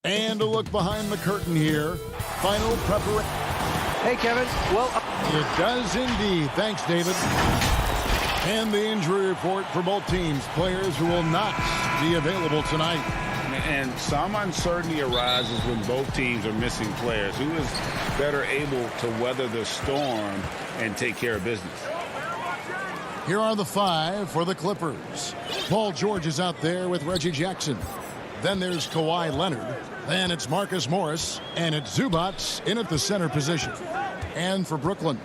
And a look behind the curtain here. Final preparation. Hey, Kevin. Well, it does indeed. Thanks, David. And the injury report for both teams. Players who will not be available tonight. And some uncertainty arises when both teams are missing players. Who is better able to weather the storm and take care of business? Here are the 5 for the Clippers. Paul George is out there with Reggie Jackson. Then there's Kawhi Leonard. Then it's Marcus Morris. And it's Zubats in at the center position. And for Brooklyn,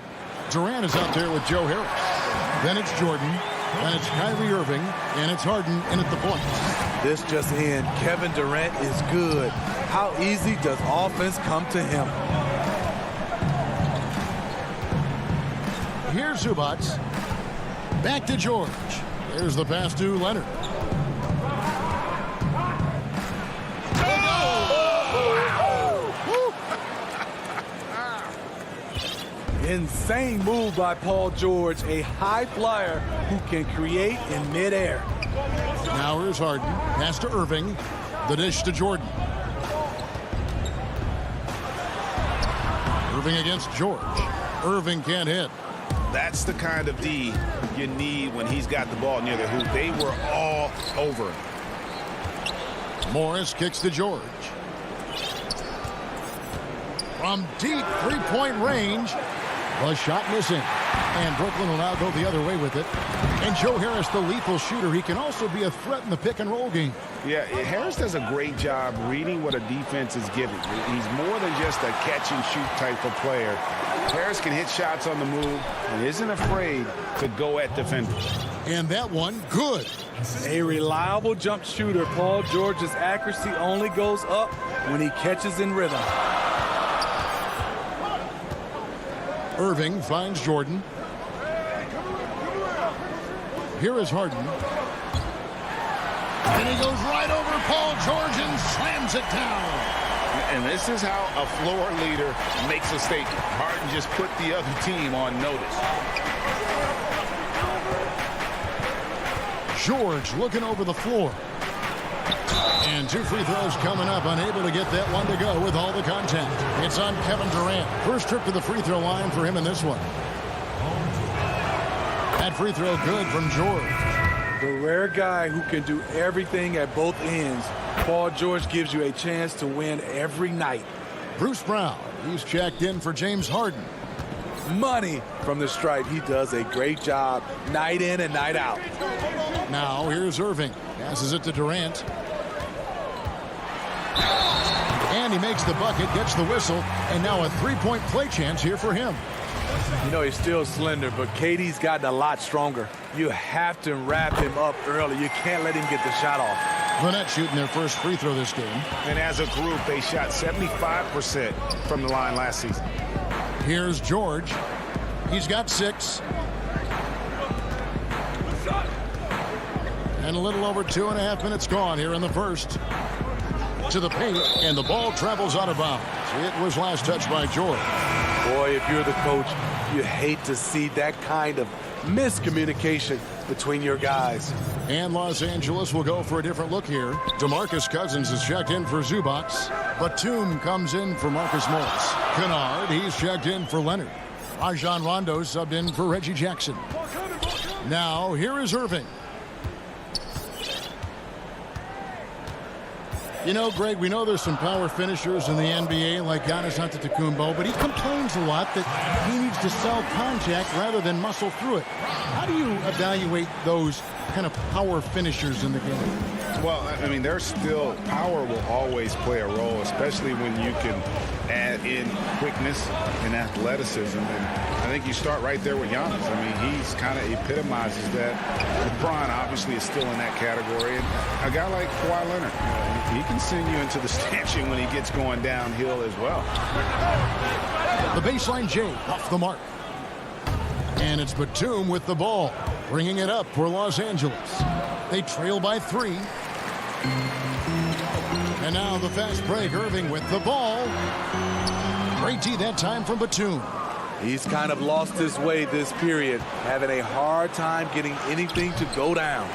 Durant is out there with Joe Harris. Then it's Jordan. Then it's Kyrie Irving. And it's Harden in at the point. This just in. Kevin Durant is good. How easy does offense come to him? Here's Zubats. Back to George. There's the pass to Leonard. Insane move by Paul George, a high flyer who can create in midair. Now here's Harden. Pass to Irving. The dish to Jordan. Irving against George. Irving can't hit. That's the kind of D you need when he's got the ball near the hoop. They were all over him. Morris kicks to George. From deep three-point range. The shot missing. And Brooklyn will now go the other way with it. And Joe Harris, the lethal shooter, he can also be a threat in the pick-and-roll game. Yeah, Harris does a great job reading what a defense is giving. He's more than just a catch-and-shoot type of player. Harris can hit shots on the move and isn't afraid to go at defenders. And that one, good. A reliable jump shooter. Paul George's accuracy only goes up when he catches in rhythm. Irving finds Jordan. Here is Harden. And he goes right over Paul George and slams it down. And this is how a floor leader makes a statement. Harden just put the other team on notice. George looking over the floor. And 2 free throws coming up, unable to get that one to go with all the contact. It's on Kevin Durant. First trip to the free throw line for him in this one. That free throw good from George. The rare guy who can do everything at both ends. Paul George gives you a chance to win every night. Bruce Brown, he's checked in for James Harden. Money from the stripe. He does a great job night in and night out. Now here's Irving. Passes it to Durant. And he makes the bucket, gets the whistle, and now a three-point play chance here for him. You know, he's still slender, but KD's gotten a lot stronger. You have to wrap him up early. You can't let him get the shot off. The Nets shooting their first free throw this game. And as a group, they shot 75% from the line last season. Here's George. He's got 6. And a little over 2.5 minutes gone here in the first. To the paint, and the ball travels out of bounds. It was last touched by George. Boy, if you're the coach, you hate to see that kind of miscommunication between your guys. And Los Angeles will go for a different look here. DeMarcus Cousins is checked in for Zubats. Batum comes in for Marcus Morris. Kennard, he's checked in for Leonard. Rajon Rondo subbed in for Reggie Jackson. Now, here is Irving. You know, Greg, we know there's some power finishers in the NBA like Giannis Antetokounmpo, but he complains a lot that he needs to sell contact rather than muscle through it. How do you evaluate those kind of power finishers in the game? Well, I mean, there's still power will always play a role, especially when you can add in quickness and athleticism. And I think you start right there with Giannis. I mean, he's kind of epitomizes that. LeBron obviously is still in that category. And a guy like Kawhi Leonard, he can send you into the stanchion when he gets going downhill as well. The baseline J off the mark. And it's Batum with the ball, bringing it up for Los Angeles. They trail by 3. And now the fast break. Irving with the ball. Great D that time from Batum. He's kind of lost his way this period, having a hard time getting anything to go down.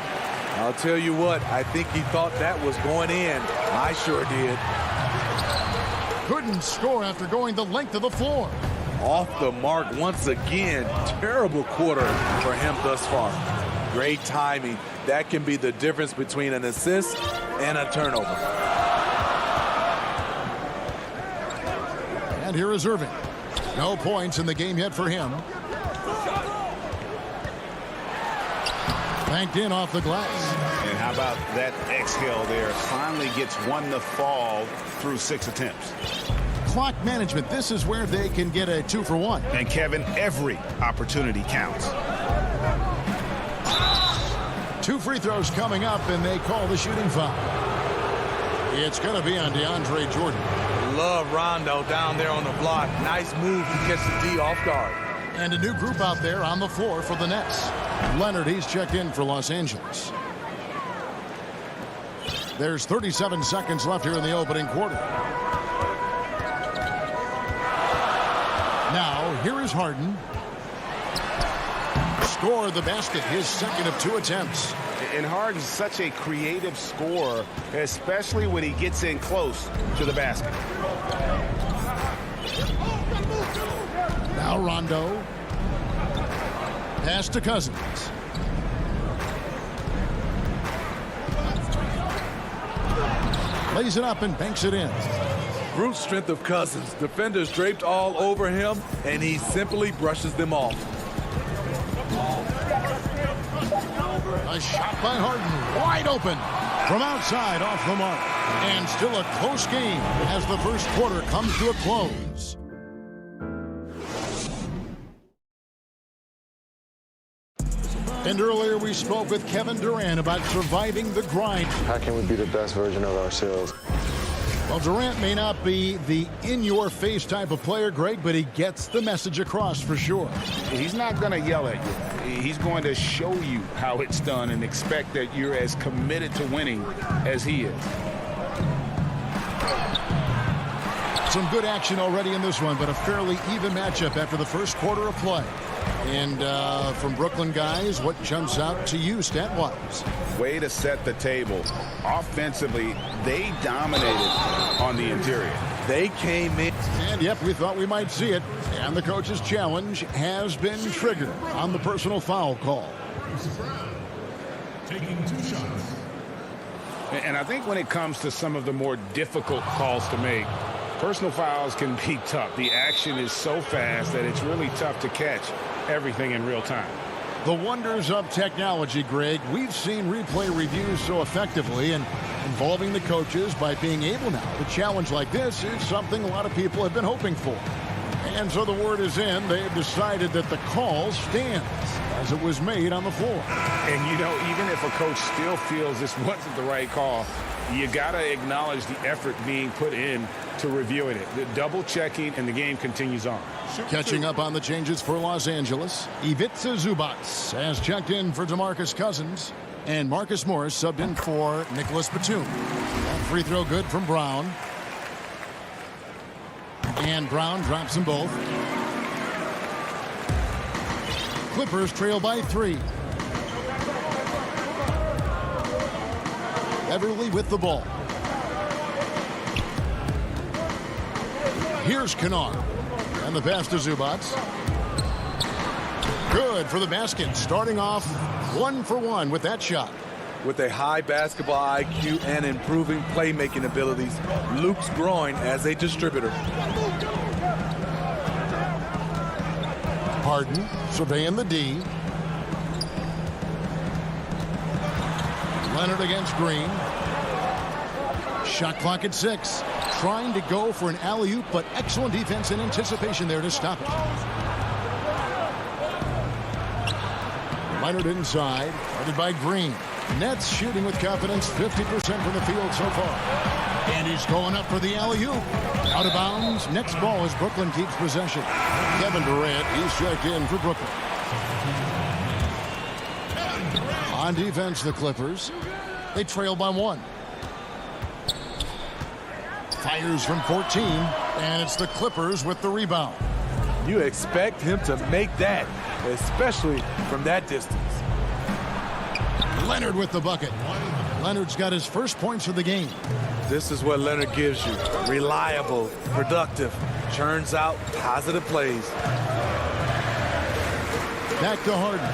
I'll tell you what, I think he thought that was going in. I sure did. Couldn't score after going the length of the floor. Off the mark once again. Terrible quarter for him thus far. Great timing. That can be the difference between an assist and a turnover. And here is Irving. No points in the game yet for him. Banked in off the glass. And how about that exhale there? Finally gets one to fall through 6 attempts. Clock management. This is where they can get a 2 for 1. And Kevin, every opportunity counts. 2 free throws coming up, and they call the shooting foul. It's going to be on DeAndre Jordan. Love Rondo down there on the block. Nice move to catch the D off guard. And a new group out there on the floor for the Nets. Leonard, he's checked in for Los Angeles. There's 37 seconds left here in the opening quarter. Now, here is Harden. Scored the basket, his second of 2 attempts. And Harden's such a creative scorer, especially when he gets in close to the basket. Now Rondo. Pass to Cousins. Lays it up and banks it in. Brute strength of Cousins. Defenders draped all over him, and he simply brushes them off. A shot by Harden, wide open. From outside, off the mark. And still a close game as the first quarter comes to a close. And earlier we spoke with Kevin Durant about surviving the grind. How can we be the best version of ourselves? Well, Durant may not be the in-your-face type of player, Greg, but he gets the message across for sure. He's not going to yell at you. He's going to show you how it's done and expect that you're as committed to winning as he is. Some good action already in this one, but a fairly even matchup after the first quarter of play. And from Brooklyn guys, what jumps out to you stat-wise? Way to set the table. Offensively, they dominated on the interior. They came in. And, yep, we thought we might see it. And the coach's challenge has been triggered on the personal foul call. Taking 2 shots. And I think when it comes to some of the more difficult calls to make, personal fouls can be tough. The action is so fast that it's really tough to catch everything in real time. The wonders of technology, Greg. We've seen replay reviews so effectively, and involving the coaches by being able now to challenge like this is something a lot of people have been hoping for. And so the word is in. They have decided that the call stands as it was made on the floor. And, you know, even if a coach still feels this wasn't the right call, you got to acknowledge the effort being put in to reviewing it. The double checking, and the game continues on. Catching up on the changes for Los Angeles, Ivica Zubac has checked in for DeMarcus Cousins, and Marcus Morris subbed in for Nicholas Batum. That free throw good from Brown. And Brown drops them both. Clippers trail by 3. Everly with the ball. Here's Kennard. And the pass to Zubac. Good for the basket. Starting off 1 for 1 with that shot. With a high basketball IQ and improving playmaking abilities, Luke's growing as a distributor. Harden surveying the D. Leonard against Green. Shot clock at 6. Trying to go for an alley-oop, but excellent defense and anticipation there to stop it. Leonard inside, guarded by Green. Nets shooting with confidence, 50% from the field so far. And he's going up for the alley-oop. Out of bounds. Next ball as Brooklyn keeps possession. Kevin Durant, he's checked in for Brooklyn. On defense, the Clippers. They trail by 1. Fires from 14, and it's the Clippers with the rebound. You expect him to make that, especially from that distance. Leonard with the bucket. Leonard's got his first points of the game. This is what Leonard gives you. Reliable, productive, churns out positive plays. Back to Harden.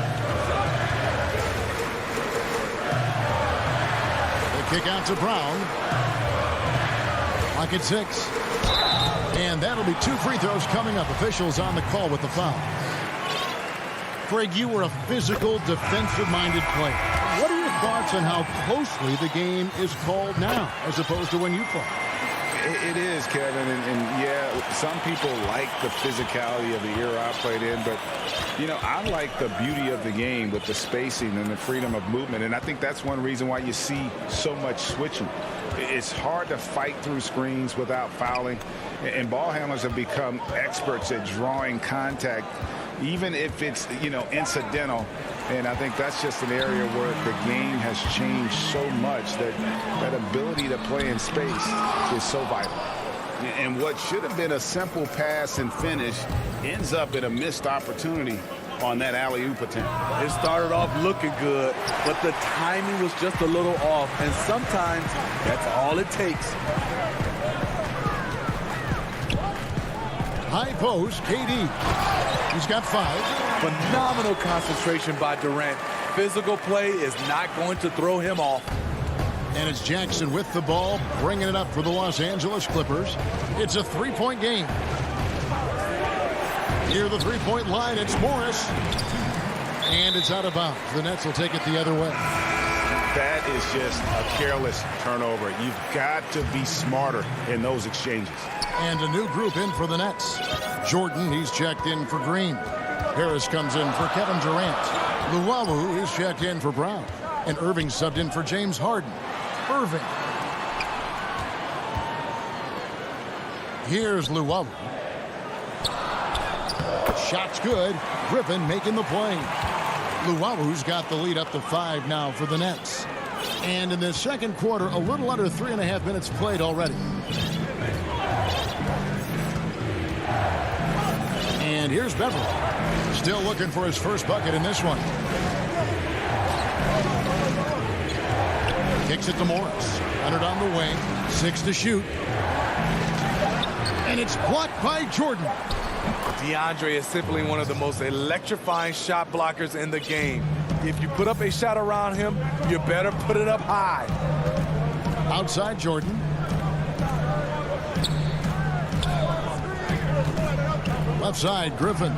The kick out to Brown. Lock at 6. And that'll be 2 free throws coming up. Officials on the call with the foul. Craig, you were a physical, defensive-minded player. What are your thoughts on how closely the game is called now as opposed to when you played? It is, Kevin, and yeah, some people like the physicality of the era I played in, but, you know, I like the beauty of the game with the spacing and the freedom of movement, and I think that's one reason why you see so much switching. It's hard to fight through screens without fouling, and ball handlers have become experts at drawing contact, even if it's, you know, incidental. And I think that's just an area where the game has changed so much that that ability to play in space is so vital. And what should have been a simple pass and finish ends up in a missed opportunity on that alley-oop attempt. It started off looking good, but the timing was just a little off, and sometimes that's all it takes. High post, KD. He's got 5. Phenomenal concentration by Durant. Physical play is not going to throw him off. And it's Jackson with the ball, bringing it up for the Los Angeles Clippers. It's a 3-point game. Near the 3-point line, it's Morris. And it's out of bounds. The Nets will take it the other way. That is just a careless turnover. You've got to be smarter in those exchanges. And a new group in for the Nets. Jordan, he's checked in for Green. Harris comes in for Kevin Durant. Luwawu is checked in for Brown. And Irving subbed in for James Harden. Irving. Here's Luwawu. Shot's good. Griffin making the play. Luwawu's got the lead up to 5 now for the Nets. And in the second quarter, a little under 3.5 minutes played already. And here's Beverly. Still looking for his first bucket in this one. Kicks it to Morris. Leonard on the wing. 6 to shoot. And it's blocked by Jordan. DeAndre is simply one of the most electrifying shot blockers in the game. If you put up a shot around him, you better put it up high. Outside Jordan. Left side, Griffin.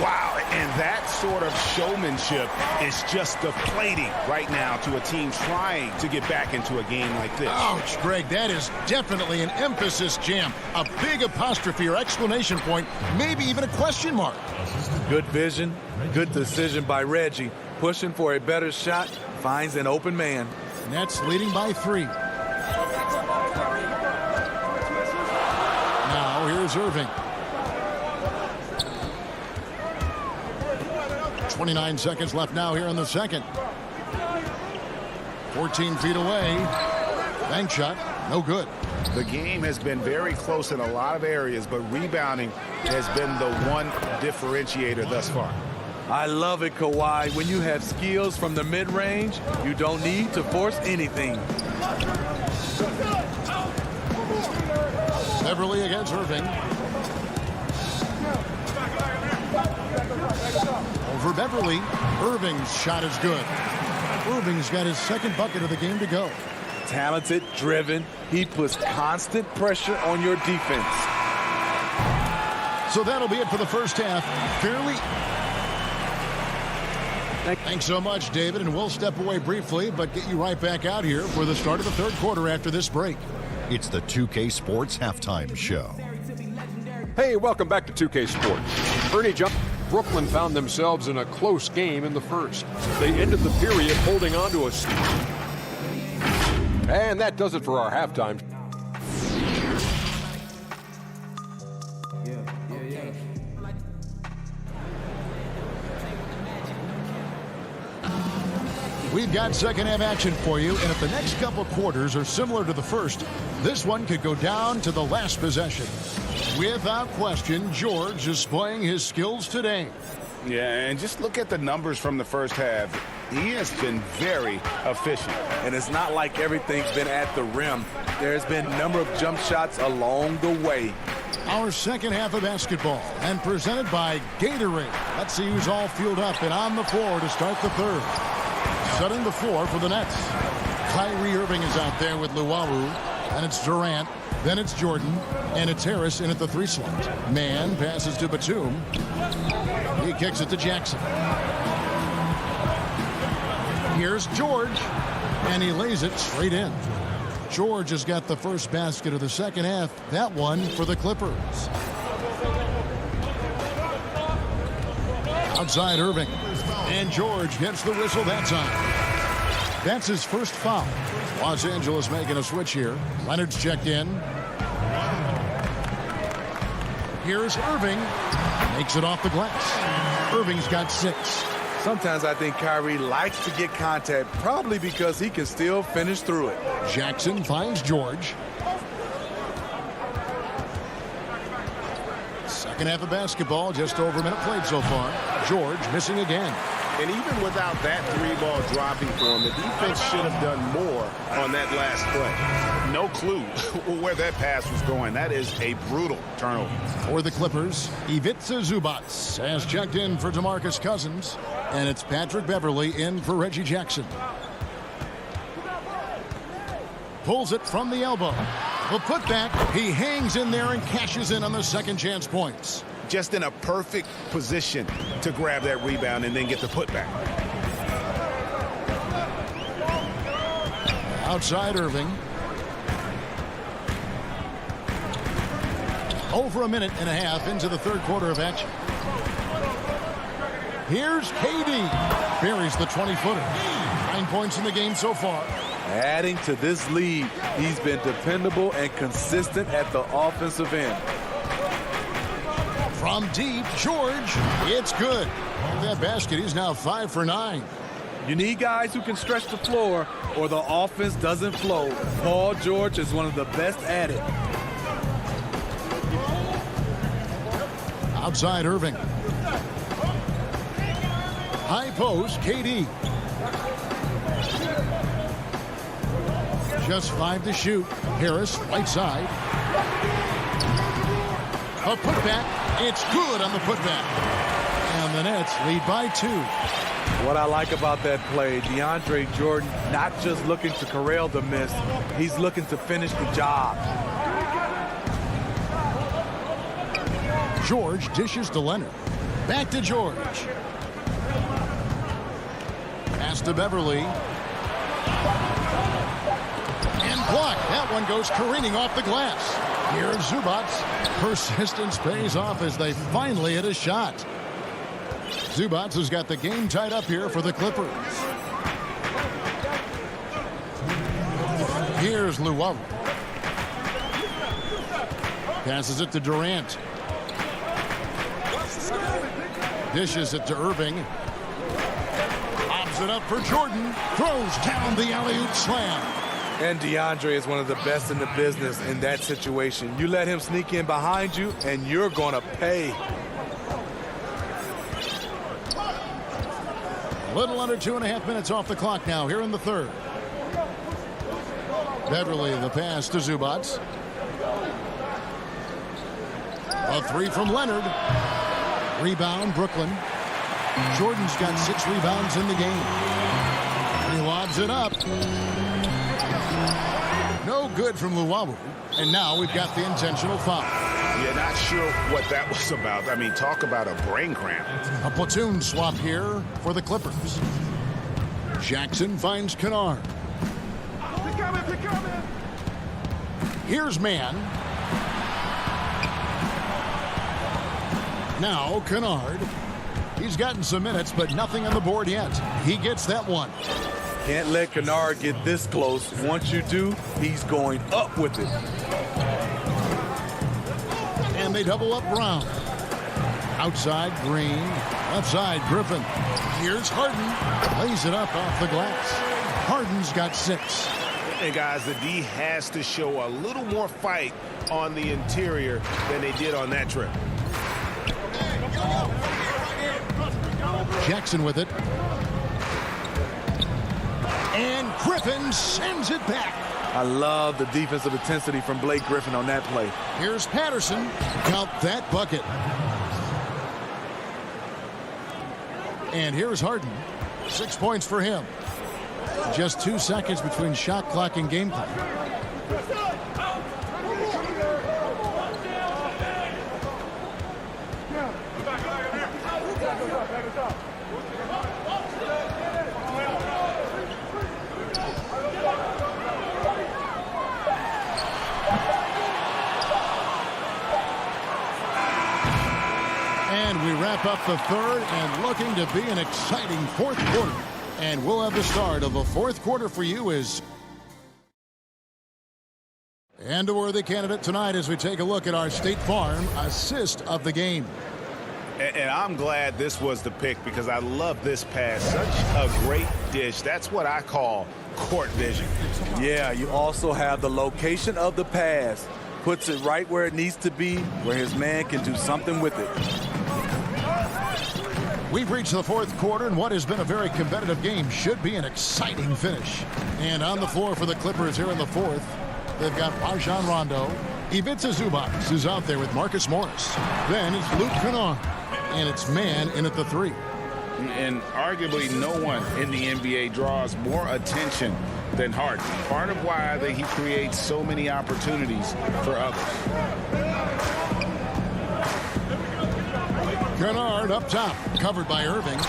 Wow, and that sort of showmanship is just deflating right now to a team trying to get back into a game like this. Ouch, Greg, that is definitely an emphasis jam. A big apostrophe or exclamation point, maybe even a question mark. Good vision, good decision by Reggie. Pushing for a better shot, finds an open man. Nets leading by 3. Now here's Irving. 29 seconds left now here in the second. 14 feet away. Bank shot, no good. The game has been very close in a lot of areas, but rebounding has been the one differentiator thus far. I love it, Kawhi. When you have skills from the mid-range, you don't need to force anything. Beverly against Irving. Over Beverly. Irving's shot is good. Irving's got his second bucket of the game to go. Talented, driven. He puts constant pressure on your defense. So that'll be it for the first half. Fairly. Thanks so much, David, and we'll step away briefly, but get you right back out here for the start of the third quarter after this break. It's the 2K Sports Halftime Show. Hey, welcome back to 2K Sports. Ernie Jump. Brooklyn found themselves in a close game in the first. They ended the period holding on to a... And that does it for our halftime. We've got second half action for you, and if the next couple quarters are similar to the first, this one could go down to the last possession. Without question, George is displaying his skills today. Yeah, and just look at the numbers from the first half. He has been very efficient. And it's not like everything's been at the rim. There's been a number of jump shots along the way. Our second half of basketball, and presented by Gatorade. Let's see who's all fueled up and on the floor to start the third. Setting the floor for the Nets. Kyrie Irving is out there with Luwawu, and it's Durant. Then it's Jordan, and it's Harris in at the 3 slot. Man passes to Batum. He kicks it to Jackson. Here's George, and he lays it straight in. George has got the first basket of the second half. That one for the Clippers. Outside Irving, and George gets the whistle that time. That's his first foul. Los Angeles making a switch here. Leonard's checked in. Here's Irving. Makes it off the glass. Irving's got 6. Sometimes I think Kyrie likes to get contact, probably because he can still finish through it. Jackson finds George. Second half of basketball, just over a minute played so far. George missing again. And even without that 3-ball dropping for him, the defense should have done more on that last play. No clue where that pass was going. That is a brutal turnover. For the Clippers, Ivica Zubac has checked in for DeMarcus Cousins, and it's Patrick Beverley in for Reggie Jackson. Pulls it from the elbow. The putback, he hangs in there and cashes in on the second chance points. Just in a perfect position to grab that rebound and then get the putback. Outside Irving. Over a minute and a half into the third quarter of action. Here's KD. Buries the 20-footer. 9 points in the game so far. Adding to this lead, he's been dependable and consistent at the offensive end. From deep, George, it's good. With that basket, he's now 5 for 9. You need guys who can stretch the floor or the offense doesn't flow. Paul George is one of the best at it. Outside Irving. High post, KD. Just 5 to shoot. Harris, right side. A putback. It's good on the putback. And the Nets lead by 2. What I like about that play, DeAndre Jordan not just looking to corral the miss, he's looking to finish the job. George dishes to Leonard. Back to George. Pass to Beverly. And blocked. That one goes careening off the glass. Here's Zubac. Persistence pays off as they finally hit a shot. Zubac has got the game tied up here for the Clippers. Here's Luwawu. Passes it to Durant. Dishes it to Irving. Lobs it up for Jordan. Throws down the alley-oop slam. And DeAndre is one of the best in the business in that situation. You let him sneak in behind you, and you're going to pay. A little under 2.5 minutes off the clock now here in the third. Beverly the pass to Zubac. A 3 from Leonard. Rebound, Brooklyn. Jordan's got 6 rebounds in the game. He lobs it up. No good from Luwawu. And now we've got the intentional foul. Yeah, not sure what that was about. I mean, talk about a brain cramp. A platoon swap here for the Clippers. Jackson finds Kennard. Here's Mann. Now Kennard. He's gotten some minutes, but nothing on the board yet. He gets that one. Can't let Kennard get this close. Once you do, he's going up with it. And they double up Brown. Outside Green. Left side Griffin. Here's Harden. Lays it up off the glass. Harden's got 6. And guys, the D has to show a little more fight on the interior than they did on that trip. Jackson with it. And Griffin sends it back. I love the defensive intensity from Blake Griffin on that play. Here's Patterson. Count that bucket. And here's Harden. 6 points for him. Just 2 seconds between shot clock and game clock. And we wrap up the third and looking to be an exciting fourth quarter. And we'll have the start of the fourth quarter for you as... And a worthy candidate tonight as we take a look at our State Farm assist of the game. And I'm glad this was the pick because I love this pass. Such a great dish. That's what I call court vision. Yeah, you also have the location of the pass. Puts it right where it needs to be, where his man can do something with it. We've reached the fourth quarter, and what has been a very competitive game should be an exciting finish. And on the floor for the Clippers here in the fourth, they've got Rajon Rondo. Ivica Zubac is out there with Marcus Morris. Then it's Luke Kennard, and it's man in at the three. And arguably no one in the NBA draws more attention than Harden. Part of why he creates so many opportunities for others. Kennard up top, covered by Irving.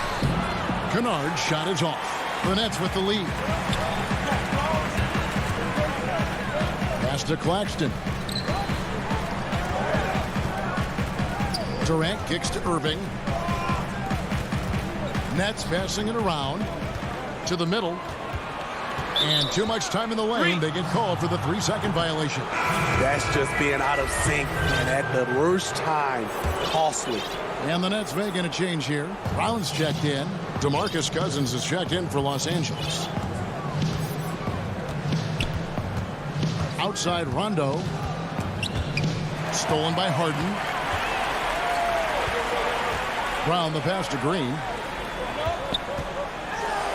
Kennard's shot is off. The Nets with the lead. Pass to Claxton. Durant kicks to Irving. Nets passing it around to the middle. And too much time in the lane. They get called for the 3-second violation. That's just being out of sync and at the worst time. Costly. And the Nets making a change here. Brown's checked in. DeMarcus Cousins is checked in for Los Angeles. Outside Rondo. Stolen by Harden. Brown the pass to Green.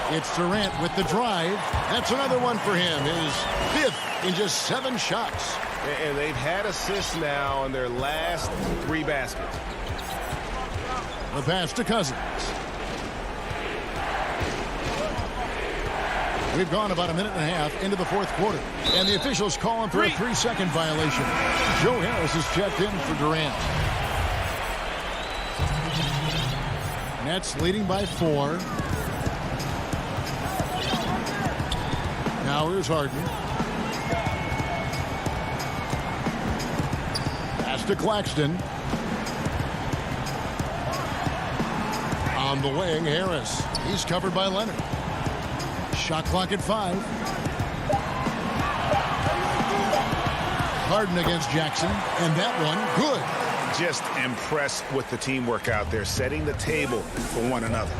It's Durant with the drive. That's another one for him. His 5th in just 7 shots. And they've had assists now in their last 3 baskets. The pass to Cousins. We've gone about a minute and a half into the fourth quarter. And the officials calling for a 3-second violation. Joe Harris is checked in for Durant. Nets leading by 4. Now here's Harden. Pass to Claxton. On the wing, Harris. He's covered by Leonard. Shot clock at 5. Harden against Jackson. And that one, good. Just impressed with the teamwork out there, setting the table for one another.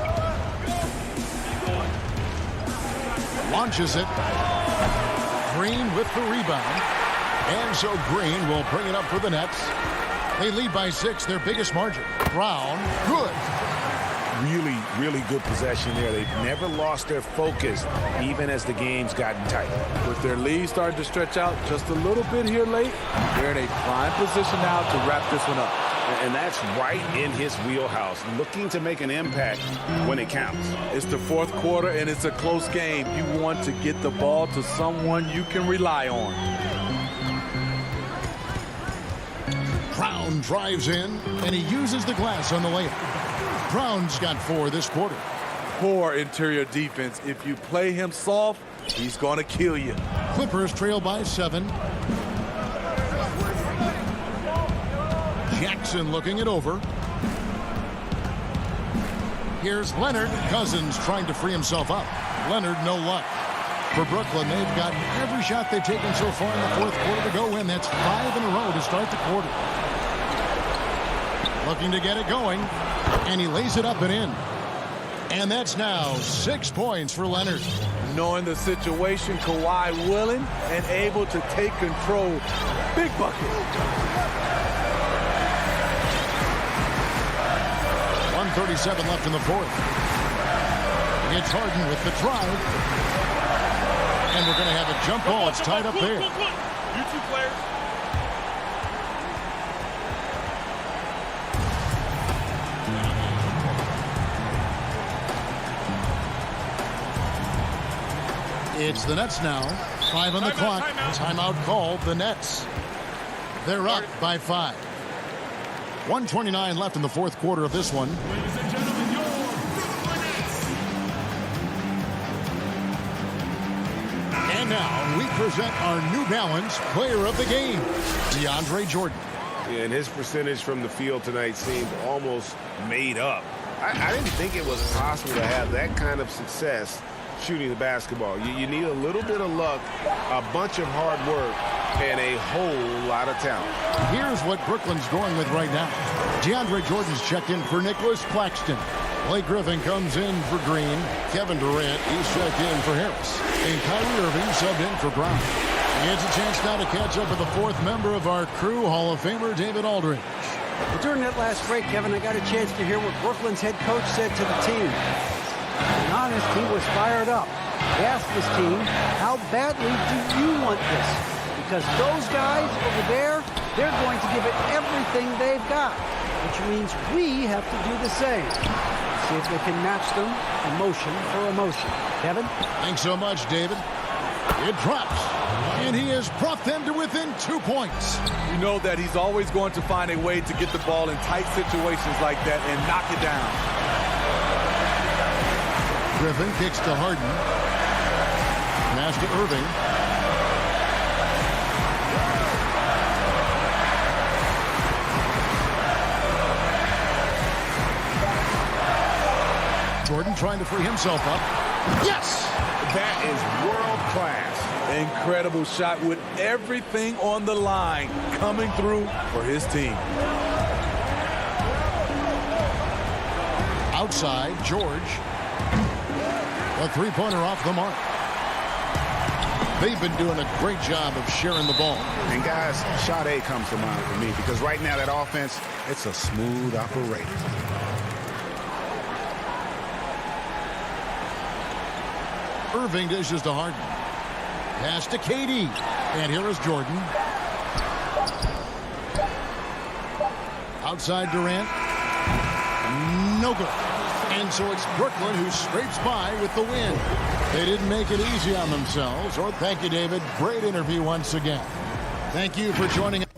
Launches it. Green with the rebound. And so Green will bring it up for the Nets. They lead by 6, their biggest margin. Brown, good. Really, really good possession there. They've never lost their focus, even as the game's gotten tight. With their lead starting to stretch out just a little bit here late, they're in a prime position now to wrap this one up. And that's right in his wheelhouse, looking to make an impact when it counts. It's the fourth quarter, and it's a close game. You want to get the ball to someone you can rely on. Brown drives in, and he uses the glass on the layup. Brown's got 4 this quarter. Poor interior defense. If you play him soft, he's going to kill you. Clippers trail by 7. Jackson looking it over. Here's Leonard. Cousins trying to free himself up. Leonard, no luck. For Brooklyn, they've got every shot they've taken so far in the fourth quarter to go in. That's 5 in a row to start the quarter. Looking to get it going. And he lays it up and in. And that's now 6 points for Leonard. Knowing the situation, Kawhi willing and able to take control. Big bucket. 1:37 left in the fourth. It's Harden with the drive. And we're going to have a jump ball. It's tied up there. You two players. It's the Nets now. 5 on the clock. Timeout called. The Nets. They're up by 5. 1:29 left in the fourth quarter of this one. Ladies and gentlemen, your Brooklyn Nets. And now we present our New Balance Player of the Game, DeAndre Jordan. Yeah, and his percentage from the field tonight seemed almost made up. I didn't think it was possible to have that kind of success shooting the basketball. You need a little bit of luck, a bunch of hard work, and a whole lot of talent. Here's what Brooklyn's going with right now. DeAndre Jordan's checked in for Nicholas Claxton. Blake Griffin comes in for Green. Kevin Durant, he's checked in for Harris. And Kyrie Irving subbed in for Brown. It's a chance now to catch up with the fourth member of our crew, Hall of Famer David Aldridge. Well, during that last break, Kevin, I got a chance to hear what Brooklyn's head coach said to the team. And honest, he was fired up. He asked his team, how badly do you want this? Because those guys over there, they're going to give it everything they've got, which means we have to do the same. See if they can match them emotion for emotion. Kevin? Thanks so much, David. It drops, and he has brought them to within 2 points. You know that he's always going to find a way to get the ball in tight situations like that and knock it down. Griffin kicks to Harden. Pass to Irving. Jordan trying to free himself up. Yes! That is world class. Incredible shot with everything on the line coming through for his team. Outside, George. A three-pointer off the mark. They've been doing a great job of sharing the ball. And guys, shot A comes to mind for me because right now that offense, it's a smooth operator. Irving dishes to Harden. Pass to KD. And here is Jordan. Outside Durant. No good. And so it's Brooklyn who scrapes by with the win. They didn't make it easy on themselves. Oh, thank you, David. Great interview once again. Thank you for joining us.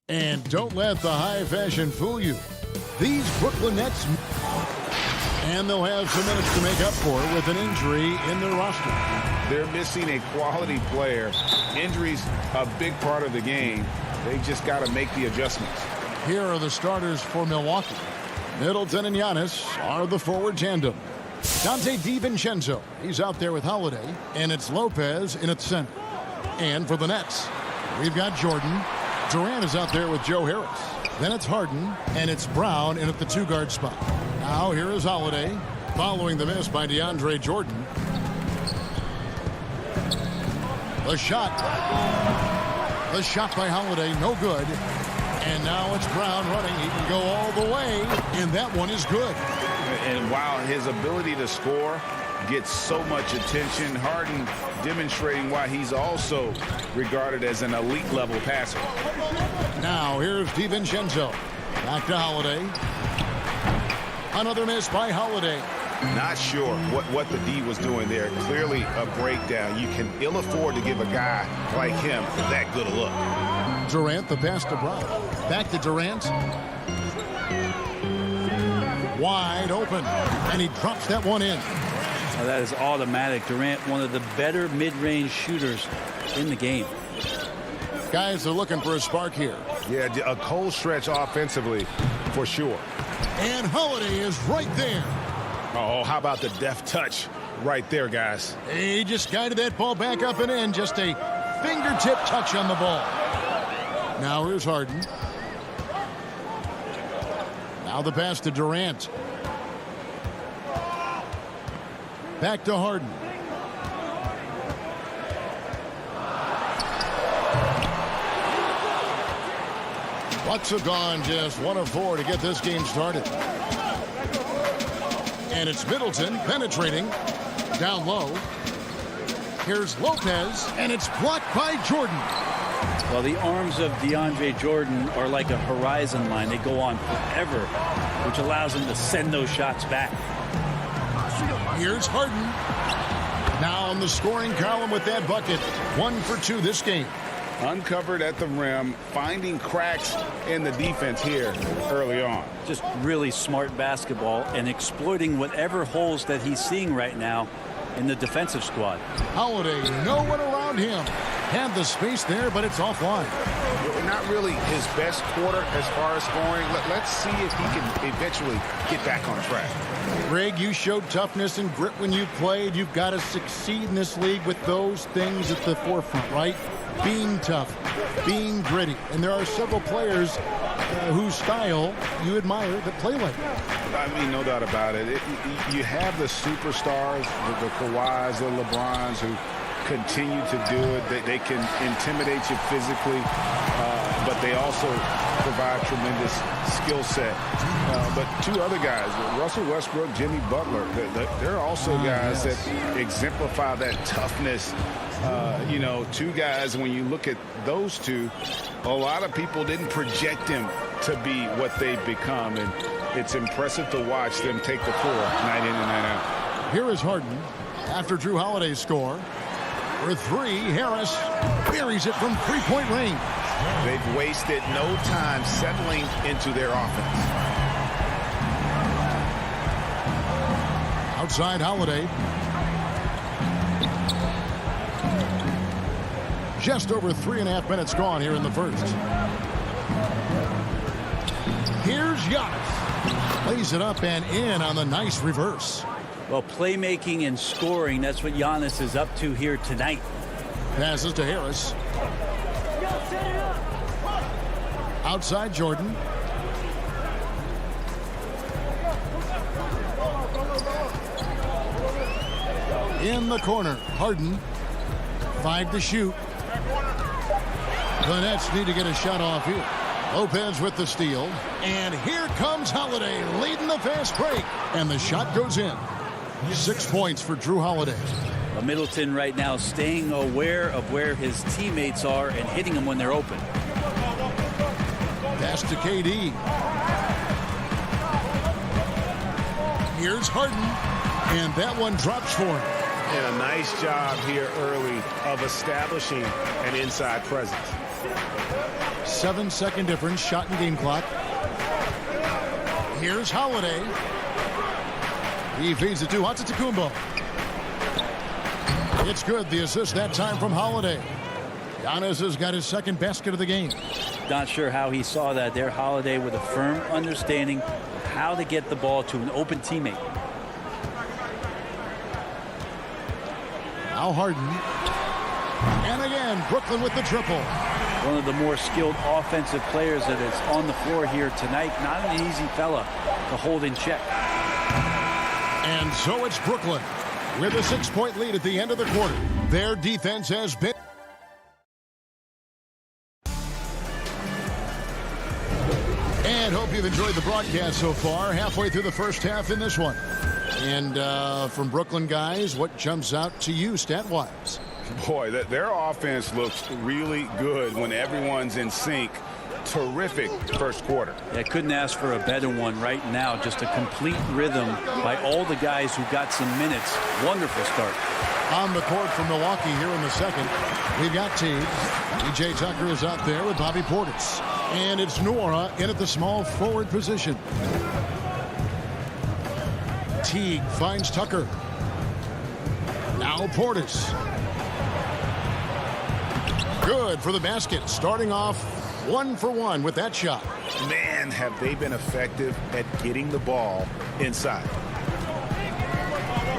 And don't let the high fashion fool you. These Brooklyn Nets, and they'll have some minutes to make up for it with an injury in their roster. They're missing a quality player. Injuries a big part of the game. They just got to make the adjustments. Here are the starters for Milwaukee. Middleton and Giannis are the forward tandem. Dante DiVincenzo, he's out there with Holiday, and it's Lopez in at center. And for the Nets, we've got Jordan. Durant is out there with Joe Harris. Then it's Harden, and it's Brown in at the two-guard spot. Now here is Holiday, following the miss by DeAndre Jordan. The shot by Holiday, no good. And now it's Brown running. He can go all the way, and that one is good. And while his ability to score gets so much attention, Harden demonstrating why he's also regarded as an elite level passer. Now here's DiVincenzo. Back to Holiday. Another miss by Holiday. Not sure what the D was doing there. Clearly a breakdown. You can ill afford to give a guy like him that good a look. Durant, the pass to Brown. Back to Durant. Wide open. And he drops that one in. Now that is automatic. Durant, one of the better mid-range shooters in the game. Guys are looking for a spark here. Yeah, a cold stretch offensively for sure. And Holiday is right there. Oh, how about the deft touch right there, guys? He just guided that ball back up and in. Just a fingertip touch on the ball. Now here's Harden. Now the pass to Durant. Back to Harden. Bucks have gone just 1 of 4 to get this game started. And it's Middleton penetrating down low. Here's Lopez, and it's blocked by Jordan. Well, the arms of DeAndre Jordan are like a horizon line. They go on forever, which allows him to send those shots back. Here's Harden. Now on the scoring column with that bucket. 1 for 2 this game. Uncovered at the rim, finding cracks in the defense here early on. Just really smart basketball and exploiting whatever holes that he's seeing right now in the defensive squad. Holiday, no one around him. Had the space there, but it's offline. Not really his best quarter as far as scoring. Let's see if he can eventually get back on track. Greg, you showed toughness and grit when you played. You've got to succeed in this league with those things at the forefront, right? Being tough, being gritty. And there are several players whose style you admire that play like that. I mean, no doubt about it. You have the superstars, the Kawhis, the LeBrons, who continue to do it. They can intimidate you physically, but they also provide tremendous skill set. But two other guys, Russell Westbrook, Jimmy Butler, they're also guys that exemplify that toughness. You know, two guys, when you look at those two, a lot of people didn't project them to be what they've become, and it's impressive to watch them take the floor night in and night out. Here is Harden after Drew Holiday's score. For 3, Harris buries it from three-point range. They've wasted no time settling into their offense. Outside Holiday. Just over 3.5 minutes gone here in the first. Here's Giannis. Lays it up and in on the nice reverse. Well, playmaking and scoring, that's what Giannis is up to here tonight. Passes to Harris. Outside Jordan. In the corner, Harden. 5 to shoot. The Nets need to get a shot off here. Lopez with the steal. And here comes Holiday leading the fast break. And the shot goes in. 6 points for Drew Holiday. Middleton right now staying aware of where his teammates are and hitting them when they're open. Pass to KD. Here's Harden. And that one drops for him. And a nice job here early of establishing an inside presence. 7-second difference, shot and game clock. Here's Holiday. He feeds it to Antetokounmpo. It's good. The assist that time from Holiday. Giannis has got his second basket of the game. Not sure how he saw that there. Holiday with a firm understanding of how to get the ball to an open teammate. Now Harden. And again, Brooklyn with the triple. One of the more skilled offensive players that is on the floor here tonight. Not an easy fella to hold in check. And so it's Brooklyn with a 6-point lead at the end of the quarter. Their defense has been... And hope you've enjoyed the broadcast so far. Halfway through the first half in this one. And from Brooklyn guys, what jumps out to you stat-wise? Boy, their offense looks really good when everyone's in sync. Terrific first quarter. I couldn't ask for a better one right now. Just a complete rhythm by all the guys who got some minutes. Wonderful start. On the court for Milwaukee here in the second, we've got Teague. P.J. Tucker is out there with Bobby Portis. And it's Nora in at the small forward position. Teague finds Tucker. Now Portis. Good for the basket. Starting off 1-for-1 with that shot. Man, have they been effective at getting the ball inside.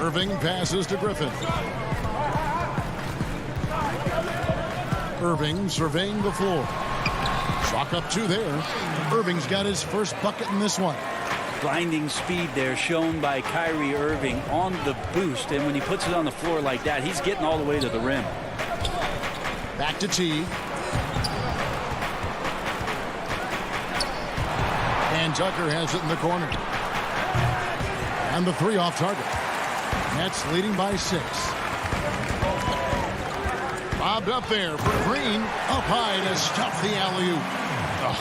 Irving passes to Griffin. Irving surveying the floor. Chalk up 2 there. Irving's got his first bucket in this one. Blinding speed there shown by Kyrie Irving on the boost. And when he puts it on the floor like that, he's getting all the way to the rim. Back to Teague. And Tucker has it in the corner. And the 3 off target. Nets leading by 6. Bobbed up there for Green. Up high to stuff the alley-oop.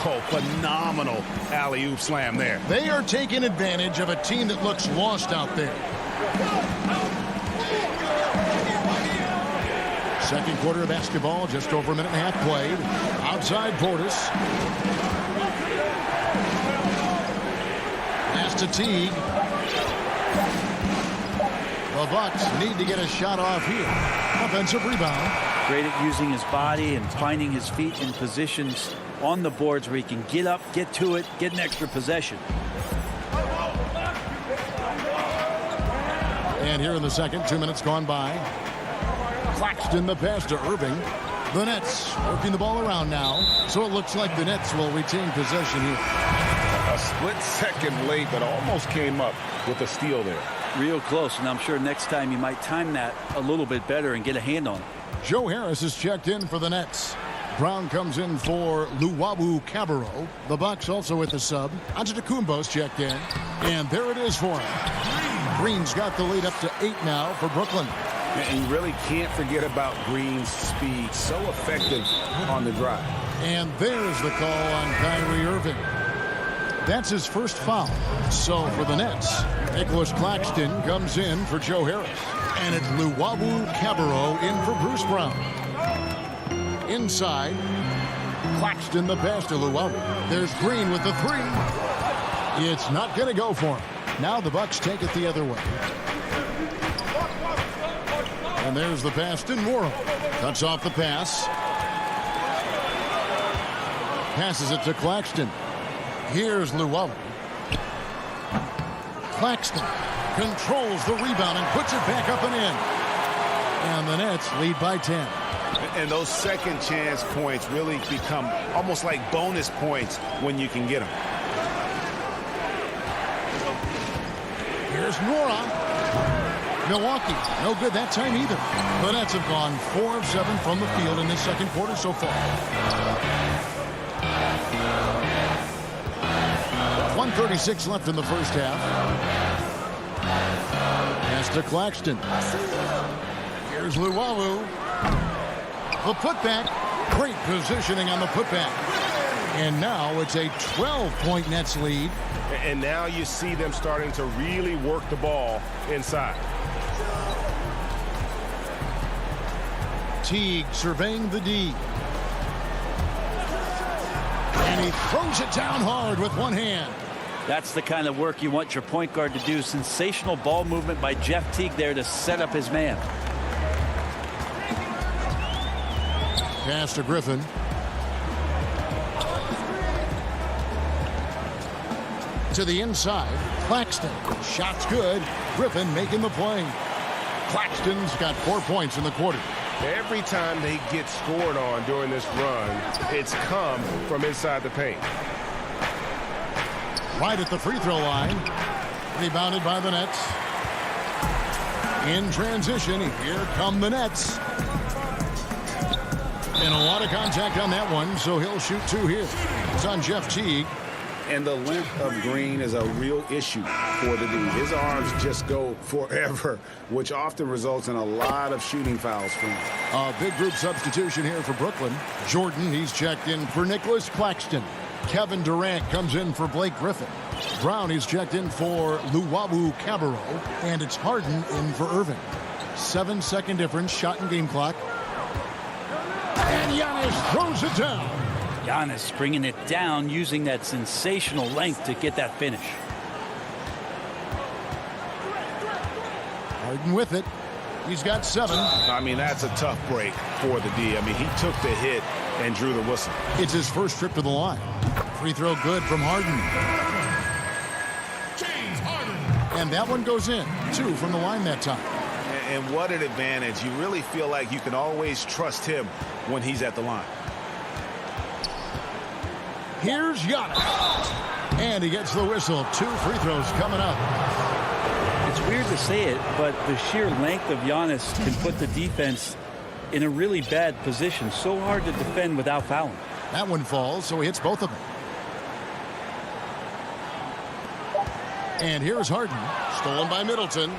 Oh, phenomenal alley-oop slam there. They are taking advantage of a team that looks lost out there. Second quarter of basketball, just over a minute and a half played. Outside Portis. Pass to Teague. The Bucks need to get a shot off here. Offensive rebound. Great at using his body and finding his feet in positions on the boards where he can get up, get to it, get an extra possession. And here in the second, 2 minutes gone by. Claxton the pass to Irving. The Nets working the ball around now. So it looks like the Nets will retain possession here. A split second late, but almost came up with a steal there. Real close, and I'm sure next time you might time that a little bit better and get a hand on it. Joe Harris is checked in for the Nets. Brown comes in for Luwawu Cabarro. The Bucks also with the sub. Antetokounmpo's checked in. And there it is for him. Green's got the lead up to 8 now for Brooklyn. And you really can't forget about Green's speed. So effective on the drive. And there's the call on Kyrie Irving. That's his first foul. So for the Nets, Nicholas Claxton comes in for Joe Harris. And it's Luwawu Cabarro in for Bruce Brown. Inside, Claxton the pass to Luwawu. There's Green with the 3. It's not going to go for him. Now the Bucks take it the other way. And there's the pass to Nora. Cuts off the pass. Passes it to Claxton. Here's Luwawu. Claxton controls the rebound and puts it back up and in. And the Nets lead by 10. And those second chance points really become almost like bonus points when you can get them. Here's Nora. Milwaukee, no good that time either. The Nets have gone 4 of 7 from the field in this second quarter so far. 1:36 left in the first half. Pass to Claxton. Here's Luwawu. The putback. Great positioning on the putback. And now it's a 12-point Nets lead. And now you see them starting to really work the ball inside. Teague surveying the D. And he throws it down hard with one hand. That's the kind of work you want your point guard to do. Sensational ball movement by Jeff Teague there to set up his man. Pass to Griffin. To the inside. Claxton. Shot's good. Griffin making the play. Claxton's got 4 points in the quarter. Every time they get scored on during this run, it's come from inside the paint. Right at the free throw line. Rebounded by the Nets. In transition, here come the Nets. And a lot of contact on that one, so he'll shoot 2 here. It's on Jeff Teague. And the length of Green is a real issue for the D. His arms just go forever, which often results in a lot of shooting fouls for him. A big group substitution here for Brooklyn. Jordan, he's checked in for Nicholas Claxton. Kevin Durant comes in for Blake Griffin. Brown, he's checked in for Luwawu Cabarro. And it's Harden in for Irving. 7-second difference, shot and game clock. And Giannis throws it down. Giannis bringing it down, using that sensational length to get that finish. Harden with it. He's got 7. I mean, that's a tough break for the D. I mean, he took the hit and drew the whistle. It's his first trip to the line. Free throw good from Harden. And that one goes in. 2 from the line that time. And what an advantage. You really feel like you can always trust him when he's at the line. Here's Giannis. And he gets the whistle. 2 free throws coming up. It's weird to say it, but the sheer length of Giannis can put the defense in a really bad position. So hard to defend without fouling. That one falls, so he hits both of them. And here's Harden. Stolen by Middleton.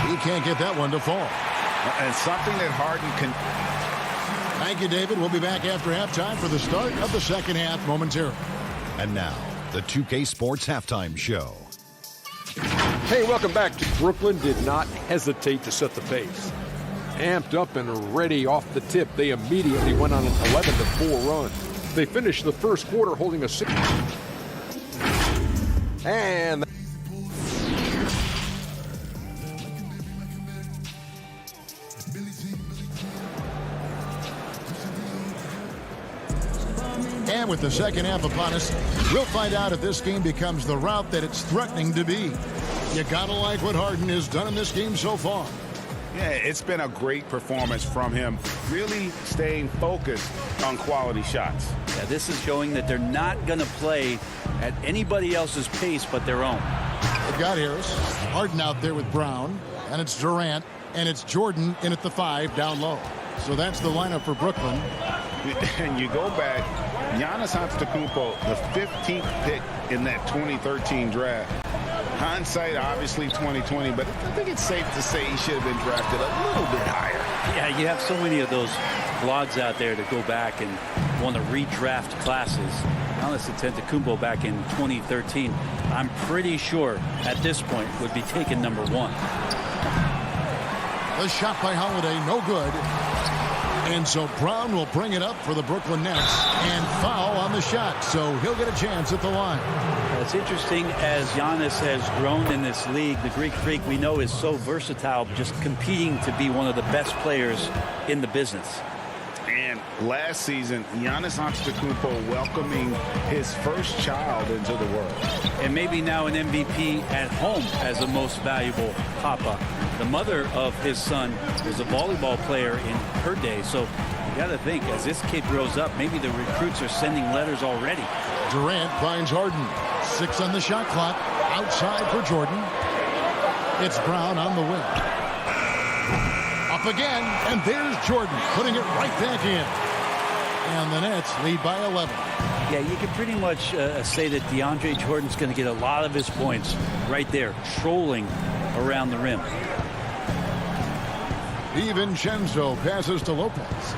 He can't get that one to fall. And something that Harden can... Thank you, David. We'll be back after halftime for the start of the second half momentarily. And now, the 2K Sports Halftime Show. Hey, welcome back. Brooklyn did not hesitate to set the pace. Amped up and ready off the tip, they immediately went on an 11-4 run. They finished the first quarter holding a 6. And with the second half upon us, we'll find out if this game becomes the route that it's threatening to be. You gotta like what Harden has done in this game so far. Yeah, it's been a great performance from him, really staying focused on quality shots. Yeah, this is showing that they're not going to play at anybody else's pace but their own. They've got Harris, Harden out there with Brown, and it's Durant, and it's Jordan in at the 5 down low. So that's the lineup for Brooklyn. And you go back, Giannis Antetokounmpo, the 15th pick in that 2013 draft. Hindsight, obviously 2020, but I think it's safe to say he should have been drafted a little bit higher. Yeah, you have so many of those blogs out there to go back and want to redraft classes. Giannis Antetokounmpo back in 2013, I'm pretty sure at this point would be taken number 1. The shot by Holiday, no good. And so Brown will bring it up for the Brooklyn Nets and foul on the shot. So he'll get a chance at the line. It's interesting as Giannis has grown in this league. The Greek Freak we know is so versatile, just competing to be one of the best players in the business. And last season, Giannis Antetokounmpo welcoming his first child into the world. And maybe now an MVP at home as the most valuable papa. The mother of his son was a volleyball player in her day. So you got to think, as this kid grows up, maybe the recruits are sending letters already. Durant finds Harden. 6 on the shot clock. Outside for Jordan. It's Brown on the wing. Up again, and there's Jordan putting it right back in. And the Nets lead by 11. Yeah, you can pretty much say that DeAndre Jordan's going to get a lot of his points right there, trolling around the rim. DiVincenzo passes to Lopez.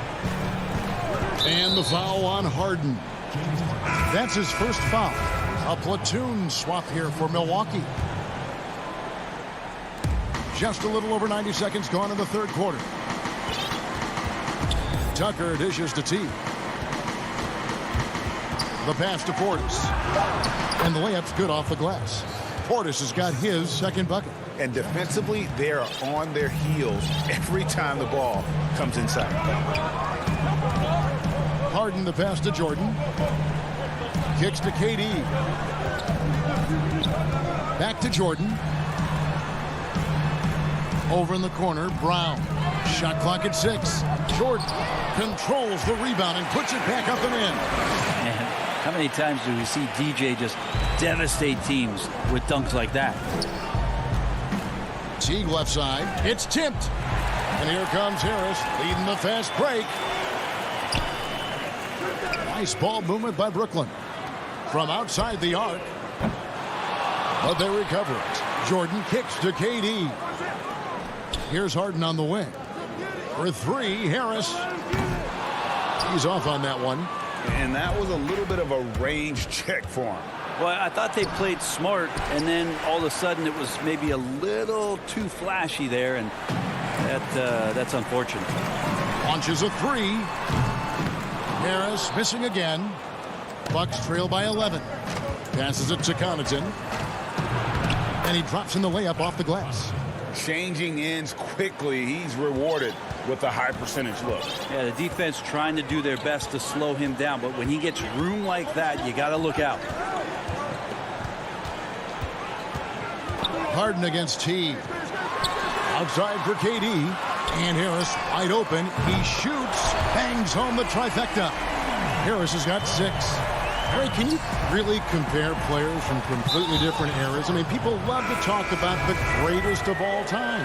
And the foul on Harden. That's his first foul. A platoon swap here for Milwaukee. Just a little over 90 seconds gone in the third quarter. Tucker dishes to T. The pass to Portis. And the layup's good off the glass. Portis has got his second bucket. And defensively, they are on their heels every time the ball comes inside. Harden the pass to Jordan. Kicks to KD. Back to Jordan. Over in the corner, Brown. Shot clock at 6. Jordan controls the rebound and puts it back up and in. And how many times do we see DJ just devastate teams with dunks like that? Teague left side. It's tipped. And here comes Harris leading the fast break. Nice ball movement by Brooklyn. From outside the arc. But they recover it. Jordan kicks to KD. Here's Harden on the wing. For 3, Harris. He's off on that one. And that was a little bit of a range check for him. Well, I thought they played smart, and then all of a sudden it was maybe a little too flashy there, and that's unfortunate. Launches a 3. Harris missing again. Bucks trail by 11. Passes it to Connaughton. And he drops in the layup off the glass. Changing ends quickly. He's rewarded with a high percentage look. Yeah, the defense trying to do their best to slow him down, but when he gets room like that, you got to look out. Harden against Teague. Outside for KD. And Harris wide open. He shoots. Bangs home the trifecta. Harris has got 6. Ray, can you really compare players from completely different eras? I mean, people love to talk about the greatest of all time.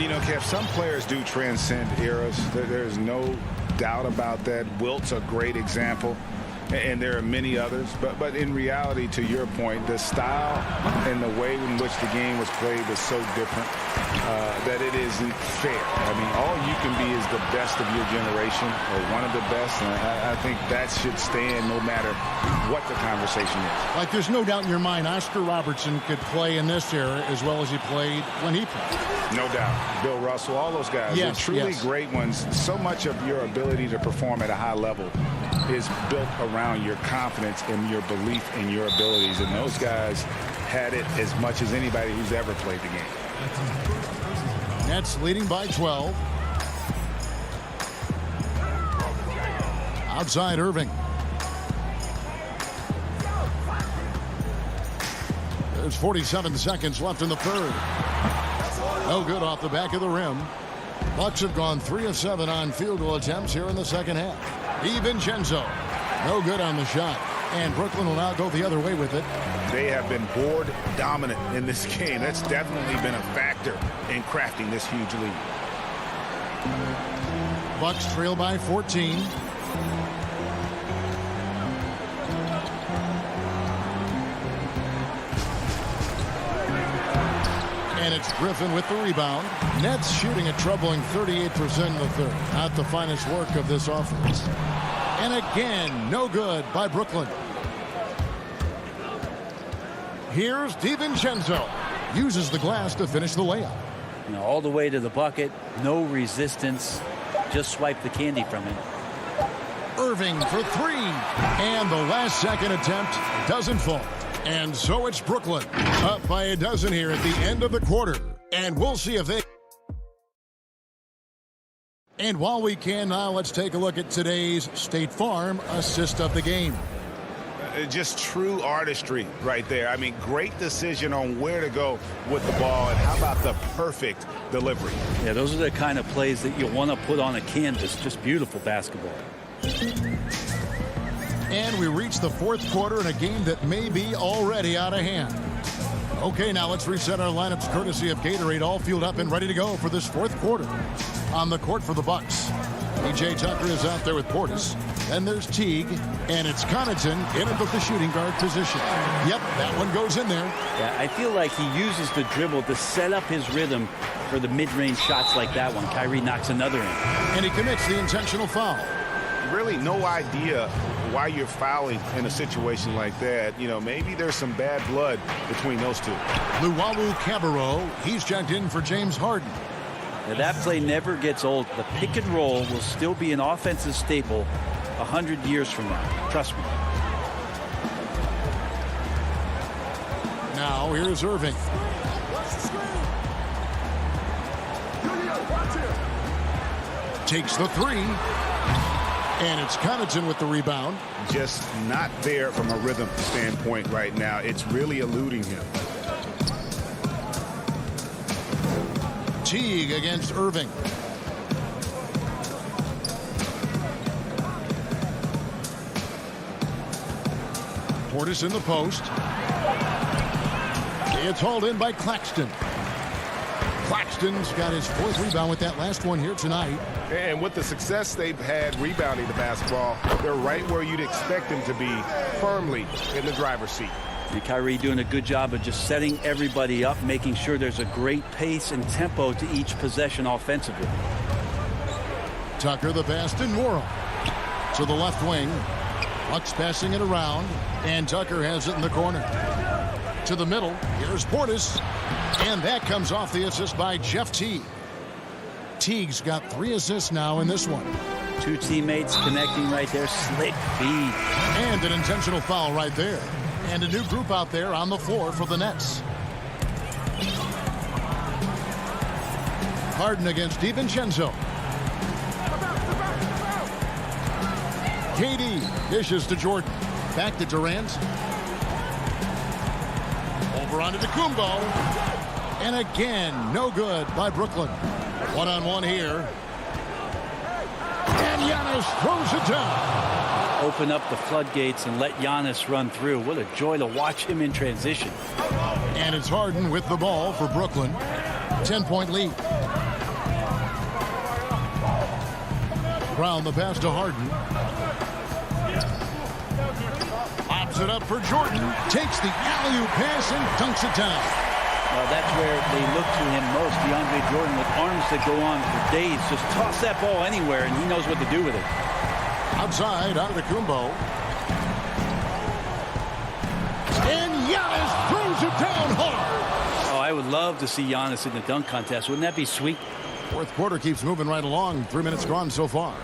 You know, Kev, some players do transcend eras. There's no doubt about that. Wilt's a great example, and there are many others. But in reality, to your point, the style and the way in which the game was played was so different that it isn't fair. I mean, all you can be is the best of your generation or one of the best, and I think that should stand no matter what the conversation is. Like, there's no doubt in your mind Oscar Robertson could play in this era as well as he played when he played. No doubt. Bill Russell, all those guys, yes, they're truly yes. great ones. So much of your ability to perform at a high level is built around your confidence and your belief in your abilities. And those guys had it as much as anybody who's ever played the game. Nets leading by 12. Outside Irving. There's 47 seconds left in the third. No good off the back of the rim. Bucks have gone 3 of 7 on field goal attempts here in the second half. DiVincenzo, no good on the shot. And Brooklyn will now go the other way with it. They have been board dominant in this game. That's definitely been a factor in crafting this huge lead. Bucks trail by 14. And it's Griffin with the rebound. Nets shooting a troubling 38% in the third. Not the finest work of this offense. And again, no good by Brooklyn. Here's DiVincenzo. Uses the glass to finish the layup. You know, all the way to the bucket, no resistance. Just swipe the candy from him. Irving for 3. And the last second attempt doesn't fall. And so it's Brooklyn up by a dozen here at the end of the quarter. And we'll see if they... And while we can now, let's take a look at today's State Farm assist of the game. Just true artistry right there. I mean, great decision on where to go with the ball, and how about the perfect delivery? Yeah, those are the kind of plays that you want to put on a canvas. Just beautiful basketball. And we reach the fourth quarter in a game that may be already out of hand. Okay, now let's reset our lineups courtesy of Gatorade, all fueled up and ready to go for this fourth quarter. On the court for the Bucks, P.J. Tucker is out there with Portis. Then there's Teague, and it's Connaughton in at the shooting guard position. Yep, that one goes in there. Yeah, I feel like he uses the dribble to set up his rhythm for the mid-range shots like that one. Kyrie knocks another in. And he commits the intentional foul. Really no idea why you're fouling in a situation like that. You know, maybe there's some bad blood between those two. Luwawu Cabarro, he's checked in for James Harden. Now, that play never gets old. The pick and roll will still be an offensive staple 100 years from now. Trust me. Now here's Irving. Takes the three. And it's Connaughton with the rebound. Just not there from a rhythm standpoint right now. It's really eluding him. Teague against Irving. Portis in the post. It's hauled in by Claxton. Claxton's got his 4th rebound with that last one here tonight. And with the success they've had rebounding the basketball, they're right where you'd expect them to be, firmly in the driver's seat. And Kyrie doing a good job of just setting everybody up, making sure there's a great pace and tempo to each possession offensively. Tucker the pass to Norrell. To the left wing. Bucks passing it around. And Tucker has it in the corner. To the middle. Here's Portis. And that comes off the assist by Jeff Teague. Teague's got 3 assists now in this one. 2 teammates connecting right there. Slick feed. And an intentional foul right there. And a new group out there on the floor for the Nets. Harden against DiVincenzo. KD dishes to Jordan. Back to Durant. Over onto Kumbo. And again, no good by Brooklyn. One-on-one here. And Giannis throws it down. Open up the floodgates and let Giannis run through. What a joy to watch him in transition. And it's Harden with the ball for Brooklyn. 10-point lead. Brown the pass to Harden. Lobs it up for Jordan. Takes the alley-oop pass and dunks it down. That's where they look to him most. DeAndre Jordan with arms that go on for days. Just toss that ball anywhere, and he knows what to do with it. Outside, out of the Kumbo. And Giannis throws it down hard. Oh, I would love to see Giannis in the dunk contest. Wouldn't that be sweet? 4th quarter keeps moving right along. 3 minutes gone so far.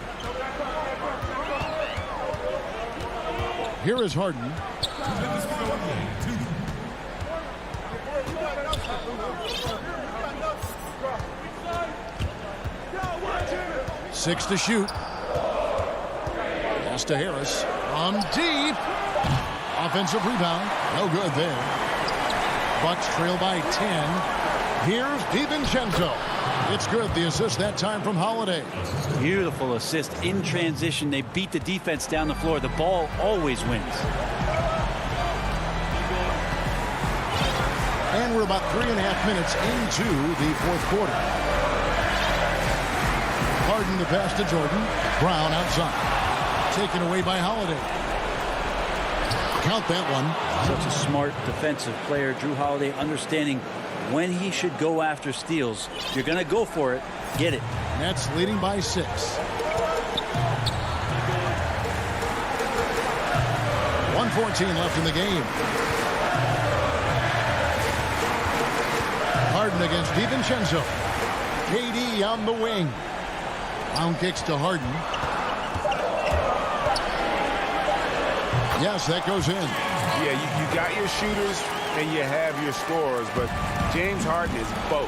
Here is Harden. 6 to shoot. Pass to Harris. From deep. Offensive rebound. No good there. Bucks trail by 10. Here's DiVincenzo. It's good. The assist that time from Holiday. Beautiful assist in transition. They beat the defense down the floor. The ball always wins. And we're about 3.5 minutes into the 4th quarter. Harden the pass to Jordan. Brown outside. Taken away by Holiday. Count that one. Such a smart defensive player. Drew Holiday understanding when he should go after steals. If you're going to go for it, get it. Nets leading by 6. 1:14 left in the game. Harden against DiVincenzo. KD on the wing. Brown kicks to Harden. Yes, that goes in. Yeah, you got your shooters and you have your scorers, but James Harden is both.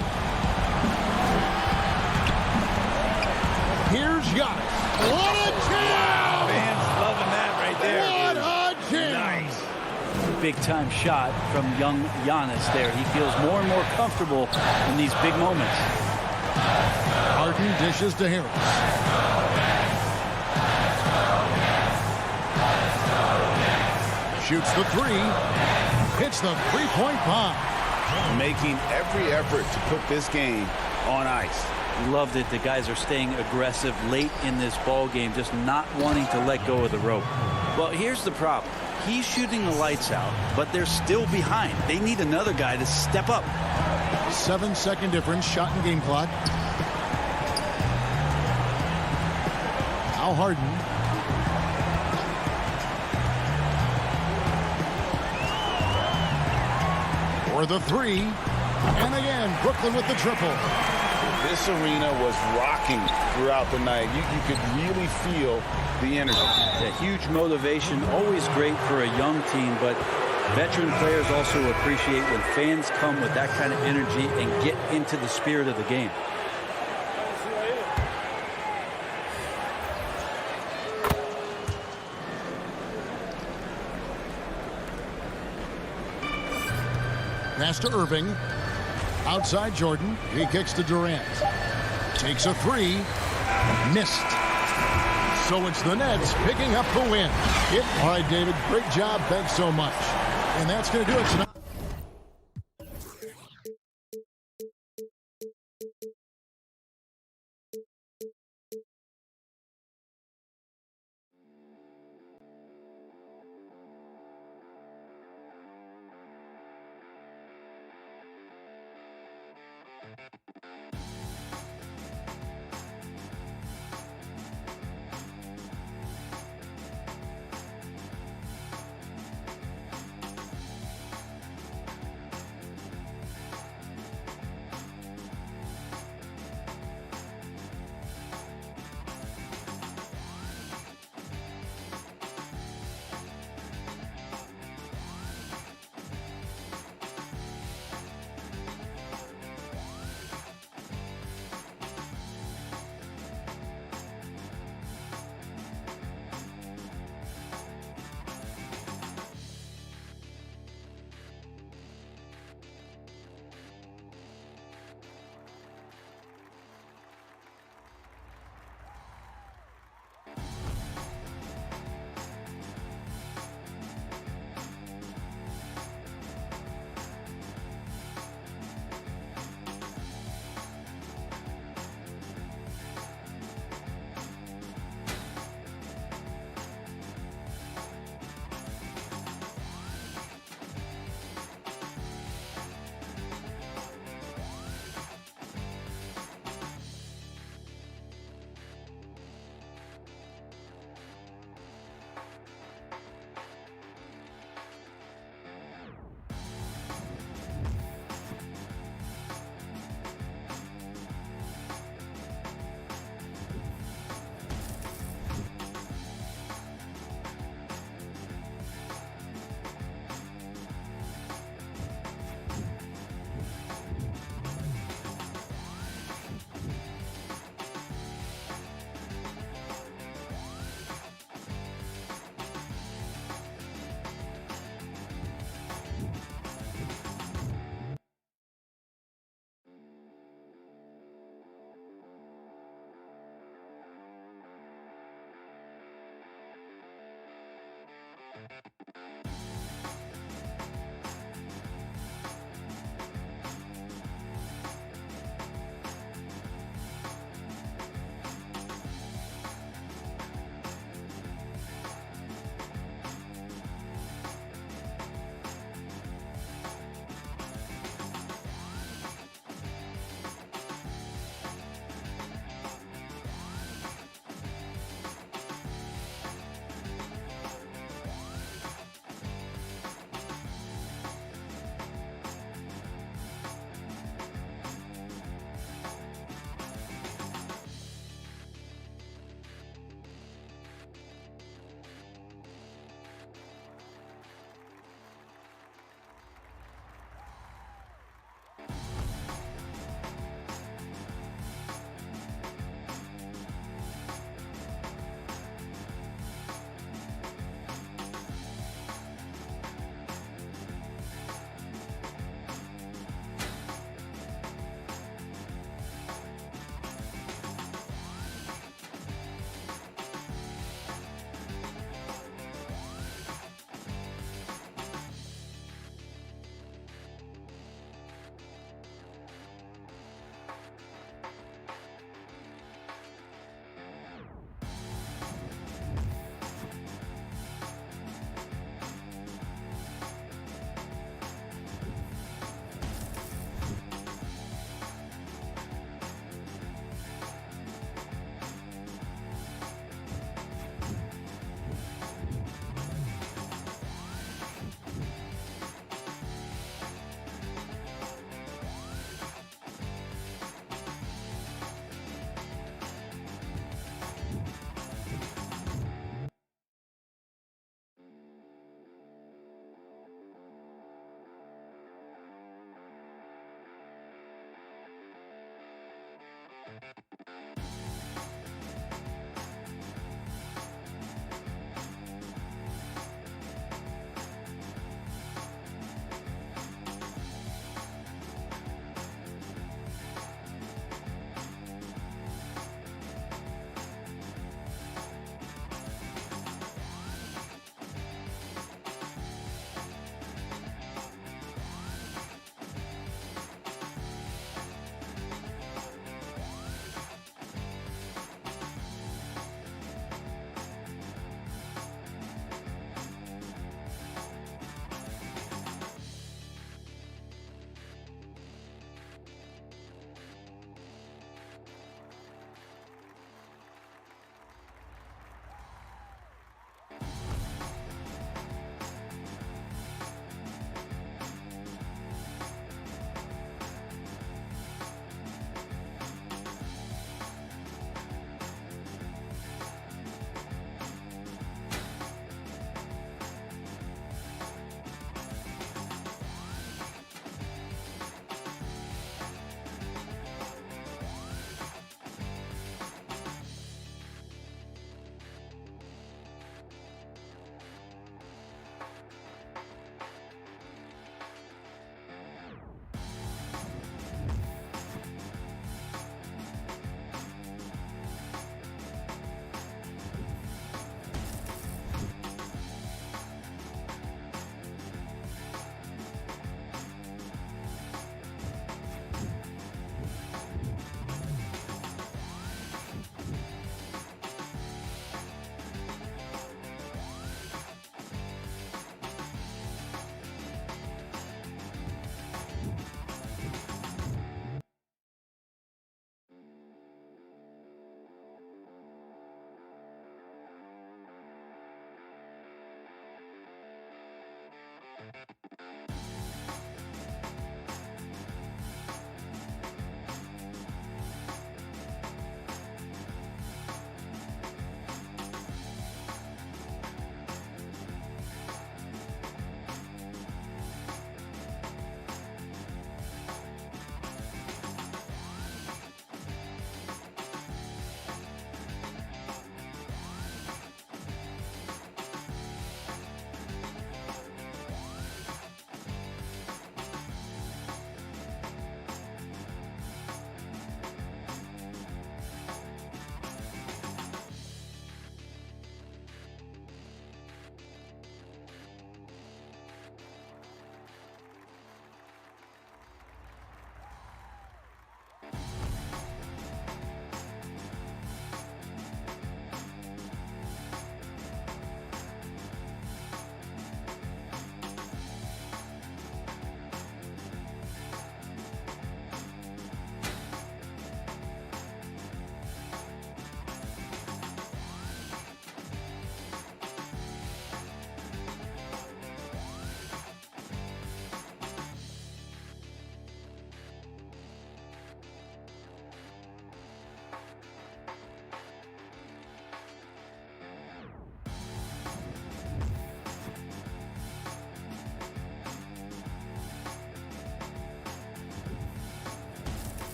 Here's Giannis. What a jam! Fans loving that right there. What a jam! Nice. Big time shot from young Giannis there. He feels more and more comfortable in these big moments. Harden dishes to Harris. Shoots the 3. Hits the 3-point bomb. Making every effort to put this game on ice. Loved it. The guys are staying aggressive late in this ball game, just not wanting to let go of the rope. Well, here's the problem. He's shooting the lights out, but they're still behind. They need another guy to step up. 7-second difference, shot and game clock. Now Harden. For the 3. And again, Brooklyn with the triple. This arena was rocking throughout the night. You could really feel the energy. A huge motivation, always great for a young team, but Veteran players also appreciate when fans come with that kind of energy and get into the spirit of the game. Pass to Irving. Outside Jordan. He kicks to Durant. Takes a three. Missed. So it's the Nets picking up the win. All right, David. Great job. Thanks so much. And that's going to do it tonight.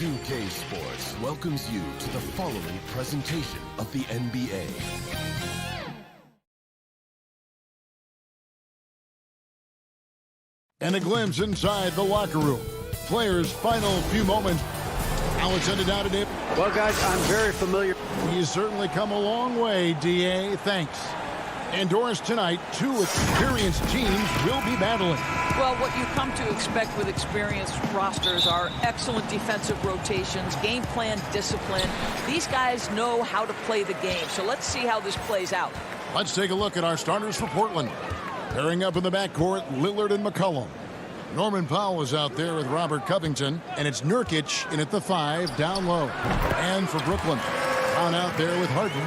2K Sports welcomes you to the following presentation of the NBA. And a glimpse inside the locker room. Players' final few moments. How it's ended out today. Well, guys, I'm very familiar. He's certainly come a long way, D.A. Thanks. Indoors tonight, two experienced teams will be battling. Well, what you come to expect with experienced rosters are excellent defensive rotations, game plan discipline. These guys know how to play the game, so let's see how this plays out. Let's take a look at our starters for Portland. Pairing up in the backcourt, Lillard and McCollum. Norman Powell is out there with Robert Covington, and it's Nurkic in at the 5 down low. And for Brooklyn, Brown out there with Harden.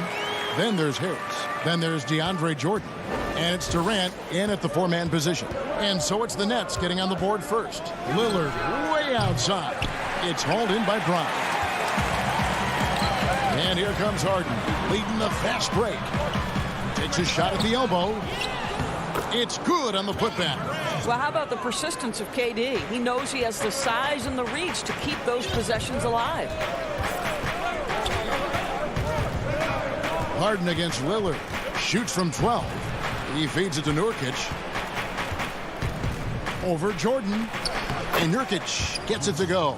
Then there's Harris. Then there's DeAndre Jordan. And it's Durant in at the 4-man position. And so it's the Nets getting on the board first. Lillard way outside. It's hauled in by Brown. And here comes Harden, leading the fast break. Takes a shot at the elbow. It's good on the putback. Well, how about the persistence of KD? He knows he has the size and the reach to keep those possessions alive. Harden against Lillard. Shoots from 12. He feeds it to Nurkic. Over Jordan. And Nurkic gets it to go.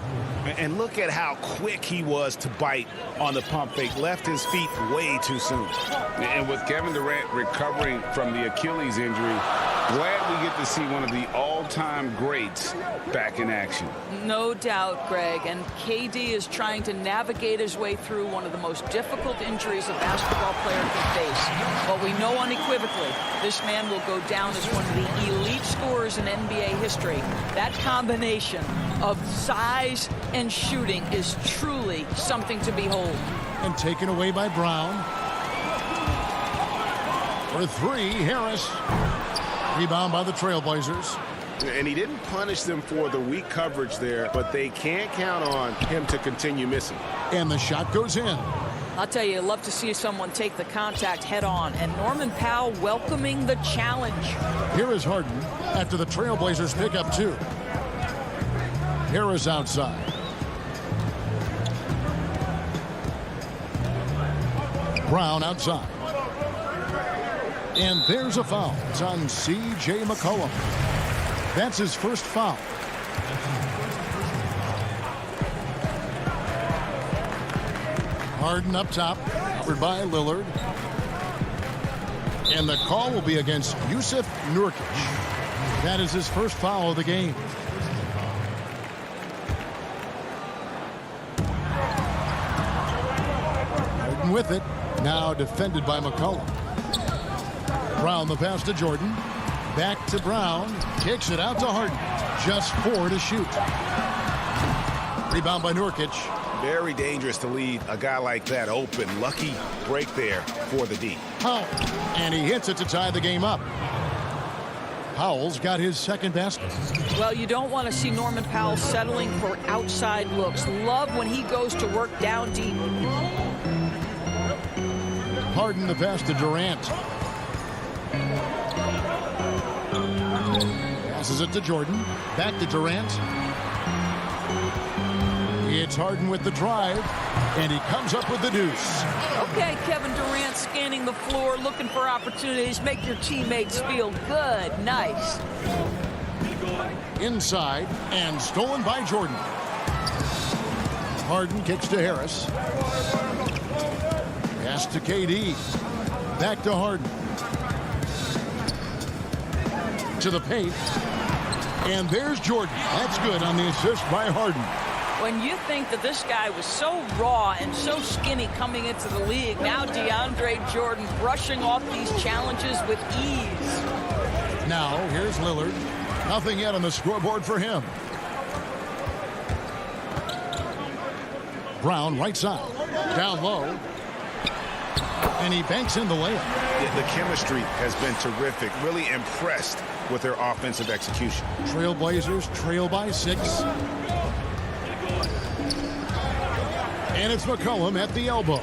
And look at how quick he was to bite on the pump fake. Left his feet way too soon. And with Kevin Durant recovering from the Achilles injury, glad we get to see one of the all-time greats back in action. No doubt, Greg. And KD is trying to navigate his way through one of the most difficult injuries a basketball player can face. But we know unequivocally this man will go down as one of the elite scorers in NBA history. That combination of size and shooting is truly something to behold. And taken away by Brown. For 3, Harris. Rebound by the Trailblazers. And he didn't punish them for the weak coverage there, but they can't count on him to continue missing. And the shot goes in. I'll tell you, I'd love to see someone take the contact head on. And Norman Powell welcoming the challenge. Here is Harden after the Trailblazers pick up 2. Harris outside. Brown outside. And there's a foul. It's on C.J. McCollum. That's his first foul. Harden up top, covered by Lillard. And the call will be against Yusuf Nurkic. That is his first foul of the game. Harden with it. Now defended by McCollum. Brown the pass to Jordan. Back to Brown. Kicks it out to Harden. Just 4 to shoot. Rebound by Nurkic. Very dangerous to leave a guy like that open. Lucky break there for the D. Powell. And he hits it to tie the game up. Powell's got his second basket. Well, you don't want to see Norman Powell settling for outside looks. Love when he goes to work down deep. Harden the pass to Durant. Passes it to Jordan. Back to Durant. It's Harden with the drive, and he comes up with the deuce. Okay, Kevin Durant scanning the floor, looking for opportunities. Make your teammates feel good. Nice. Inside, and stolen by Jordan. Harden kicks to Harris. Pass to KD. Back to Harden. To the paint. And there's Jordan. That's good on the assist by Harden. When you think that this guy was so raw and so skinny coming into the league, now DeAndre Jordan brushing off these challenges with ease. Now, here's Lillard. Nothing yet on the scoreboard for him. Brown, right side. Down low. And he banks in the layup. The chemistry has been terrific. Really impressed with their offensive execution. Trailblazers trail by 6. And it's McCollum at the elbow.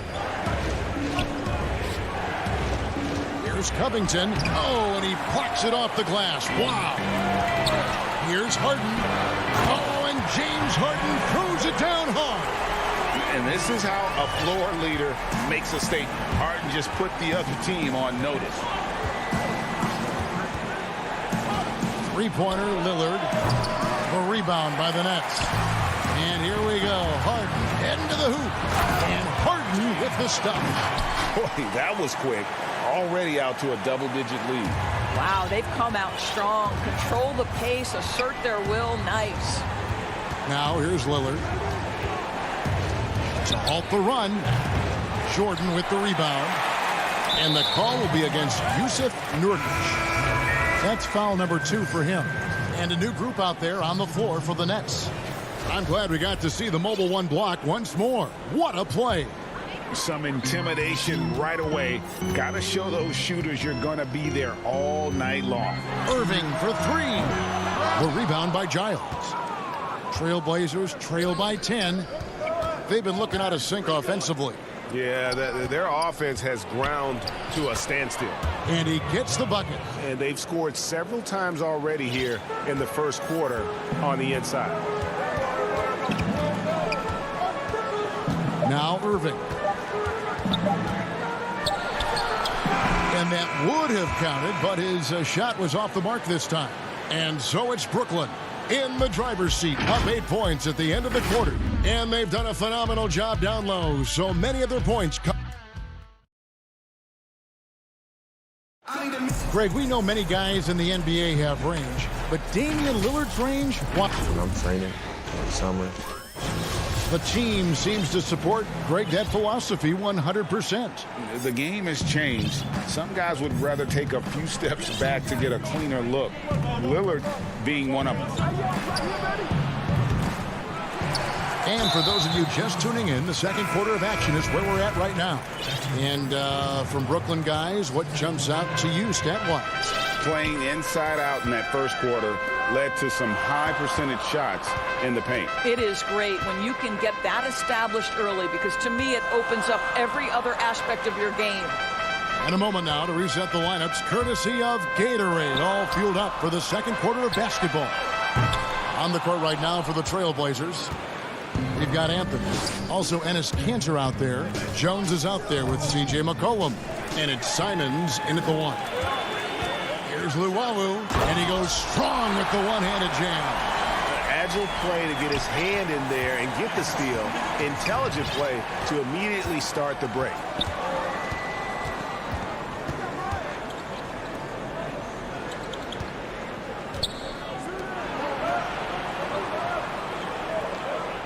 Here's Covington. Oh, and he plucks it off the glass. Wow. Here's Harden. Oh, and James Harden throws it down hard. And this is how a floor leader makes a statement. Harden just put the other team on notice. Three-pointer, Lillard. The rebound by the Nets. And here we go. Harden heading to the hoop. And Harden with the stop. Boy, that was quick. Already out to a double-digit lead. Wow, they've come out strong. Control the pace, assert their will. Nice. Now here's Lillard. To halt the run. Jordan with the rebound. And the call will be against Yusuf Nurkic. That's foul number 2 for him. And a new group out there on the floor for the Nets. I'm glad we got to see the mobile one block once more. What a play. Some intimidation right away. Got to show those shooters you're going to be there all night long. Irving for 3. The rebound by Giles. Trailblazers trail by 10. They've been looking out of sync offensively. Yeah, their offense has ground to a standstill. And he gets the bucket. And they've scored several times already here in the first quarter on the inside. Now Irving. And that would have counted, but his shot was off the mark this time. And so it's Brooklyn in the driver's seat, up 8 points at the end of the quarter. And they've done a phenomenal job down low. So many of their points come. Greg, we know many guys in the NBA have range, but Damian Lillard's range? What? When I'm training in the summer. The team seems to support, Greg, that philosophy 100%. The game has changed. Some guys would rather take a few steps back to get a cleaner look. Lillard being one of them. And for those of you just tuning in, the second quarter of action is where we're at right now. And from Brooklyn guys, what jumps out to you stat-wise? Playing inside out in that first quarter led to some high percentage shots in the paint. It is great when you can get that established early, because to me it opens up every other aspect of your game. And a moment now to reset the lineups, courtesy of Gatorade, all fueled up for the second quarter of basketball. On the court right now for the Trailblazers, we've got Anthony. Also Enes Kanter out there. Jones is out there with C.J. McCollum. And it's Simons in at the 1. Here's Luwawu, and he goes strong with the one-handed jam. Agile play to get his hand in there and get the steal. Intelligent play to immediately start the break.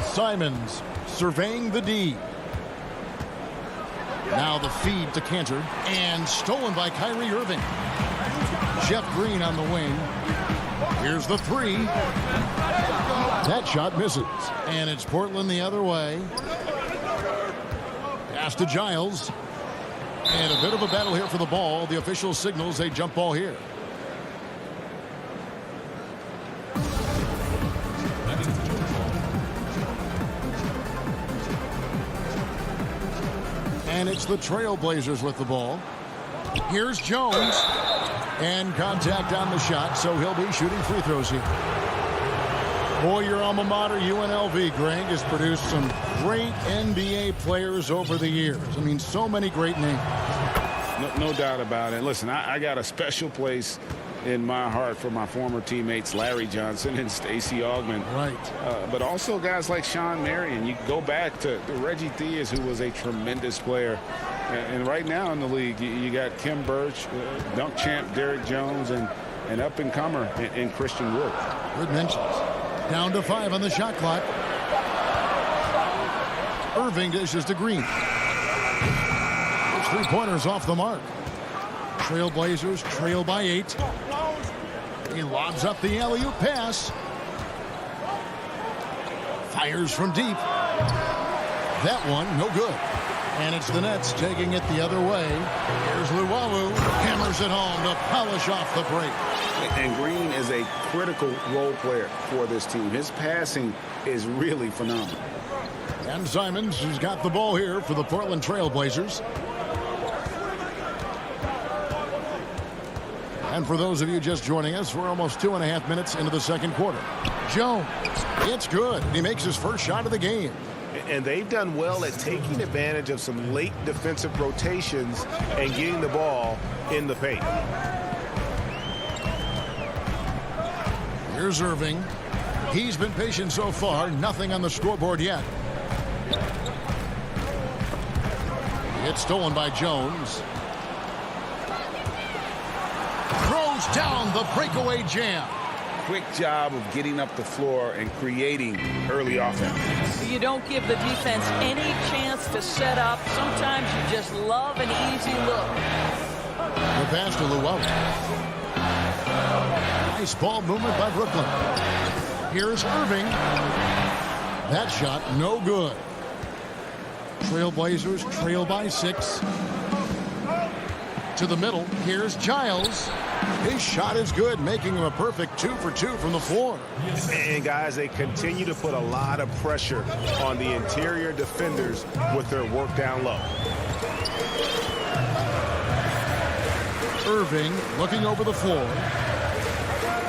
Simons surveying the D. Now the feed to Kanter, and stolen by Kyrie Irving. Jeff Green on the wing. Here's the 3. That shot misses. And it's Portland the other way. Pass to Giles. And a bit of a battle here for the ball. The official signals a jump ball here. And it's the Trailblazers with the ball. Here's Jones. And contact on the shot, so he'll be shooting free throws here. Boy, your alma mater, UNLV, Greg, has produced some great NBA players over the years. I mean, so many great names. No doubt about it. Listen, I got a special place in my heart for my former teammates Larry Johnson and Stacey Augmon. Right. But also guys like Sean Marion. You go back to Reggie Theus, who was a tremendous player. And right now in the league, you got Kim Birch, dunk champ Derrick Jones, and up-and-comer in Christian Wood. Good mentions. Down to 5 on the shot clock. Irving dishes to Green. Three-pointers off the mark. Trailblazers trail by 8. He lobs up the alley-oop pass. Fires from deep. That one, no good. And it's the Nets taking it the other way. Here's Luwawu. Hammers it home to polish off the break. And Green is a critical role player for this team. His passing is really phenomenal. And Simons, who's got the ball here for the Portland Trailblazers. And for those of you just joining us, we're almost 2.5 minutes into the second quarter. Jones, it's good. He makes his first shot of the game. And they've done well at taking advantage of some late defensive rotations and getting the ball in the paint. Here's Irving. He's been patient so far. Nothing on the scoreboard yet. It's stolen by Jones. Throws down the breakaway jam. Quick job of getting up the floor and creating early offense. You don't give the defense any chance to set up. Sometimes you just love an easy look. The pass to Llewellyn. Nice ball movement by Brooklyn. Here's Irving. That shot no good. Trailblazers trail by 6. To the middle. Here's Giles. His shot is good, making him a perfect 2 for 2 from the floor. And guys, they continue to put a lot of pressure on the interior defenders with their work down low. Irving looking over the floor.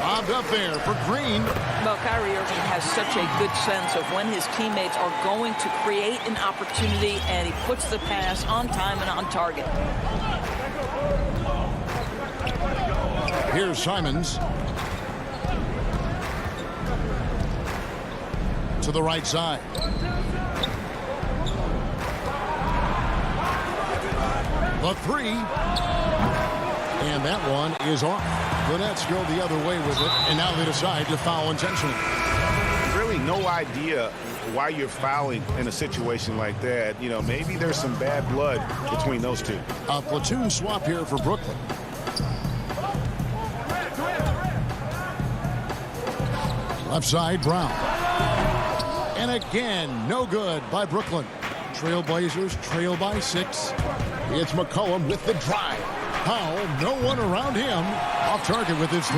Bobbed up there for Green. Well, Kyrie Irving has such a good sense of when his teammates are going to create an opportunity, and he puts the pass on time and on target. Here's Simons. To the right side. The 3. And that one is off. The Nets go the other way with it, and now they decide to foul intentionally. Really no idea why you're fouling in a situation like that. You know, maybe there's some bad blood between those two. A platoon swap here for Brooklyn. Left side, Brown. And again, no good by Brooklyn. Trailblazers trail by 6. It's McCollum with the drive. Powell, no one around him. Off target with his 3.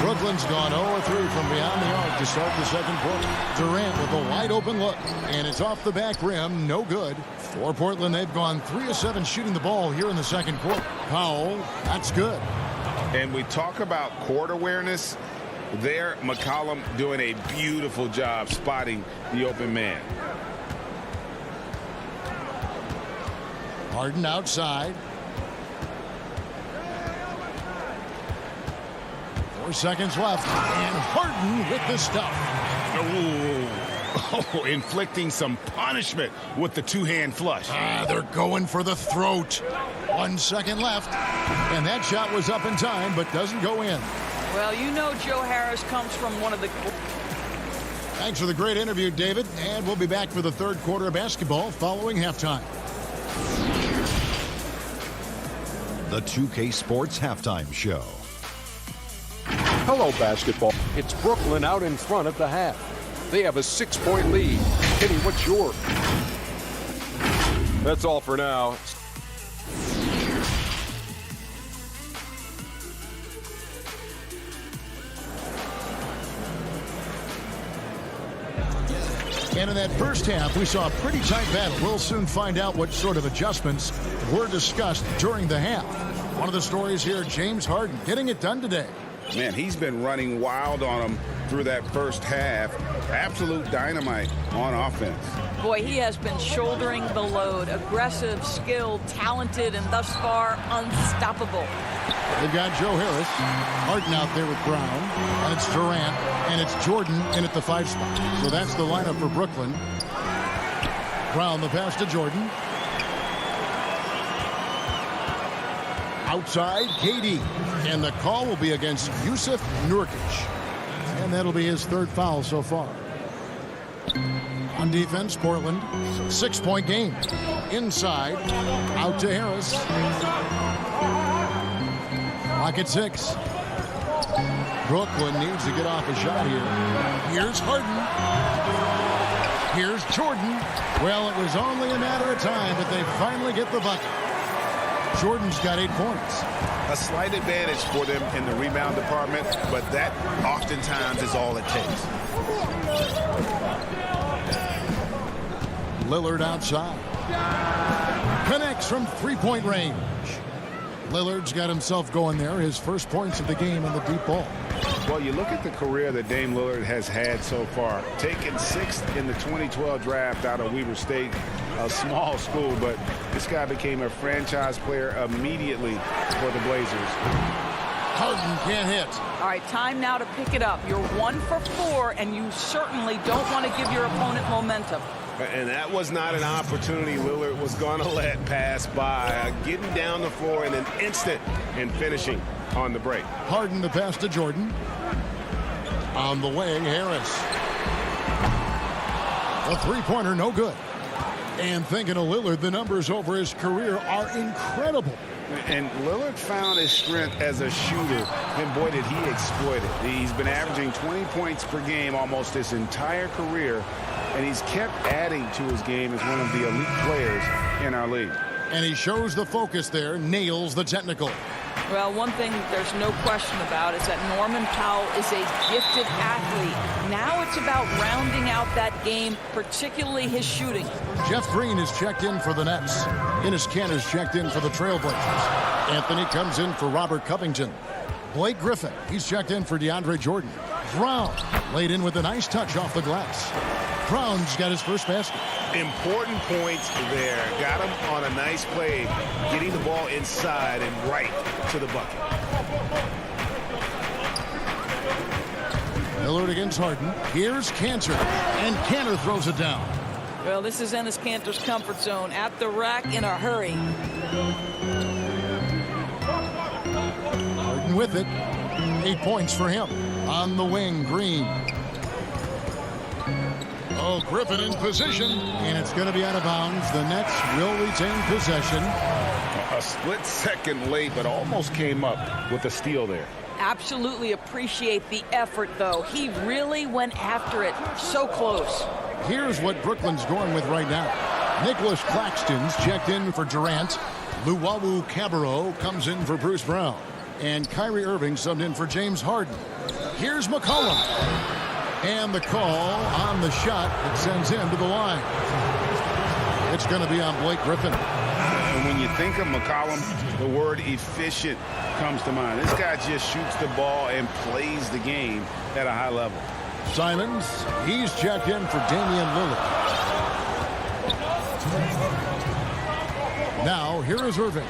Brooklyn's gone 0-3 from beyond the arc to start the second quarter. Durant with a wide open look. And it's off the back rim, no good. For Portland, they've gone 3 of 7 shooting the ball here in the second quarter. Powell, that's good. And we talk about court awareness. There, McCollum doing a beautiful job spotting the open man. Harden outside. 4 seconds left. And Harden with the stuff. Oh, inflicting some punishment with the 2-hand flush. They're going for the throat. 1 second left. And that shot was up in time, but doesn't go in. Well, you know Joe Harris comes from one of the... Thanks for the great interview, David. And we'll be back for the third quarter of basketball following halftime. The 2K Sports Halftime Show. Hello, basketball. It's Brooklyn out in front at the half. They have a 6-point lead. Kenny, what's yours? That's all for now. And in that first half, we saw a pretty tight battle. We'll soon find out what sort of adjustments were discussed during the half. One of the stories here, James Harden getting it done today. Man, he's been running wild on him through that first half. Absolute dynamite on offense. Boy, he has been shouldering the load. Aggressive, skilled, talented, and thus far unstoppable. They've got Joe Harris, Harden out there with Brown, and it's Durant, and it's Jordan in at the 5 spot. So that's the lineup for Brooklyn. Brown, the pass to Jordan. Outside, KD. And the call will be against Yusuf Nurkic. And that'll be his 3rd foul so far. On defense, Portland, 6-point game. Inside, out to Harris. Clock at 6. Brooklyn needs to get off a shot here. Here's Harden. Here's Jordan. Well, it was only a matter of time, but they finally get the bucket. Jordan's got 8 points. A slight advantage for them in the rebound department, but that oftentimes is all it takes. Lillard outside. Connects from 3-point range. Lillard's got himself going there. His first points of the game on the deep ball. Well, you look at the career that Dame Lillard has had so far. Taken 6th in the 2012 draft out of Weber State, a small school, but this guy became a franchise player immediately for the Blazers. Harden can't hit. All right, time now to pick it up. You're 1 for 4, and you certainly don't want to give your opponent momentum. And that was not an opportunity Lillard was going to let pass by. Getting down the floor in an instant and finishing on the break. Harden the pass to Jordan. On the wing, Harris. A three-pointer, no good. And thinking of Lillard, the numbers over his career are incredible. And Lillard found his strength as a shooter, and boy, did he exploit it. He's been averaging 20 points per game almost his entire career, and he's kept adding to his game as one of the elite players in our league. And he shows the focus there, nails the technical. Well, one thing there's no question about is that Norman Powell is a gifted athlete. Now it's about rounding out that game, particularly his shooting. Jeff Green is checked in for the Nets. Enes Kanter's checked in for the Trailblazers. Anthony comes in for Robert Covington. Blake Griffin, he's checked in for DeAndre Jordan. Brown laid in with a nice touch off the glass. Brown's got his first basket. Important points there. Got him on a nice play, getting the ball inside and right to the bucket. Lillard against Harden. Here's Kanter, and Kanter throws it down. Well, this is Enes Kanter's comfort zone. At the rack in a hurry. Harden with it. 8 points for him. On the wing, Green. Oh, Griffin in position, and it's going to be out of bounds. The Nets will retain possession. A split second late, but almost came up with a steal there. Absolutely appreciate the effort, though. He really went after it. So close. Here's what Brooklyn's going with right now. Nicholas Claxton's checked in for Durant. Luwawu Cabarrot comes in for Bruce Brown. And Kyrie Irving subbed in for James Harden. Here's McCollum. And the call on the shot that sends him to the line. It's going to be on Blake Griffin. And when you think of McCollum, the word efficient comes to mind. This guy just shoots the ball and plays the game at a high level. Simons, he's checked in for Damian Lillard. Now, here is Irving.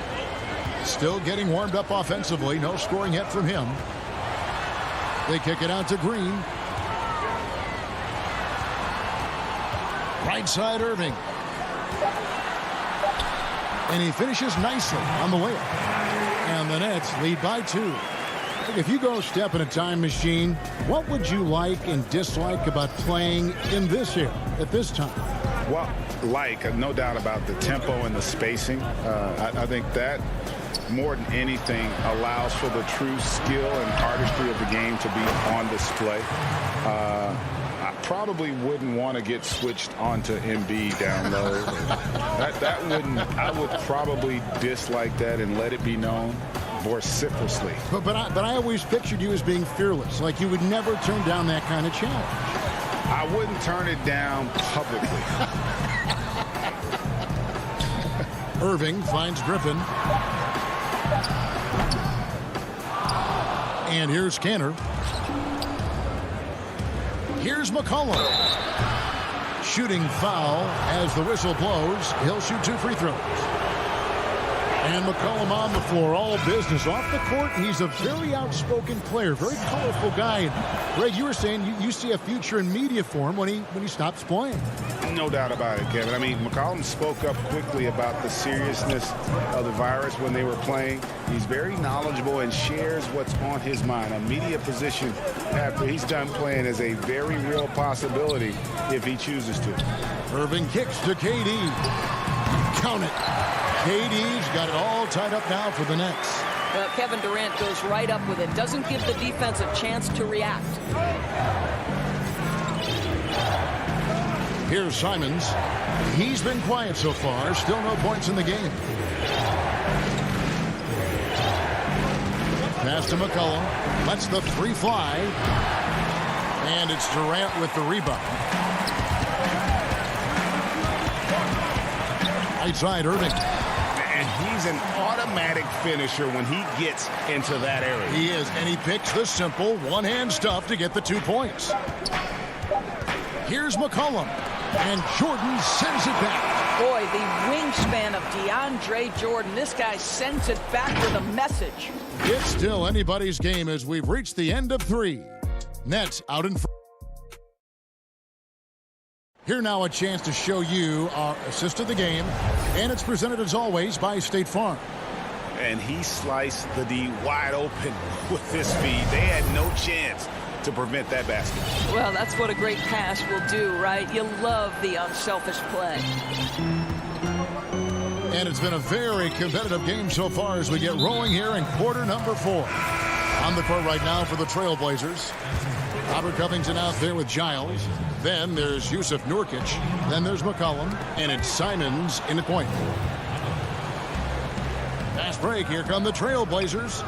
Still getting warmed up offensively. No scoring yet from him. They kick it out to Green. Right side, Irving. And he finishes nicely on the way up. And the Nets lead by 2. If you go step in a time machine, what would you like and dislike about playing in this era at this time? Well, no doubt about the tempo and the spacing. I think that more than anything allows for the true skill and artistry of the game to be on display. I probably wouldn't want to get switched onto Embiid down low. I would probably dislike that and let it be known vociferously. But I always pictured you as being fearless, like you would never turn down that kind of challenge. I wouldn't turn it down publicly. Irving finds Griffin. And here's Kanter. Here's McCollum. Shooting foul as the whistle blows. He'll shoot 2 free throws. And McCollum on the floor, all business. Off the court, he's a very outspoken player, very colorful guy. And Greg, you were saying you see a future in media for him when he stops playing. No doubt about it, Kevin. I mean, McCollum spoke up quickly about the seriousness of the virus when they were playing. He's very knowledgeable and shares what's on his mind. A media position after he's done playing is a very real possibility if he chooses to. Irving kicks to KD. Count it. KD's got it all tied up now for the Nets. Well, Kevin Durant goes right up with it. Doesn't give the defense a chance to react. Here's Simons. He's been quiet so far. Still no points in the game. Pass to McCollum. Lets the 3 fly. And it's Durant with the rebound. Right side, Irving. And he's an automatic finisher when he gets into that area. He is, and he picks the simple one-hand stuff to get the 2 points. Here's McCollum, and Jordan sends it back. Boy, the wingspan of DeAndre Jordan. This guy sends it back with a message. It's still anybody's game as we've reached the end of 3. Nets out in front. Here now a chance to show you our assist of the game, and it's presented as always by State Farm. And he sliced the D wide open with his speed. They had no chance to prevent that basket. Well, that's what a great pass will do, right? You love the unselfish play. And it's been a very competitive game so far as we get rolling here in quarter number 4. On the court right now for the Trailblazers. Robert Covington out there with Giles. Then there's Yusuf Nurkic. Then there's McCollum. And it's Simons in the point. Fast break. Here come the Trailblazers.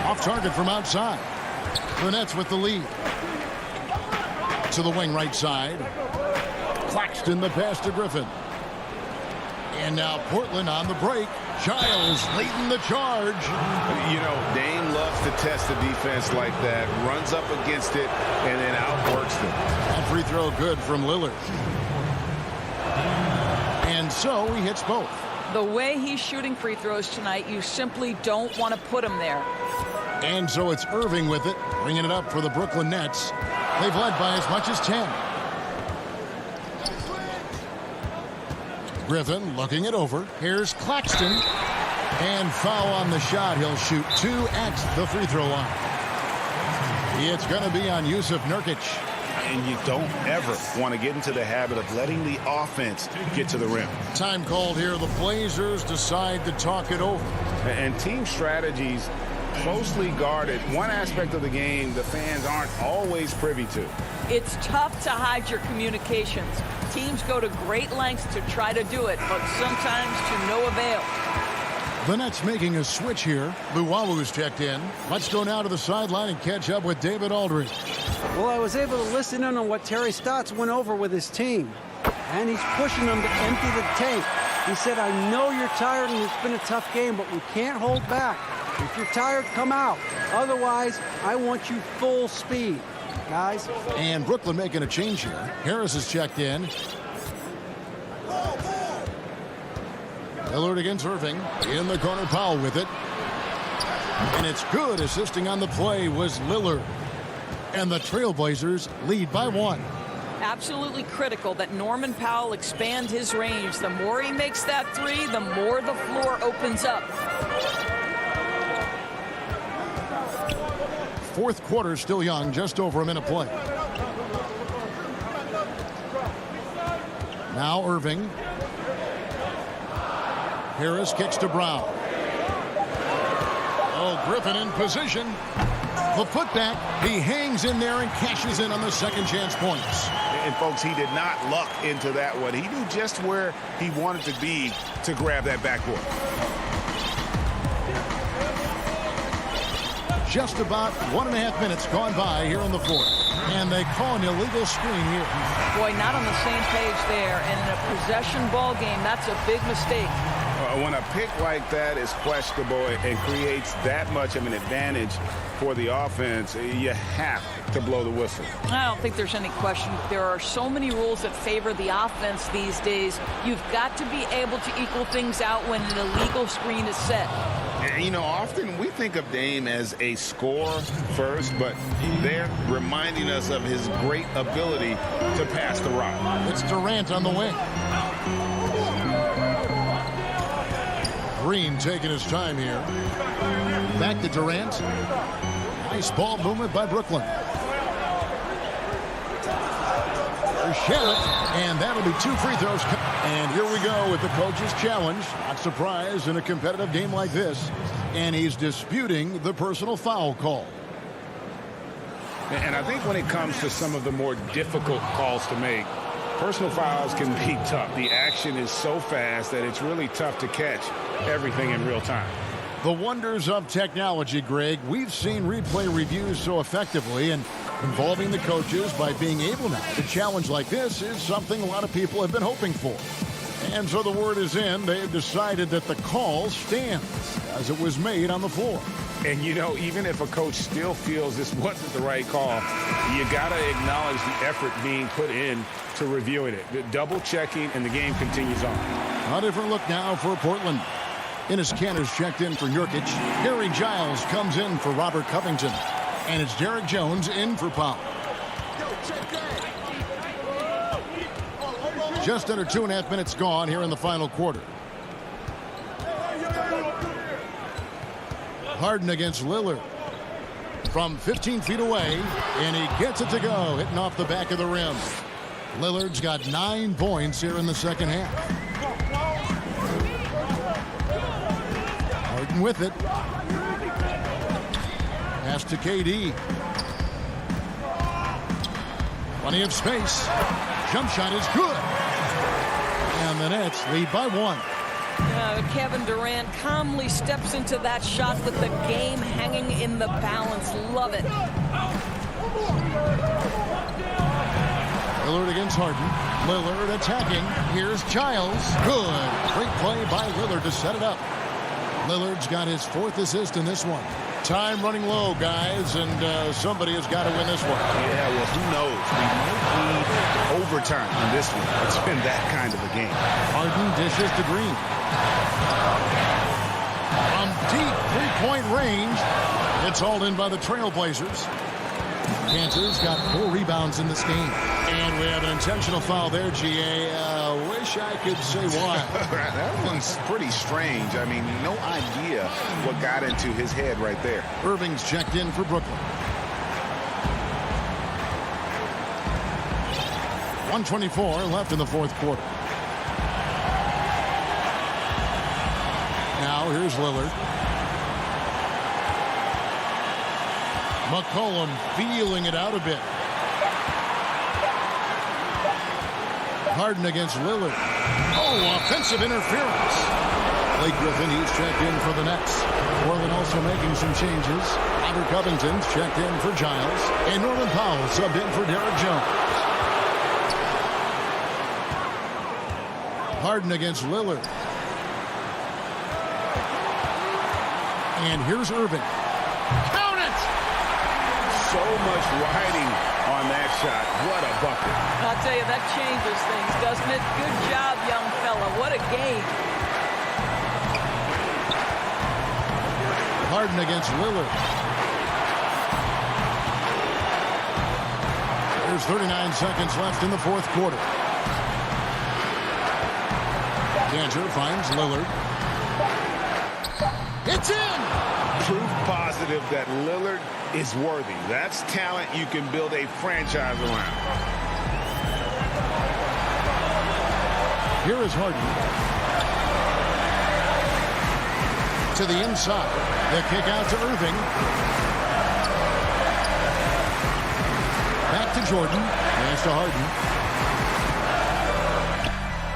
Off target from outside. The Nets with the lead. To the wing right side. Claxton the pass to Griffin. And now Portland on the break. Giles leading the charge. You know, Dame loves to test the defense like that. Runs up against it and then outworks them. That free throw good from Lillard. And so he hits both. The way he's shooting free throws tonight, you simply don't want to put him there. And so it's Irving with it, bringing it up for the Brooklyn Nets. They've led by as much as 10. Griffin looking it over. Here's Claxton. And foul on the shot. He'll shoot 2 at the free throw line. It's going to be on Yusuf Nurkic. And you don't ever want to get into the habit of letting the offense get to the rim. Time called here. The Blazers decide to talk it over. And team strategies closely guarded. One aspect of the game the fans aren't always privy to. It's tough to hide your communications. Teams go to great lengths to try to do it, but sometimes to no avail. The Nets making a switch here. Luwalu's checked in. Let's go now to the sideline and catch up with David Aldridge. Well, I was able to listen in on what Terry Stotts went over with his team. And he's pushing them to empty the tank. He said, I know you're tired and it's been a tough game, but we can't hold back. If you're tired, come out. Otherwise, I want you full speed, guys. And Brooklyn making a change here. Harris is checked in. Lillard against Irving. In the corner, Powell with it. And it's good. Assisting on the play was Lillard. And the Trailblazers lead by 1. Absolutely critical that Norman Powell expand his range. The more he makes that 3, the more the floor opens up. Fourth quarter still young, just over a minute play. Now Irving. Harris kicks to Brown. Oh, Griffin in position. The putback. He hangs in there and cashes in on the second chance points. And folks, he did not luck into that one. He knew just where he wanted to be to grab that backboard. Just about 1.5 minutes gone by here in the fourth. And they call an illegal screen here. Boy, not on the same page there. And in a possession ball game, that's a big mistake. When a pick like that is questionable and creates that much of an advantage for the offense, you have to blow the whistle. I don't think there's any question. There are so many rules that favor the offense these days. You've got to be able to equal things out when an illegal screen is set. And, you know, often we think of Dame as a scorer first, but they're reminding us of his great ability to pass the rock. It's Durant on the wing. Green taking his time here. Back to Durant. Nice ball movement by Brooklyn. Sherritt, and that'll be 2 free throws. And here we go with the coach's challenge. Not surprised in a competitive game like this. And he's disputing the personal foul call. And I think when it comes to some of the more difficult calls to make, personal fouls can be tough. The action is so fast that it's really tough to catch everything in real time. The wonders of technology, Greg. We've seen replay reviews so effectively, and involving the coaches by being able now to challenge like this is something a lot of people have been hoping for. And so the word is in. They've decided that the call stands as it was made on the floor. And, you know, even if a coach still feels this wasn't the right call, you got to acknowledge the effort being put in to reviewing it. The double checking, and the game continues on. A different look now for Portland. Enes Kanter's checked in for Nurkic. Harry Giles comes in for Robert Covington. And it's Derek Jones in for Powell. Just under 2.5 minutes gone here in the final quarter. Harden against Lillard. From 15 feet away, and he gets it to go, hitting off the back of the rim. Lillard's got 9 points here in the second half. Harden with it. Pass to KD. Plenty of space. Jump shot is good. And the Nets lead by 1. Kevin Durant calmly steps into that shot with the game hanging in the balance. Love it. Lillard against Harden. Lillard attacking. Here's Giles. Good. Great play by Lillard to set it up. Lillard's got his 4th assist in this one. Time running low, guys, and somebody has got to win this one. Yeah, well, who knows? We might need overtime in this one. It's been that kind of a game. Harden dishes to Green. From deep three-point range, it's hauled in by the Trailblazers. Kanter's got 4 rebounds in this game. And we have an intentional foul there, GA. Wish I could say why. That one's pretty strange. I mean, no idea what got into his head right there. Irving's checked in for Brooklyn. 1:24 left in the 4th quarter. Now here's Lillard. McCollum feeling it out a bit. Harden against Lillard. Oh, offensive interference. Blake Griffin, he's checked in for the Nets. Portland also making some changes. Robert Covington's checked in for Giles. And Norman Powell subbed in for Derek Jones. Harden against Lillard. And here's Irving. Count it! So much riding on that shot. What a bucket. I'll tell you, that changes things, doesn't it? Good job, young fella. What a game. Harden against Lillard. There's 39 seconds left in the 4th quarter. Kanter finds Lillard. It's in! Proof positive that Lillard is worthy. That's talent you can build a franchise around. Here is Harden. To the inside. The kick out to Irving. Back to Jordan. Pass to Harden.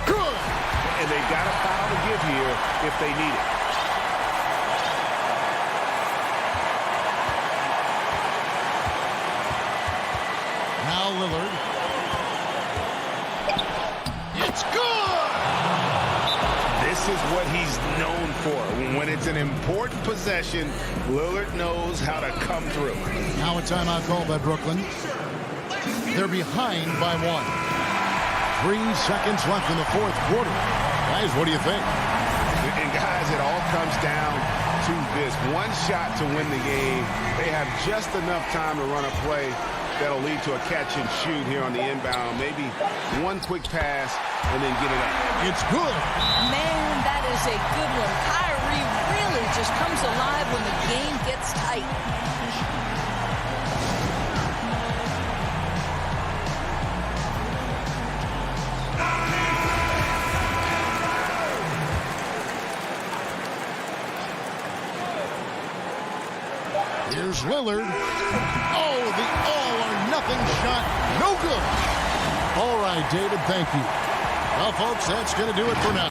Good! And they got a foul to give here if they need it. Now Lillard. It's good! This is what he's known for. When it's an important possession, Lillard knows how to come through. Now a timeout called by Brooklyn. They're behind by 1. 3 seconds left in the 4th quarter. Guys, what do you think? And guys, it all comes down to this. One shot to win the game. They have just enough time to run a play that'll lead to a catch and shoot here on the inbound. Maybe one quick pass and then get it up. It's good. Man, that is a good one. Kyrie really just comes alive when the game gets tight. Here's Lillard. Oh, the all-or-nothing shot. No good. All right, David, thank you. Well, folks, that's going to do it for now.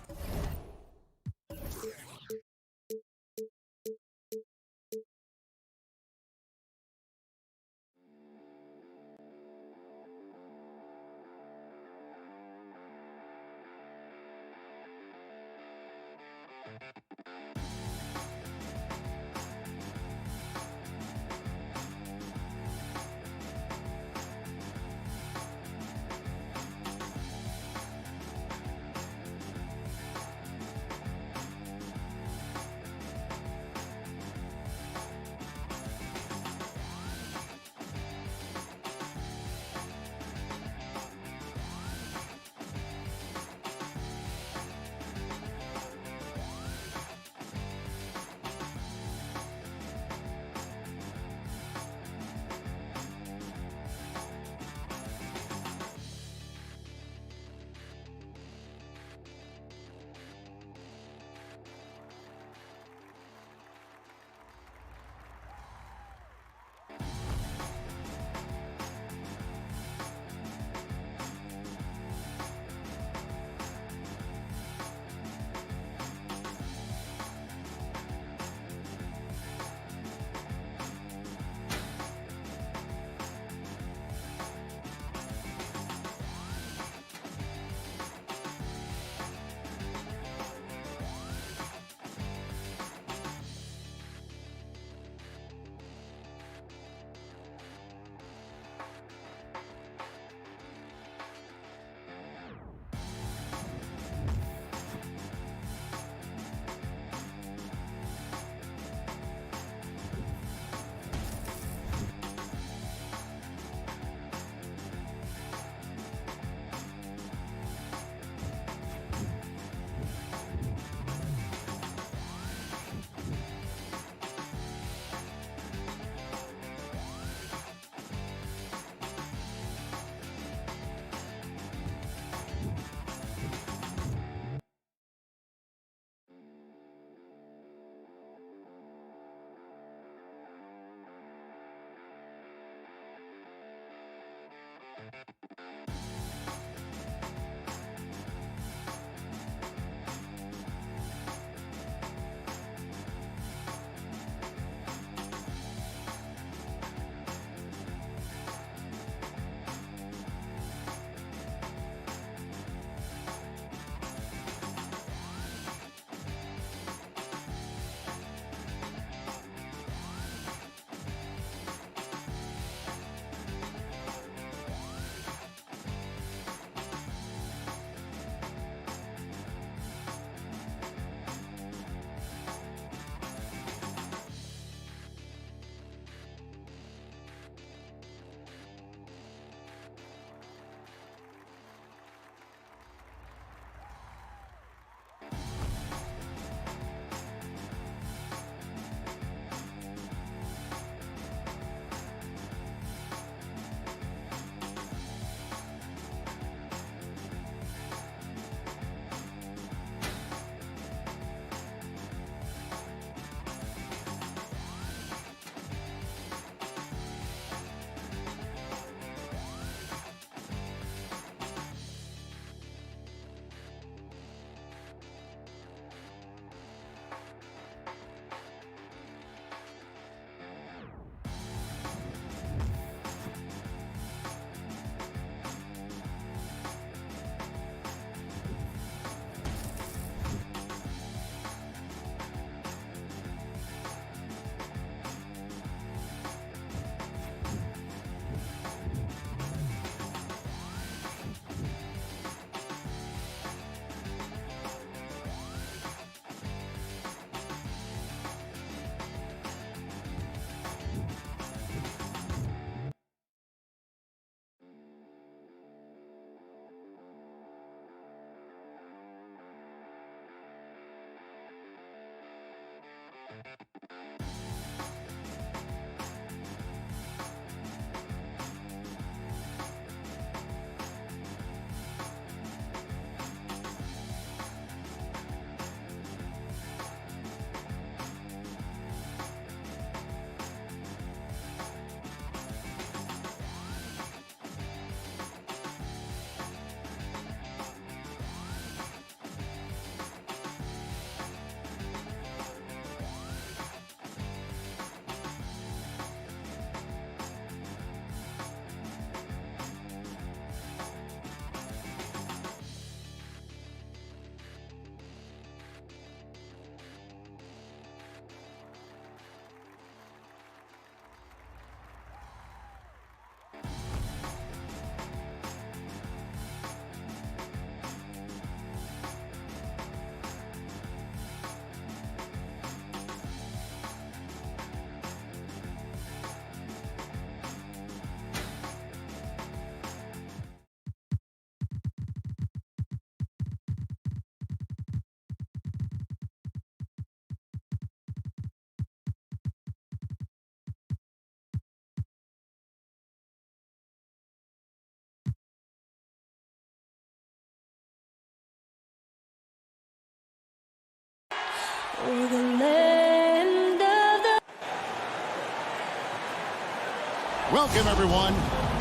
Welcome, everyone.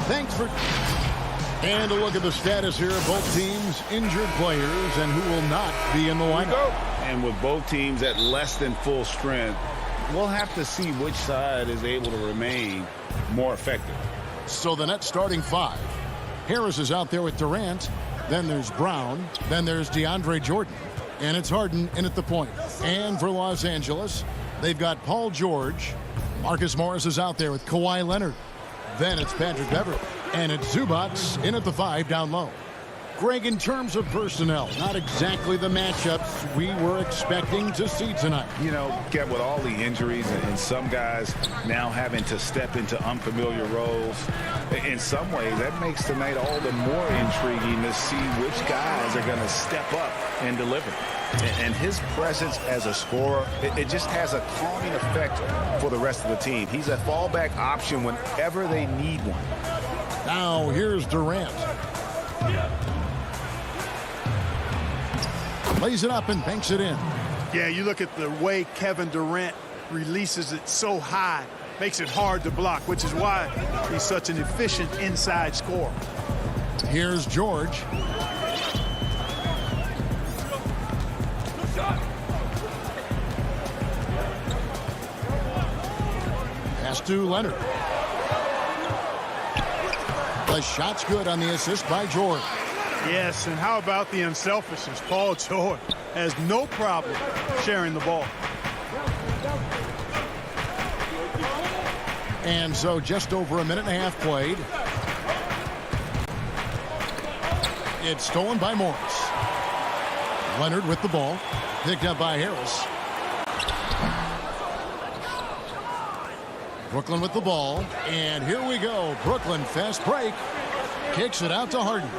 Thanks for... And a look at the status here of both teams' injured players and who will not be in the lineup. And with both teams at less than full strength, we'll have to see which side is able to remain more effective. So the Nets starting five. Harris is out there with Durant. Then there's Brown. Then there's DeAndre Jordan. And it's Harden in at the point. And for Los Angeles, they've got Paul George. Marcus Morris is out there with Kawhi Leonard. Then it's Patrick Beverley. And it's Zubats in at the 5 down low. Greg, in terms of personnel, not exactly the matchups we were expecting to see tonight. You know, get with all the injuries and some guys now having to step into unfamiliar roles. In some ways, that makes tonight all the more intriguing to see which guys are going to step up and deliver. And his presence as a scorer, it just has a calming effect for the rest of the team. He's a fallback option whenever they need one. Now here's Durant. Lays it up and banks it in. Yeah, you look at the way Kevin Durant releases it so high, makes it hard to block, which is why he's such an efficient inside scorer. Here's George. Pass to Leonard. The shot's good on the assist by George. Yes, and how about the unselfishness? Paul George has no problem sharing the ball. And so just over a minute and a half played. It's stolen by Morris. Leonard with the ball. Picked up by Harris. Brooklyn with the ball. And here we go. Brooklyn fast break. Kicks it out to Harden.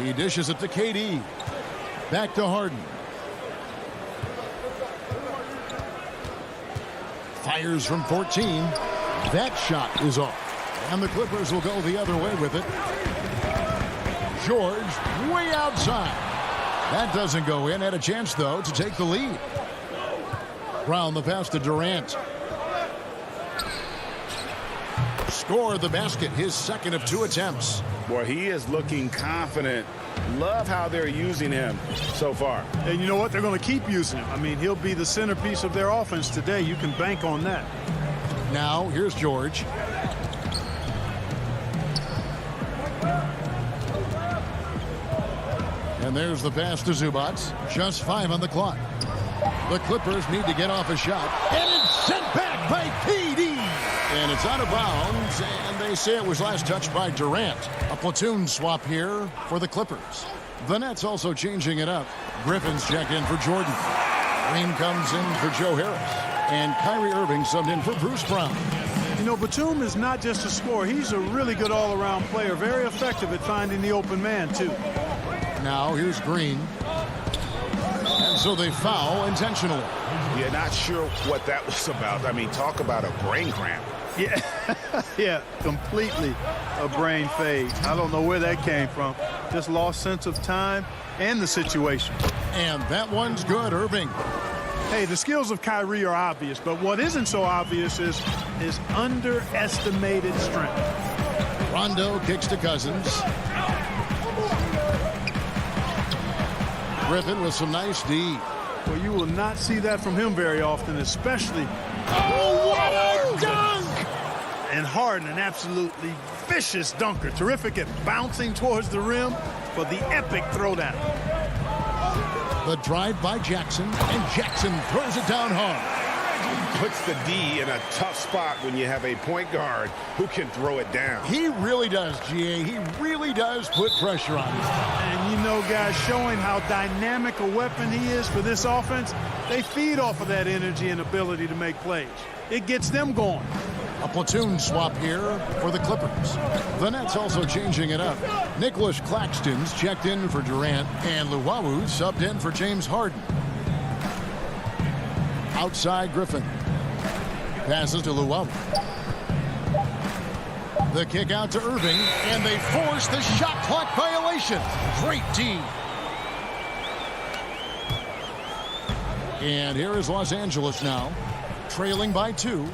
He dishes it to KD. Back to Harden. Fires from 14. That shot is off. And the Clippers will go the other way with it. George way outside. That doesn't go in. Had a chance, though, to take the lead. Brown the pass to Durant. Scored the basket, his second of 2 attempts. Boy, he is looking confident. Love how they're using him so far. And you know what? They're going to keep using him. I mean, he'll be the centerpiece of their offense today. You can bank on that. Now, here's George. And there's the pass to Zubats. Just 5 on the clock. The Clippers need to get off a shot. And it's sent back by KD. And it's out of bounds, and they say it was last touched by Durant. A platoon swap here for the Clippers. The Nets also changing it up. Griffin's checked in for Jordan. Green comes in for Joe Harris. And Kyrie Irving subbed in for Bruce Brown. You know, Batum is not just a scorer. He's a really good all-around player. Very effective at finding the open man, too. Now here's Green. And so they foul intentionally. Yeah, not sure what that was about. I mean, talk about a brain cramp. Yeah, yeah, completely a brain fade. I don't know where that came from. Just lost sense of time and the situation. And that one's good, Irving. Hey, the skills of Kyrie are obvious, but what isn't so obvious is his underestimated strength. Rondo kicks to Cousins. Griffin with some nice D. Well, you will not see that from him very often, especially. Oh, what a dunk! And Harden, an absolutely vicious dunker. Terrific at bouncing towards the rim, but the epic throwdown. The drive by Jackson, and Jackson throws it down hard. Puts the D in a tough spot when you have a point guard who can throw it down. He really does, GA. He really does put pressure on him. And you know, guys, showing how dynamic a weapon he is for this offense, they feed off of that energy and ability to make plays. It gets them going. A platoon swap here for the Clippers. The Nets also changing it up. Nicholas Claxton's checked in for Durant, and Luwawu subbed in for James Harden. Outside Griffin. Passes to Luwawu. The kick out to Irving, and they force the shot clock violation. Great D. And here is Los Angeles now, trailing by 2.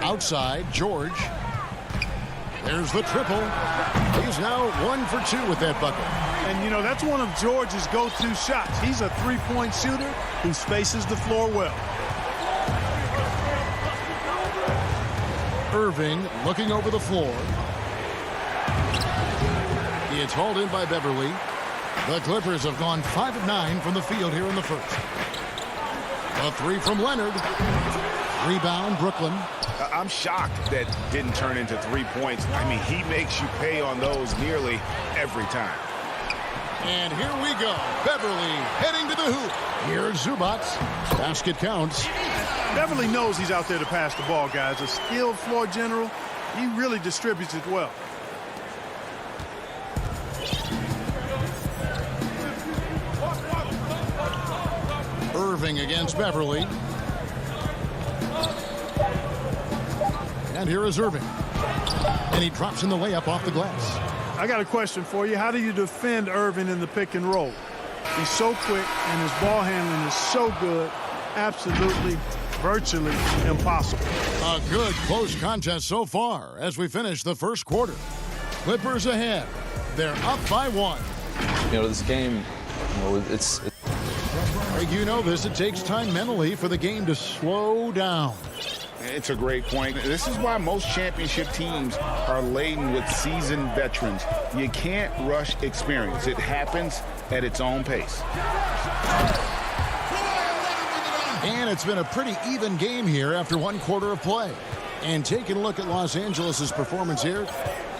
Outside, George. There's the triple. He's now 1 for 2 with that bucket. And, you know, that's one of George's go-to shots. He's a three-point shooter who spaces the floor well. Irving looking over the floor. It's hauled in by Beverly. The Clippers have gone 5 of 9 from the field here in the first. A 3 from Leonard. Rebound, Brooklyn. I'm shocked that didn't turn into 3 points. I mean, he makes you pay on those nearly every time. And here we go. Beverly heading to the hoop. Here's Zubac. Basket counts. Beverly knows he's out there to pass the ball, guys. A skilled floor general. He really distributes it well. Irving against Beverly. And here is Irving. And he drops in the layup off the glass. I got a question for you. How do you defend Irving in the pick and roll? He's so quick and his ball handling is so good. Absolutely, virtually impossible. A good close contest so far as we finish the first quarter. Clippers ahead. They're up by 1. You know, this game, it's Greg, you know this. It takes time mentally for the game to slow down. It's a great point. This is why most championship teams are laden with seasoned veterans. You can't rush experience. It happens at its own pace. And it's been a pretty even game here after 1 quarter of play. And taking a look at Los Angeles' performance here,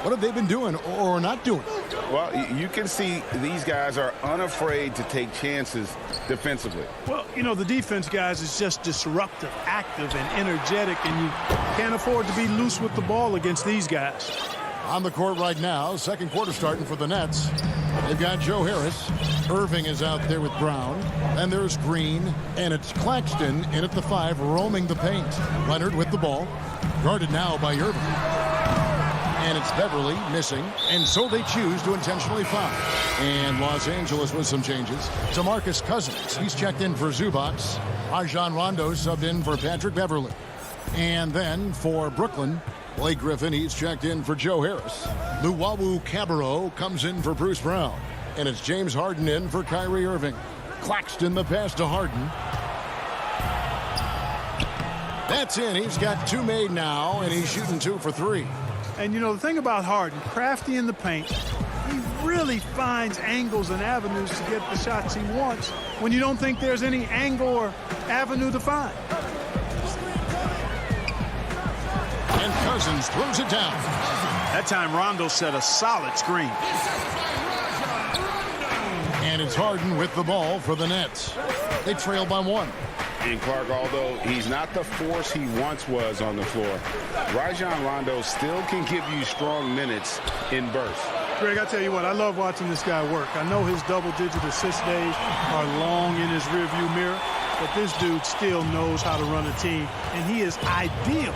what have they been doing or not doing? Well, you can see these guys are unafraid to take chances defensively. Well, you know, the defense, guys, is just disruptive, active, and energetic, and you can't afford to be loose with the ball against these guys. On the court right now, second quarter starting for the Nets. They've got Joe Harris. Irving is out there with Brown. And there's Green. And it's Claxton in at the 5, roaming the paint. Leonard with the ball. Guarded now by Irving. And it's Beverly missing. And so they choose to intentionally foul. And Los Angeles with some changes. DeMarcus Cousins. He's checked in for Zubac. Rajon Rondo subbed in for Patrick Beverly. And then for Brooklyn, Blake Griffin, he's checked in for Joe Harris. Luwawu Cabarro comes in for Bruce Brown. And it's James Harden in for Kyrie Irving. Claxton the pass to Harden. That's in. He's got 2 made now, and he's shooting 2 for 3. And, you know, the thing about Harden, crafty in the paint, he really finds angles and avenues to get the shots he wants when you don't think there's any angle or avenue to find. And Cousins throws it down. That time Rondo set a solid screen. And it's Harden with the ball for the Nets. They trail by 1. And Clark, although he's not the force he once was on the floor, Rajon Rondo still can give you strong minutes in bursts. Greg, I tell you what, I love watching this guy work. I know his double-digit assist days are long in his rearview mirror, but this dude still knows how to run a team, and he is ideal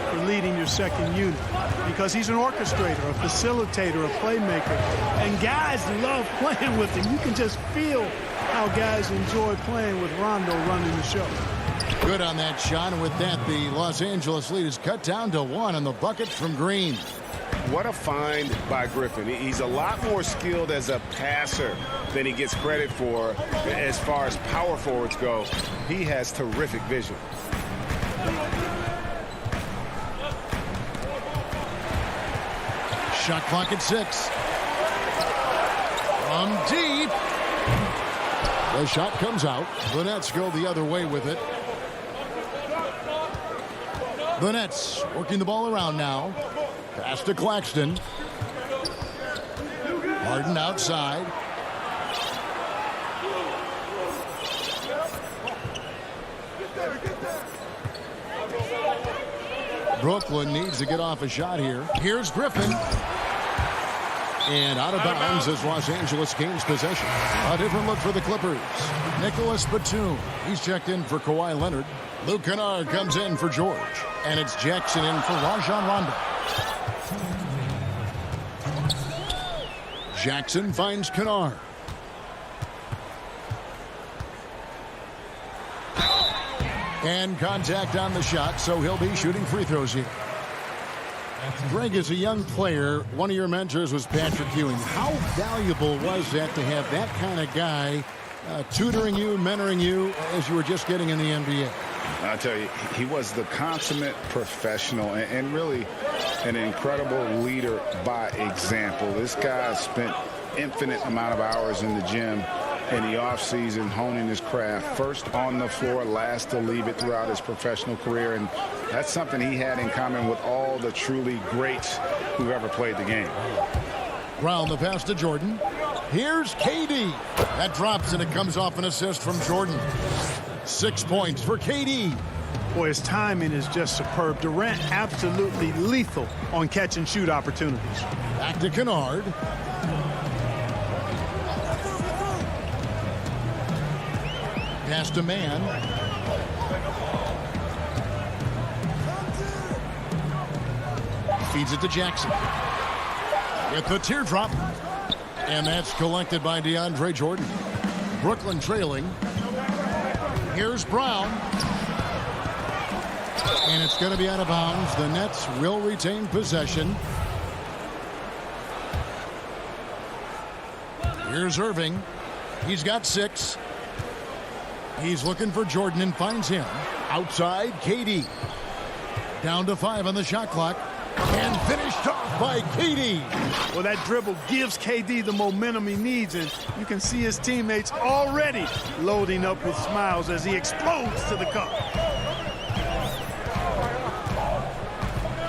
for leading your second unit because he's an orchestrator, a facilitator, a playmaker, and guys love playing with him. You can just feel how guys enjoy playing with Rondo running the show. Good on that shot, and with that, the Los Angeles lead is cut down to 1 on the bucket from Green. What a find by Griffin. He's a lot more skilled as a passer than he gets credit for as far as power forwards go. He has terrific vision. Shot clock at 6. From deep. The shot comes out. The Nets go the other way with it. The Nets working the ball around now. Pass to Claxton. Harden outside. Brooklyn needs to get off a shot here. Here's Griffin. And out of bounds as Los Angeles gains possession. A different look for the Clippers. Nicholas Batum. He's checked in for Kawhi Leonard. Luke Kennard comes in for George. And it's Jackson in for Rajon Rondo. Jackson finds Kennard. And contact on the shot, so he'll be shooting free throws here. Greg, as a young player, one of your mentors was Patrick Ewing. How valuable was that to have that kind of guy tutoring you, mentoring you as you were just getting in the NBA? I'll tell you, he was the consummate professional and really an incredible leader by example. This guy spent infinite amount of hours in the gym in the offseason honing his craft, first on the floor, last to leave it throughout his professional career. And that's something he had in common with all the truly greats who've ever played the game. Brown the pass to Jordan. Here's KD. That drops and it comes off an assist from Jordan. 6 points for KD. Boy, his timing is just superb. Durant absolutely lethal on catch and shoot opportunities. Back to Kennard. Pass to Man. Feeds it to Jackson. With the teardrop. And that's collected by DeAndre Jordan. Brooklyn trailing. Here's Brown. And it's going to be out of bounds. The Nets will retain possession. Here's Irving. He's got 6. He's looking for Jordan and finds him. Outside, KD. Down to 5 on the shot clock. And finished off by KD. Well, that dribble gives KD the momentum he needs, and you can see his teammates already loading up with smiles as he explodes to the cup.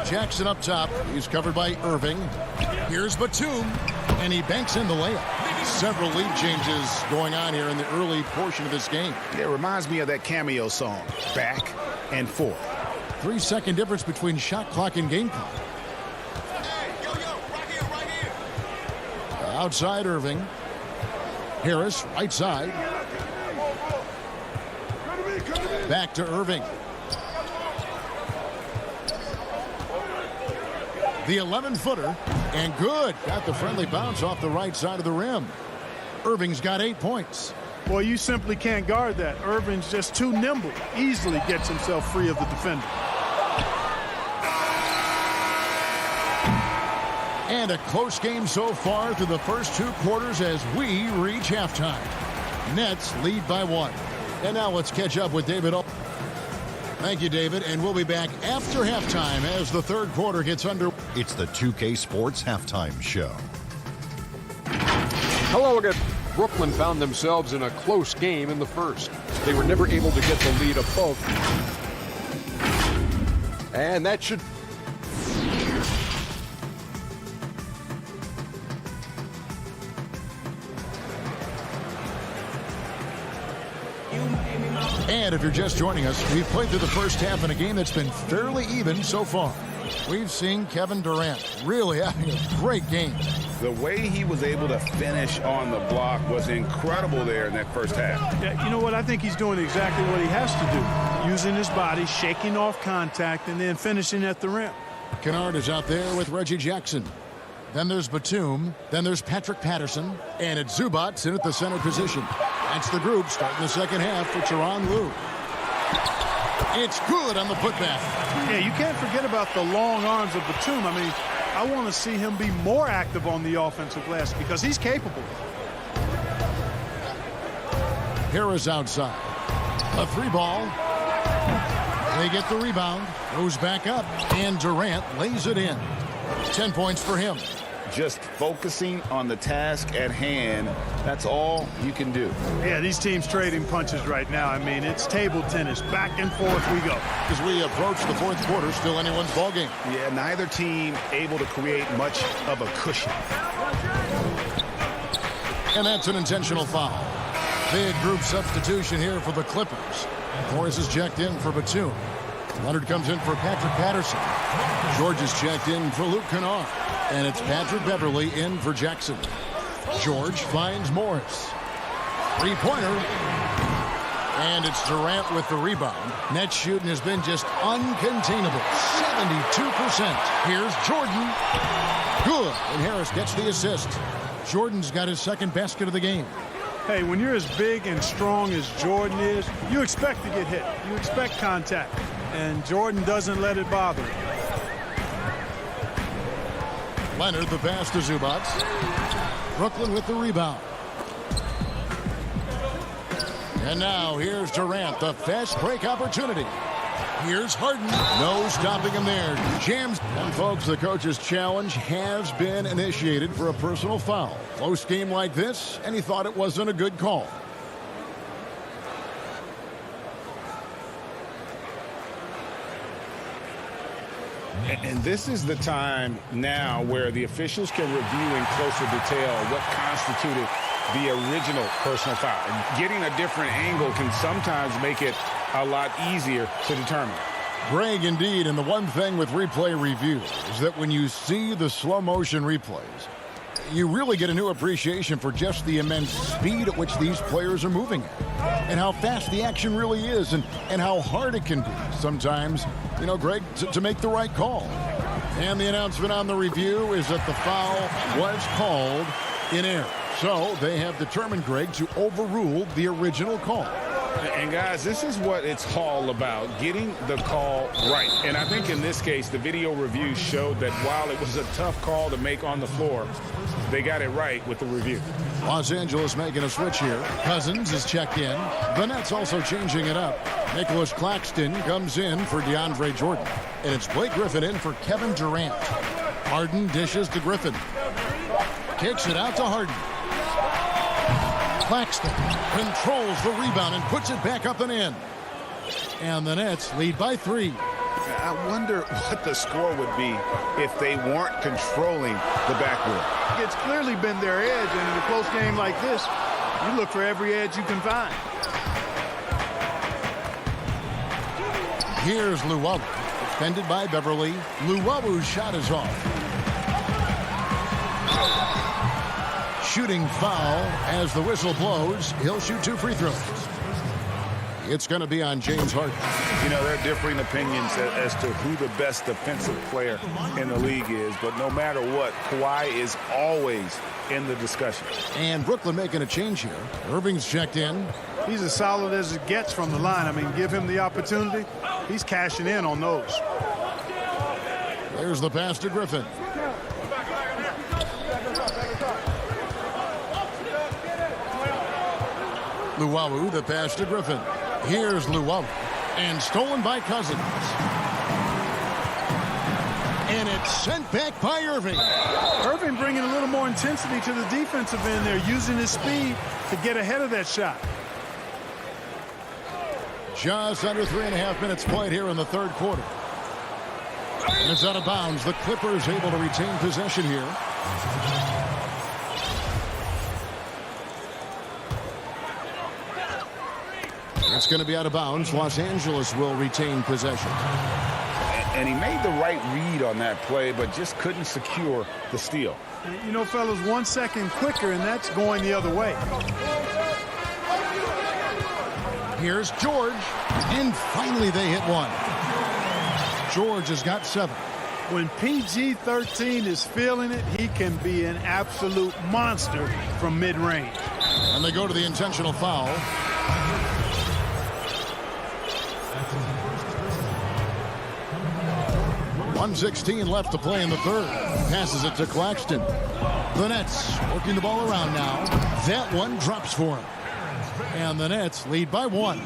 Jackson up top. He's covered by Irving. Here's Batum, and he banks in the layup. Several lead changes going on here in the early portion of this game. It reminds me of that cameo song, Back and Forth. 3-second difference between shot clock and game clock. Outside Irving. Harris, right side. Back to Irving. The 11-footer, and good. Got the friendly bounce off the right side of the rim. Irving's got 8 points. Boy, you simply can't guard that. Irving's just too nimble. Easily gets himself free of the defender. And a close game so far through the first 2 quarters as we reach halftime. Nets lead by 1. And now let's catch up with David. Thank you, David. And we'll be back after halftime as the third quarter gets under. It's the 2K Sports Halftime Show. Hello again. Brooklyn found themselves in a close game in the first. They were never able to get the lead above. And that should... And if you're just joining us, we've played through the first half in a game that's been fairly even so far. We've seen Kevin Durant really having a great game. The way he was able to finish on the block was incredible there in that first half. Yeah, you know what? I think he's doing exactly what he has to do. Using his body, shaking off contact, and then finishing at the rim. Kennard is out there with Reggie Jackson. Then there's Batum. Then there's Patrick Patterson. And it's Zubac in at the center position. That's the group starting the second half for Tyronn Lue. It's good on the putback. Yeah, you can't forget about the long arms of Batum. I mean, I want to see him be more active on the offensive glass because he's capable. Harris outside. A 3-ball. They get the rebound. Goes back up. And Durant lays it in. 10 points for him. Just focusing on the task at hand, that's all you can do. Yeah, these teams trading punches right now. I mean, it's table tennis. Back and forth we go. As we approach the fourth quarter, still anyone's ballgame. Yeah, neither team able to create much of a cushion. And that's an intentional foul. Big group substitution here for the Clippers. Morris is checked in for Batum. Leonard comes in for Patrick Patterson. George is checked in for Luke Kennard. And it's Patrick Beverly in for Jackson. George finds Morris. 3-pointer. And it's Durant with the rebound. Net shooting has been just uncontainable. 72%. Here's Jordan. Good. And Harris gets the assist. Jordan's got his second basket of the game. Hey, when you're as big and strong as Jordan is, you expect to get hit. You expect contact. And Jordan doesn't let it bother him. Leonard, the pass to Zubac. Brooklyn with the rebound. And now here's Durant, the fast break opportunity. Here's Harden. No stopping him there. Jams. And folks, the coach's challenge has been initiated for a personal foul. Close game like this, and he thought it wasn't a good call. And this is the time now where the officials can review in closer detail what constituted the original personal foul. And getting a different angle can sometimes make it a lot easier to determine. Greg, indeed, and the one thing with replay review is that when you see the slow motion replays, you really get a new appreciation for just the immense speed at which these players are moving at, and how fast the action really is, and how hard it can be sometimes, you know, Greg, to make the right call. And the announcement on the review is that the foul was called in error. So they have determined, Greg, to overrule the original call. And guys, this is what it's all about, getting the call right. And I think in this case, the video review showed that while it was a tough call to make on the floor, they got it right with the review. Los Angeles making a switch here. Cousins is checked in. The Nets also changing it up. Nicholas Claxton comes in for DeAndre Jordan. And it's Blake Griffin in for Kevin Durant. Harden dishes to Griffin. Kicks it out to Harden. Claxton controls the rebound and puts it back up and in. And the Nets lead by 3. I wonder what the score would be if they weren't controlling the backboard. It's clearly been their edge, and in a close game like this, you look for every edge you can find. Here's Luwawu, defended by Beverly. Luwawu's shot is off. Shooting foul as the whistle blows. He'll shoot 2 free throws. It's going to be on James Harden. You know, there are differing opinions as to who the best defensive player in the league is, but no matter what, Kawhi is always in the discussion. And Brooklyn making a change here. Irving's checked in. He's as solid as it gets from the line. I mean, give him the opportunity. He's cashing in on those. There's the pass to Griffin. Luwawu, the pass to Griffin. Here's Luwawu. And stolen by Cousins. And it's sent back by Irving. Irving bringing a little more intensity to the defensive end there, using his speed to get ahead of that shot. Just under 3.5 minutes played here in the third quarter. And it's out of bounds. The Clippers able to retain possession here. It's going to be out of bounds. Los Angeles will retain possession. And he made the right read on that play, but just couldn't secure the steal. You know, fellas, 1 second quicker, and that's going the other way. Here's George. And finally they hit one. George has got 7. When PG-13 is feeling it, he can be an absolute monster from mid-range. And they go to the intentional foul. 1:16 left to play in the third. Passes it to Claxton. The Nets working the ball around now. That one drops for him. And the Nets lead by 1.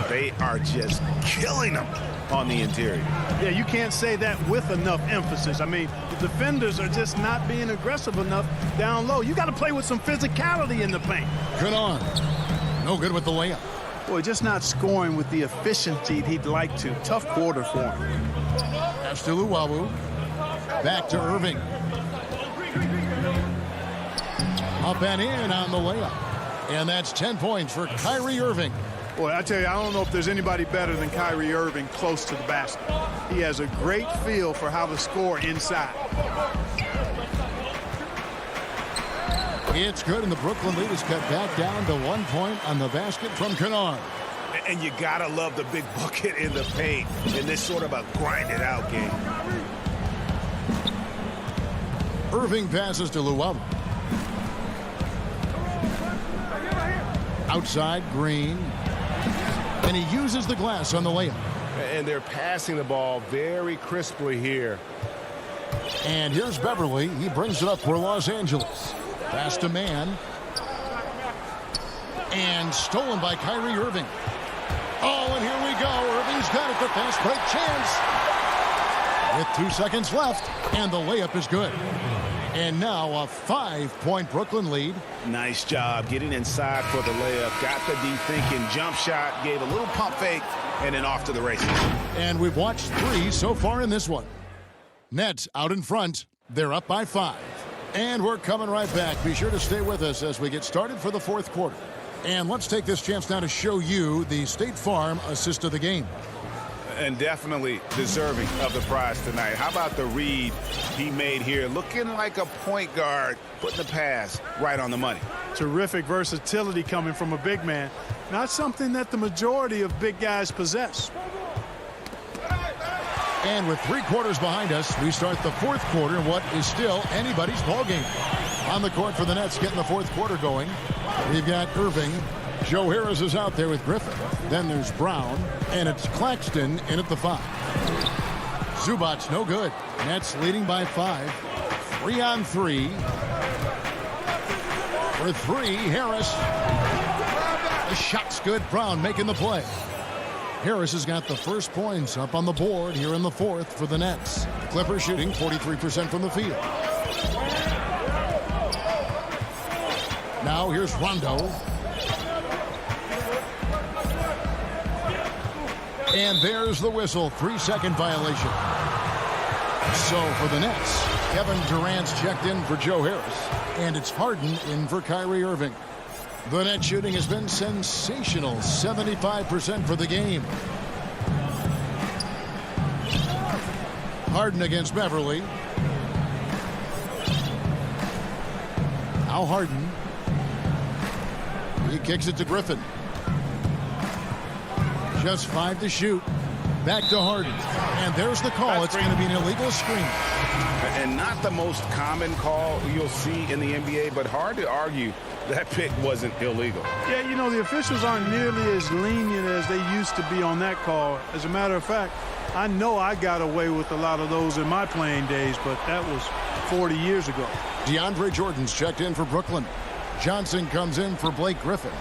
They are just killing them on the interior. Yeah, you can't say that with enough emphasis. I mean, the defenders are just not being aggressive enough down low. You got to play with some physicality in the paint. Good on. No good with the layup. Boy, just not scoring with the efficiency he'd like to. Tough quarter for him. Pass to Luwawu. Back to Irving. Up and in on the layup. And that's 10 points for Kyrie Irving. Boy, I tell you, I don't know if there's anybody better than Kyrie Irving close to the basket. He has a great feel for how to score inside. It's good, and the Brooklyn lead is cut back down to 1 point on the basket from Kennard. And you gotta love the big bucket in the paint in this sort of a grinded-out game. Irving passes to Luwawu. Outside, Green. And he uses the glass on the layup. And they're passing the ball very crisply here. And here's Beverly. He brings it up for Los Angeles. Pass to man. And stolen by Kyrie Irving. Oh, and here we go. Irving's got it. The fast break chance. With 2 seconds left. And the layup is good. And now a 5-point Brooklyn lead. Nice job getting inside for the layup. Got the deep thinking jump shot. Gave a little pump fake. And then off to the races. And we've watched 3 so far in this one. Nets out in front. They're up by 5. And we're coming right back. Be sure to stay with us as we get started for the fourth quarter. And let's take this chance now to show you the State Farm assist of the game. And definitely deserving of the prize tonight. How about the read he made here? Looking like a point guard, putting the pass right on the money. Terrific versatility coming from a big man. Not something that the majority of big guys possess. And with 3 quarters behind us, we start the fourth quarter in what is still anybody's ball game. On the court for the Nets, getting the fourth quarter going. We've got Irving. Joe Harris is out there with Griffin. Then there's Brown, and it's Claxton in at the 5. Zubac's no good. Nets leading by 5. 3-on-3. For 3, Harris. The shot's good. Brown making the play. Harris has got the first points up on the board here in the fourth for the Nets. The Clippers shooting 43% from the field. Now here's Rondo. And there's the whistle. 3-second violation. So for the Nets, Kevin Durant's checked in for Joe Harris. And it's Harden in for Kyrie Irving. The net shooting has been sensational. 75% for the game. Harden against Beverly. Now Harden. He kicks it to Griffin. Just 5 to shoot. Back to Harden. And there's the call. It's going to be an illegal screen. And not the most common call you'll see in the NBA, but hard to argue that pick wasn't illegal. Yeah, you know, the officials aren't nearly as lenient as they used to be on that call. As a matter of fact, I know I got away with a lot of those in my playing days, but that was 40 years ago. DeAndre Jordan's checked in for Brooklyn. Johnson comes in for Blake Griffin.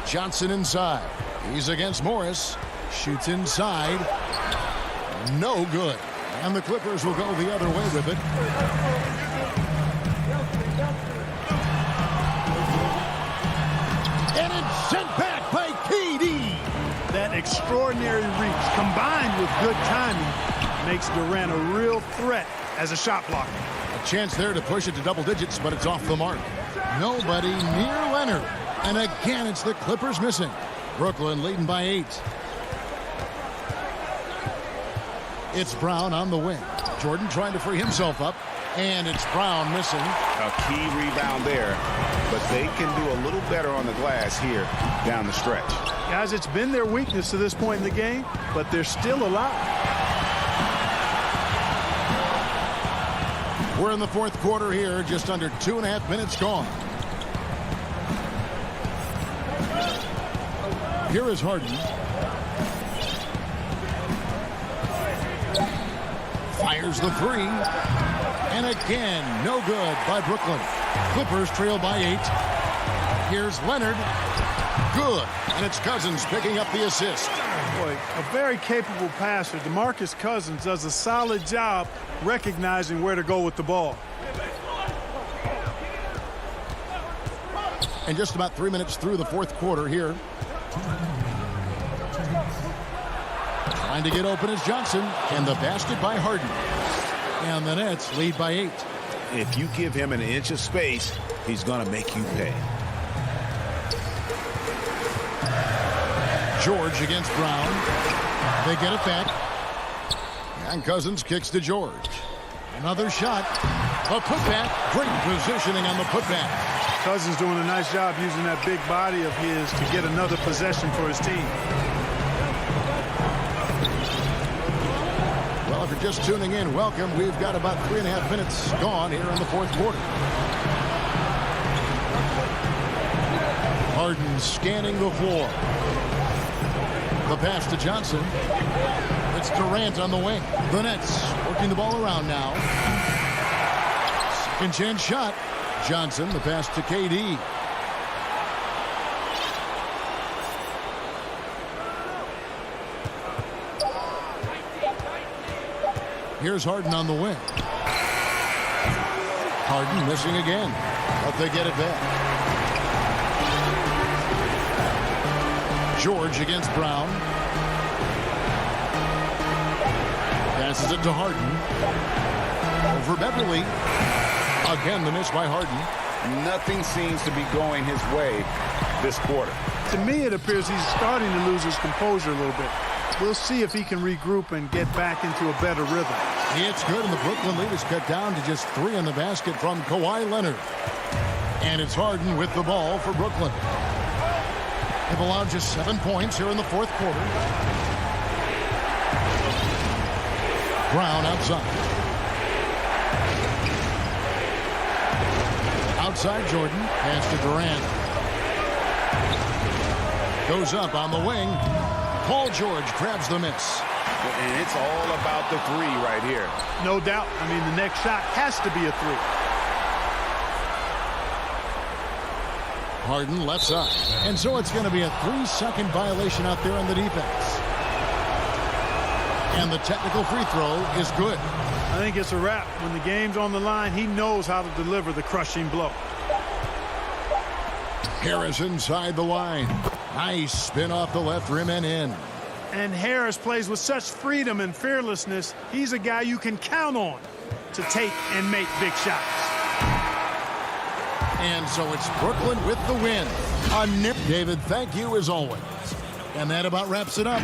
Johnson inside. He's against Morris. Shoots inside. No good. And the Clippers will go the other way with it. And it's sent back by KD. That extraordinary reach combined with good timing makes Durant a real threat as a shot blocker. A chance there to push it to double digits, but it's off the mark. Nobody near Leonard. And again, it's the Clippers missing. Brooklyn leading by 8. It's Brown on the wing. Jordan trying to free himself up. And it's Brown missing. A key rebound there. But they can do a little better on the glass here down the stretch. Guys, it's been their weakness to this point in the game, but they're still alive. We're in the fourth quarter here. Just under 2.5 minutes gone. Here is Harden. Fires the 3. And again, no good by Brooklyn. Clippers trail by 8. Here's Leonard. Good. And it's Cousins picking up the assist. Boy, a very capable passer. DeMarcus Cousins does a solid job recognizing where to go with the ball. And just about 3 minutes through the fourth quarter here. Trying to get open is Johnson. And the basket by Harden. And the Nets lead by 8. If you give him an inch of space, he's going to make you pay. George against Brown. They get it back. And Cousins kicks to George. Another shot. A putback. Great positioning on the putback. Cousins doing a nice job using that big body of his to get another possession for his team. Well, if you're just tuning in, welcome. We've got about 3.5 minutes gone here in the fourth quarter. Harden scanning the floor. The pass to Johnson. It's Durant on the wing. The Nets working the ball around now. Second chance shot. Johnson, the pass to KD. Here's Harden on the wing. Harden missing again, but they get it back. George against Brown. Passes it to Harden. Over Beverly. Again, the miss by Harden. Nothing seems to be going his way this quarter. To me, it appears he's starting to lose his composure a little bit. We'll see if he can regroup and get back into a better rhythm. It's good, and the Brooklyn lead is cut down to just 3 in the basket from Kawhi Leonard. And it's Harden with the ball for Brooklyn. They've allowed just 7 points here in the fourth quarter. Brown outside. Outside Jordan. Pass to Durant. Goes up on the wing. Paul George grabs the miss. And it's all about the three right here. No doubt. I mean, the next shot has to be a three. Harden left side. And so it's going to be a 3-second violation out there on the defense. And the technical free throw is good. I think it's a wrap. When the game's on the line, he knows how to deliver the crushing blow. Harris inside the line. Nice spin off the left rim and in. And Harris plays with such freedom and fearlessness. He's a guy you can count on to take and make big shots. And so it's Brooklyn with the win. David, thank you as always. And that about wraps it up.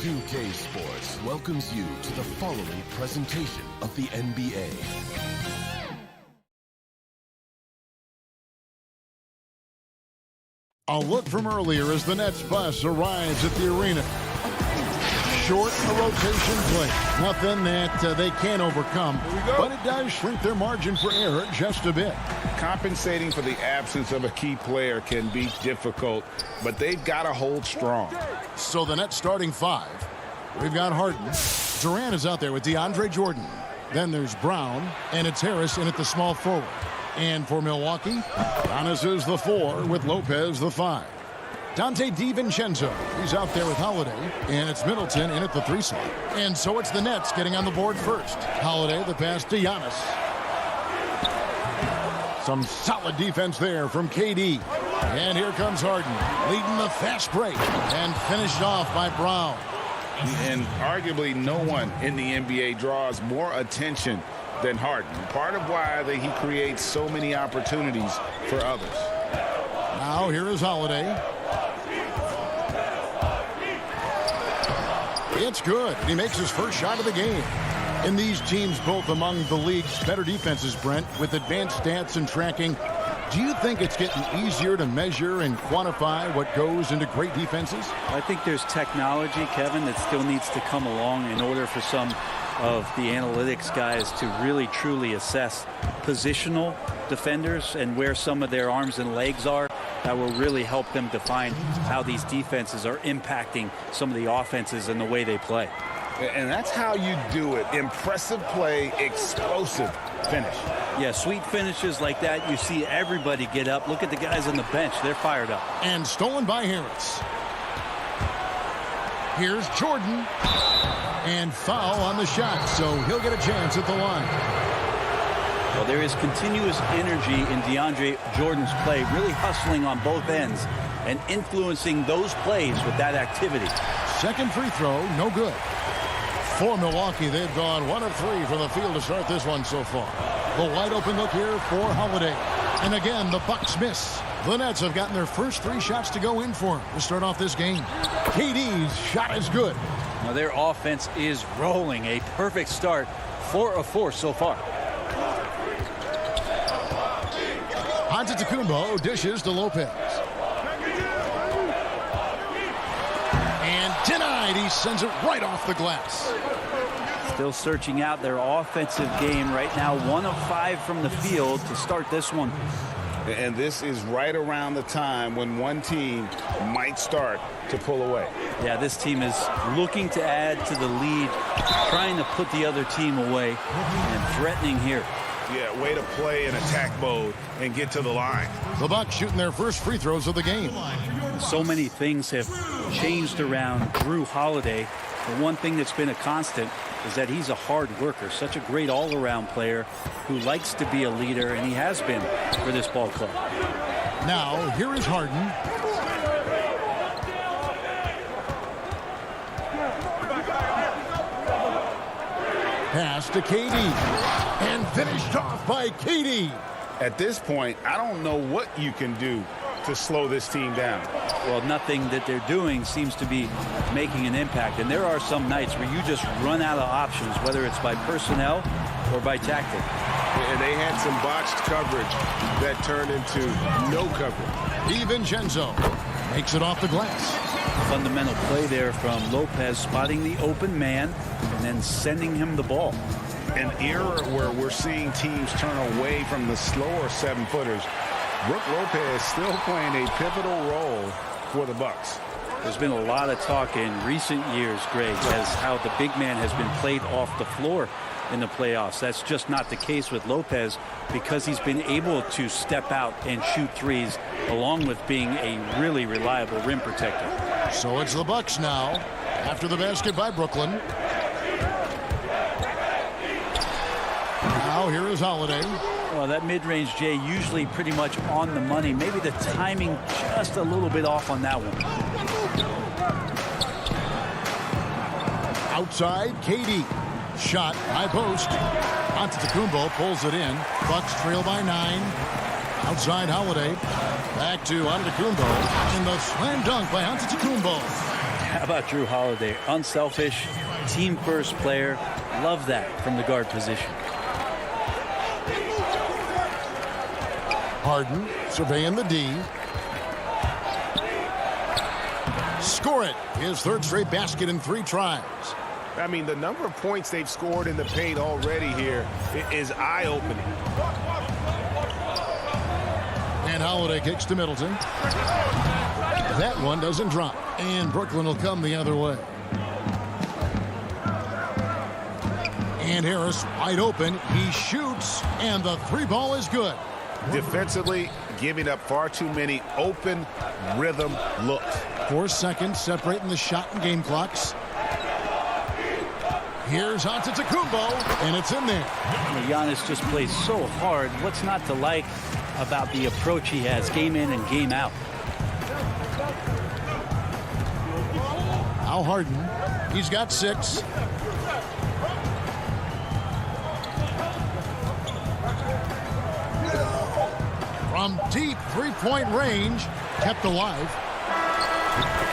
2K Sports welcomes you to the following presentation of the NBA. A look from earlier as the Nets bus arrives at the arena. Short a rotation play. Nothing that they can't overcome, but it does shrink their margin for error just a bit. Compensating for the absence of a key player can be difficult, but they've got to hold strong. So the Nets starting five. We've got Harden. Durant is out there with DeAndre Jordan. Then there's Brown, and it's Harris in at the small forward. And for Milwaukee, Giannis is the 4 with Lopez the 5. Dante DiVincenzo, he's out there with Holiday, and it's Middleton in at the 3 slot. And so it's the Nets getting on the board first. Holiday, the pass to Giannis. Some solid defense there from KD. And here comes Harden, leading the fast break, and finished off by Brown. And arguably no one in the NBA draws more attention than Harden. Part of why he creates so many opportunities for others. Now here is Holiday. It's good. He makes his first shot of the game. And these teams both among the league's better defenses, Brent, with advanced stats and tracking. Do you think it's getting easier to measure and quantify what goes into great defenses? I think there's technology, Kevin, that still needs to come along in order for some of the analytics guys to really truly assess positional defenders and where some of their arms and legs are. That will really help them define how these defenses are impacting some of the offenses and the way they play. And that's how you do it. Impressive play, explosive finish. Yeah, sweet finishes like that. You see everybody get up. Look at the guys on the bench. They're fired up. And stolen by Harris. Here's Jordan. And foul on the shot, so he'll get a chance at the line. Well, there is continuous energy in DeAndre Jordan's play, really hustling on both ends and influencing those plays with that activity. Second free throw, no good. For Milwaukee, they've gone 1 of 3 from the field to start this one so far. The wide open look here for Holiday. And again, the Bucks miss. The Nets have gotten their first 3 shots to go in for them to start off this game. KD's shot is good. Now their offense is rolling. A perfect start. 4 of 4 so far. Antetokounmpo dishes to Lopez. And denied. He sends it right off the glass. Still searching out their offensive game right now. 1 of 5 from the field to start this one. And this is right around the time when one team might start to pull away. Yeah, this team is looking to add to the lead, trying to put the other team away, and threatening here. Yeah, way to play in attack mode and get to the line. The Bucks shooting their first free throws of the game. So many things have changed around Drew Holiday. The one thing that's been a constant is that he's a hard worker, such a great all-around player who likes to be a leader, and he has been for this ball club. Now, here is Harden. Pass to KD. And finished off by KD. At this point, I don't know what you can do to slow this team down. Well, nothing that they're doing seems to be making an impact. And there are some nights where you just run out of options, whether it's by personnel or by tactic. And they had some botched coverage that turned into no coverage. DiVincenzo makes it off the glass. Fundamental play there from Lopez, spotting the open man and then sending him the ball. An era where we're seeing teams turn away from the slower 7-footers. Brook Lopez still playing a pivotal role for the Bucks. There's been a lot of talk in recent years, Greg, as how the big man has been played off the floor in the playoffs. That's just not the case with Lopez because he's been able to step out and shoot threes along with being a really reliable rim protector. So it's the Bucks now after the basket by Brooklyn. Now here is Holiday. Well, that mid-range, Jay, usually pretty much on the money. Maybe the timing just a little bit off on that one. Outside, KD. Shot, high post. Antetokounmpo pulls it in. Bucks trail by 9. Outside, Holiday. Back to Antetokounmpo. And the slam dunk by Antetokounmpo. How about Drew Holiday? Unselfish, team-first player. Love that from the guard position. Harden surveying the D. Score it. His third straight basket in 3 tries. I mean, the number of points they've scored in the paint already here is eye-opening. And Holiday kicks to Middleton. That one doesn't drop. And Brooklyn will come the other way. And Harris wide open. He shoots, and the 3 ball is good. Defensively, giving up far too many open rhythm looks. 4 seconds separating the shot and game clocks. Here's Antetokounmpo, and it's in there. Giannis just plays so hard. What's not to like about the approach he has game in and game out? Al Harden, he's got 6. From deep 3-point range, kept alive.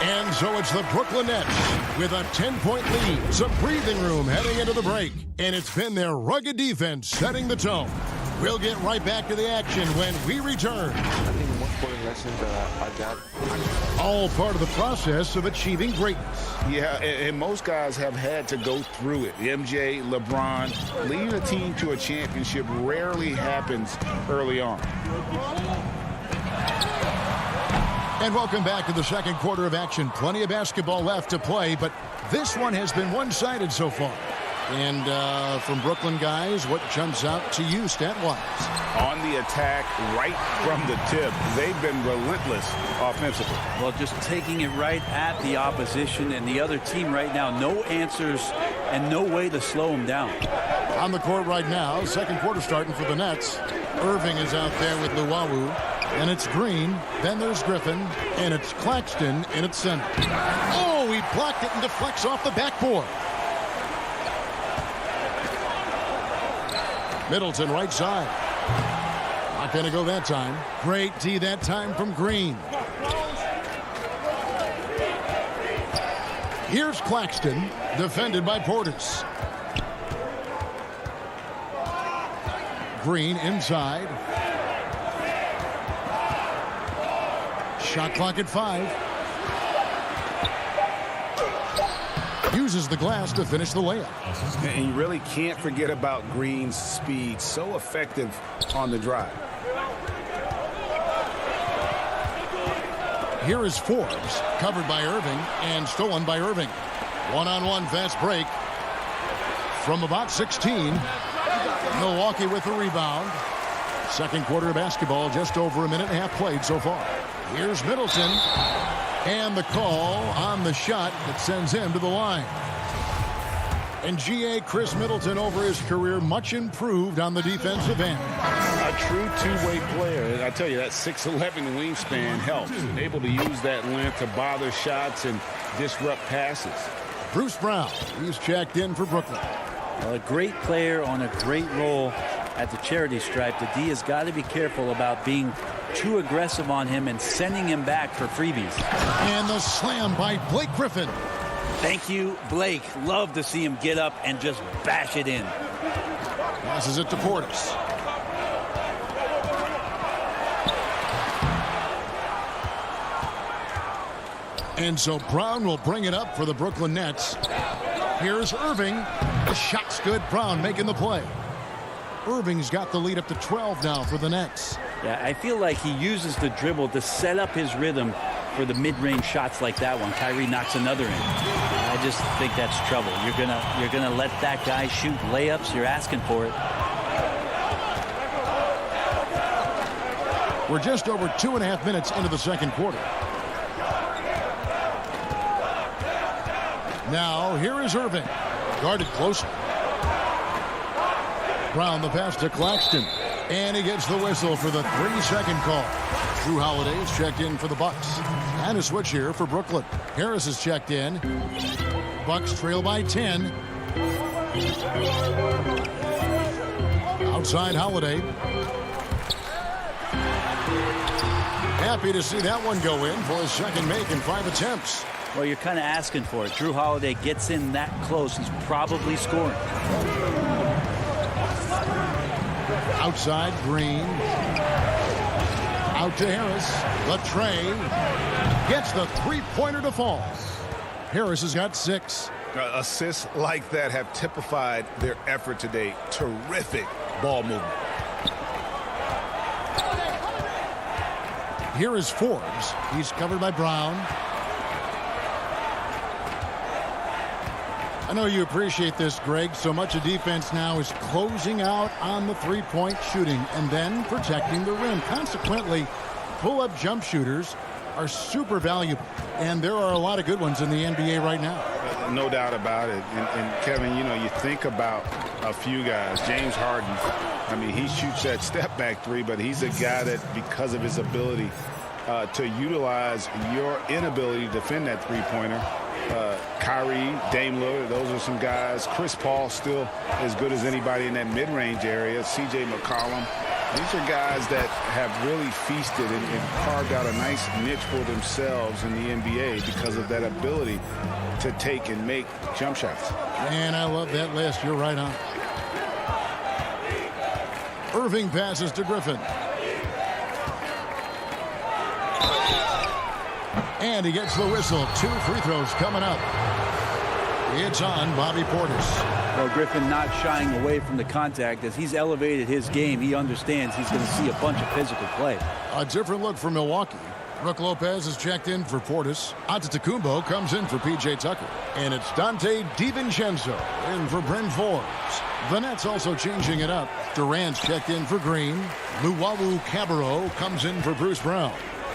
And so it's the Brooklyn Nets with a 10-point lead. Some breathing room heading into the break. And it's been their rugged defense setting the tone. We'll get right back to the action when we return. I think the most important lesson that I got. All part of the process of achieving greatness. Yeah, and most guys have had to go through it. MJ, LeBron, leading a team to a championship rarely happens early on. And welcome back to the second quarter of action. Plenty of basketball left to play, but this one has been one-sided so far. And from Brooklyn guys, what jumps out to you stat-wise? On the attack, right from the tip, they've been relentless offensively. Well, just taking it right at the opposition and the other team right now. No answers and no way to slow them down. On the court right now, second quarter starting for the Nets. Irving is out there with Luwawu. And it's Green, then there's Griffin, and it's Claxton in its center. Oh, he blocked it and deflects off the backboard. Middleton right side. Not going to go that time. Great D that time from Green. Here's Claxton, defended by Portis. Green inside. Shot clock at 5. Uses the glass to finish the layup. And you really can't forget about Green's speed. So effective on the drive. Here is Forbes, covered by Irving and stolen by Irving. One-on-one fast break from about 16. Milwaukee with the rebound. Second quarter of basketball, just over a minute and a half played so far. Here's Middleton, and the call on the shot that sends him to the line. And G.A. Chris Middleton over his career, much improved on the defensive end. A true two-way player. And I tell you, that 6'11" wingspan helps. Able to use that length to bother shots and disrupt passes. Bruce Brown, he's checked in for Brooklyn. Well, a great player on a great role at the charity stripe. The D has got to be careful about being too aggressive on him and sending him back for freebies. And the slam by Blake Griffin. Thank you, Blake. Love to see him get up and just bash it in. Passes it to Portis. And so Brown will bring it up for the Brooklyn Nets. Here's Irving. The shot's good. Brown making the play. Irving's got the lead up to 12 now for the Nets. Yeah, I feel like he uses the dribble to set up his rhythm for the mid-range shots like that one. Kyrie knocks another in. I just think that's trouble. You're gonna let that guy shoot layups. You're asking for it. We're just over 2.5 minutes into the second quarter. Now here is Irving, guarded closely. Brown the pass to Claxton, and he gets the whistle for the 3-second call. Drew Holiday is checked in for the Bucks. And a switch here for Brooklyn. Harris is checked in. Bucks trail by 10. Outside Holiday. Happy to see that one go in for his second make in 5 attempts. Well, you're kind of asking for it. Drew Holiday gets in that close. He's probably scoring. Outside, Green. Out to Harris. Latre gets the three-pointer to fall. Harris has got 6. Assists like that have typified their effort today. Terrific ball movement. Here is Forbes. He's covered by Brown. I know you appreciate this, Greg. So much of defense now is closing out on the three-point shooting and then protecting the rim. Consequently, pull-up jump shooters are super valuable, and there are a lot of good ones in the NBA right now. No doubt about it. And Kevin, you know, you think about a few guys. James Harden, I mean, he shoots that step-back three, but he's a guy that, because of his ability to utilize your inability to defend that three-pointer, Kyrie, Dame Lillard, those are some guys. Chris Paul still as good as anybody in that mid-range area. C.J. McCollum. These are guys that have really feasted and carved out a nice niche for themselves in the NBA because of that ability to take and make jump shots. And I love that list. You're right on. Irving passes to Griffin. And he gets the whistle. 2 free throws coming up. It's on Bobby Portis. Well, Griffin not shying away from the contact. As he's elevated his game, he understands he's going to see a bunch of physical play. A different look for Milwaukee. Brook Lopez is checked in for Portis. Antetokounmpo comes in for P.J. Tucker. And it's Dante DiVincenzo in for Bryn Forbes. The Nets also changing it up. Durant's checked in for Green. Luwawu Cabarro comes in for Bruce Brown.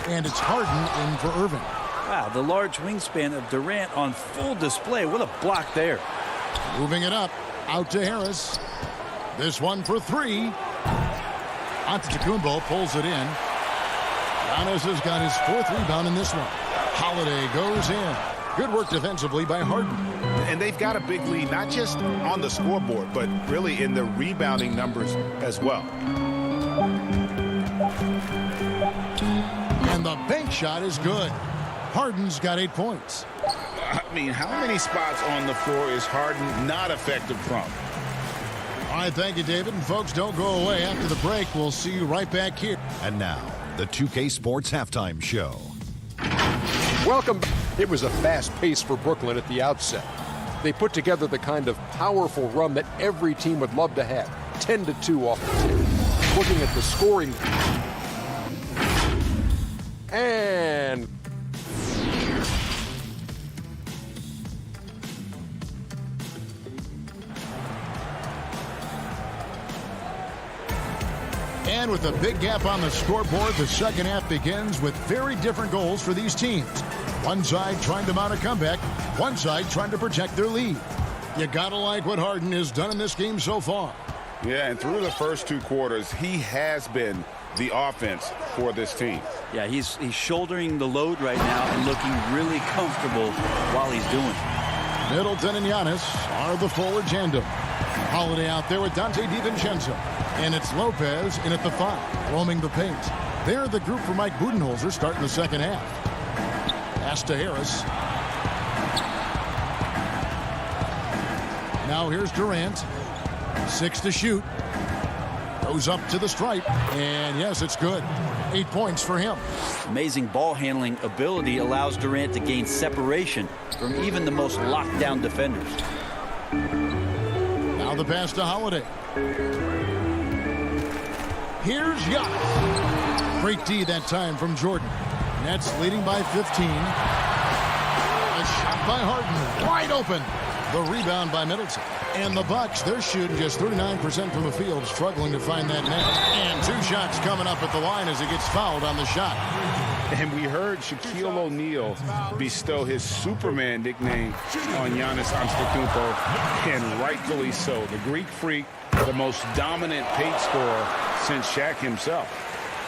And it's Harden in for Irving. Wow, the large wingspan of Durant on full display. What a block there. Moving it up. Out to Harris. This one for 3. Antetokounmpo pulls it in. Giannis has got his 4th rebound in this one. Holiday goes in. Good work defensively by Harden. And they've got a big lead, not just on the scoreboard, but really in the rebounding numbers as well. And the bank shot is good. Harden's got 8 points. I mean, how many spots on the floor is Harden not effective from? All right, thank you, David. And folks, don't go away. After the break, we'll see you right back here. And now, the 2K Sports Halftime Show. Welcome back. It was a fast pace for Brooklyn at the outset. They put together the kind of powerful run that every team would love to have. 10-2 off the tip. Looking at the scoring. And with a big gap on the scoreboard, the second half begins with very different goals for these teams. One side trying to mount a comeback, one side trying to protect their lead. You gotta like what Harden has done in this game so far. Yeah, and through the first 2 quarters, he has been the offense for this team. Yeah, he's shouldering the load right now and looking really comfortable while he's doing it. Middleton and Giannis are the forward tandem. Holiday out there with Dante DiVincenzo. And it's Lopez in at the 5, roaming the paint. They're the group for Mike Budenholzer starting the second half. Pass to Harris. Now here's Durant. 6 to shoot. Goes up to the stripe. And yes, it's good. 8 points for him. Amazing ball handling ability allows Durant to gain separation from even the most locked down defenders. Now the pass to Holiday. Here's Giannis. Great D that time from Jordan. Nets leading by 15. A shot by Harden. Wide open. The rebound by Middleton. And the Bucks, they're shooting just 39% from the field, struggling to find that net. And 2 shots coming up at the line as he gets fouled on the shot. And we heard Shaquille O'Neal bestow his Superman nickname on Giannis Antetokounmpo, and rightfully so. The Greek Freak, the most dominant paint scorer since Shaq himself.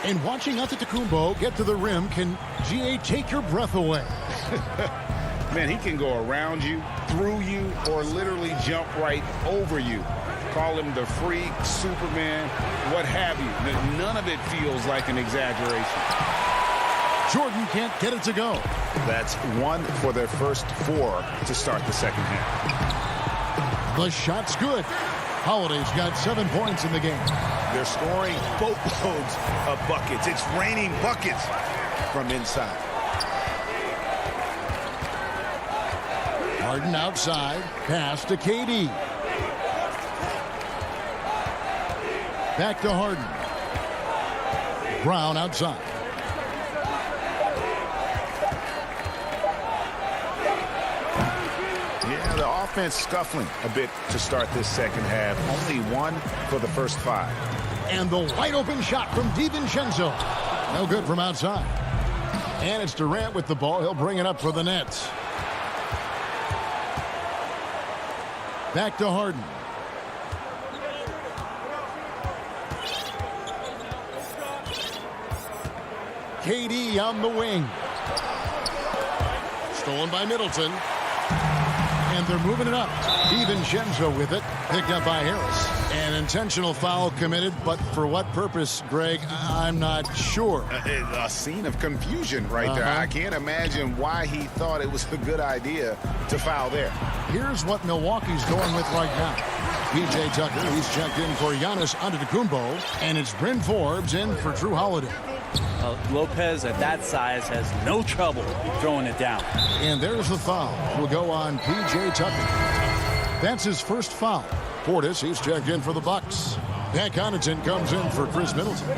And watching Antetokounmpo get to the rim can, GA, take your breath away. Man, he can go around you, through you, or literally jump right over you. Call him the Freak, Superman, what have you. None of it feels like an exaggeration. Jordan can't get it to go. That's 1 for their first 4 to start the second half. The shot's good. Holiday's got 7 points in the game. They're scoring boatloads of buckets. It's raining buckets from inside. Harden outside. Pass to KD. Back to Harden. Brown outside. Yeah, the offense scuffling a bit to start this second half. Only 1 for the first 5. And the wide open shot from DiVincenzo. No good from outside. And it's Durant with the ball. He'll bring it up for the Nets. Back to Harden. KD on the wing. Stolen by Middleton. And they're moving it up. DiVincenzo with it. Picked up by Harris. An intentional foul committed, but for what purpose, Greg? I'm not sure. A scene of confusion right there. I can't imagine why he thought it was a good idea to foul there. Here's what Milwaukee's going with right now. P.J. Tucker, he's checked in for Giannis Antetokounmpo, and it's Bryn Forbes in for Drew Holiday. Lopez at that size has no trouble throwing it down. And there's the foul. Will go on P.J. Tucker. That's his first foul. Portis, he's checked in for the Bucks. Pat Connaughton comes in for Chris Middleton.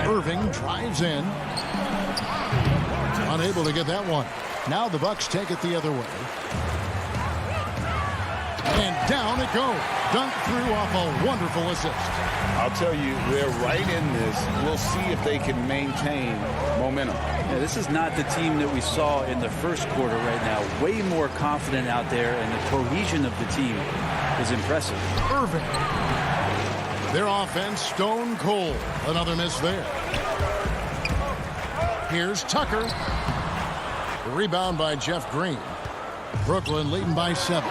Irving drives in. Unable to get that one. Now the Bucks take it the other way. And down it goes. Dunked through off a wonderful assist. I'll tell you, they're right in this. We'll see if they can maintain momentum. Yeah, this is not the team that we saw in the first quarter right now. Way more confident out there, and the cohesion of the team is impressive. Irving. Their offense stone cold. Another miss there. Here's Tucker. The rebound by Jeff Green. Brooklyn leading by 7.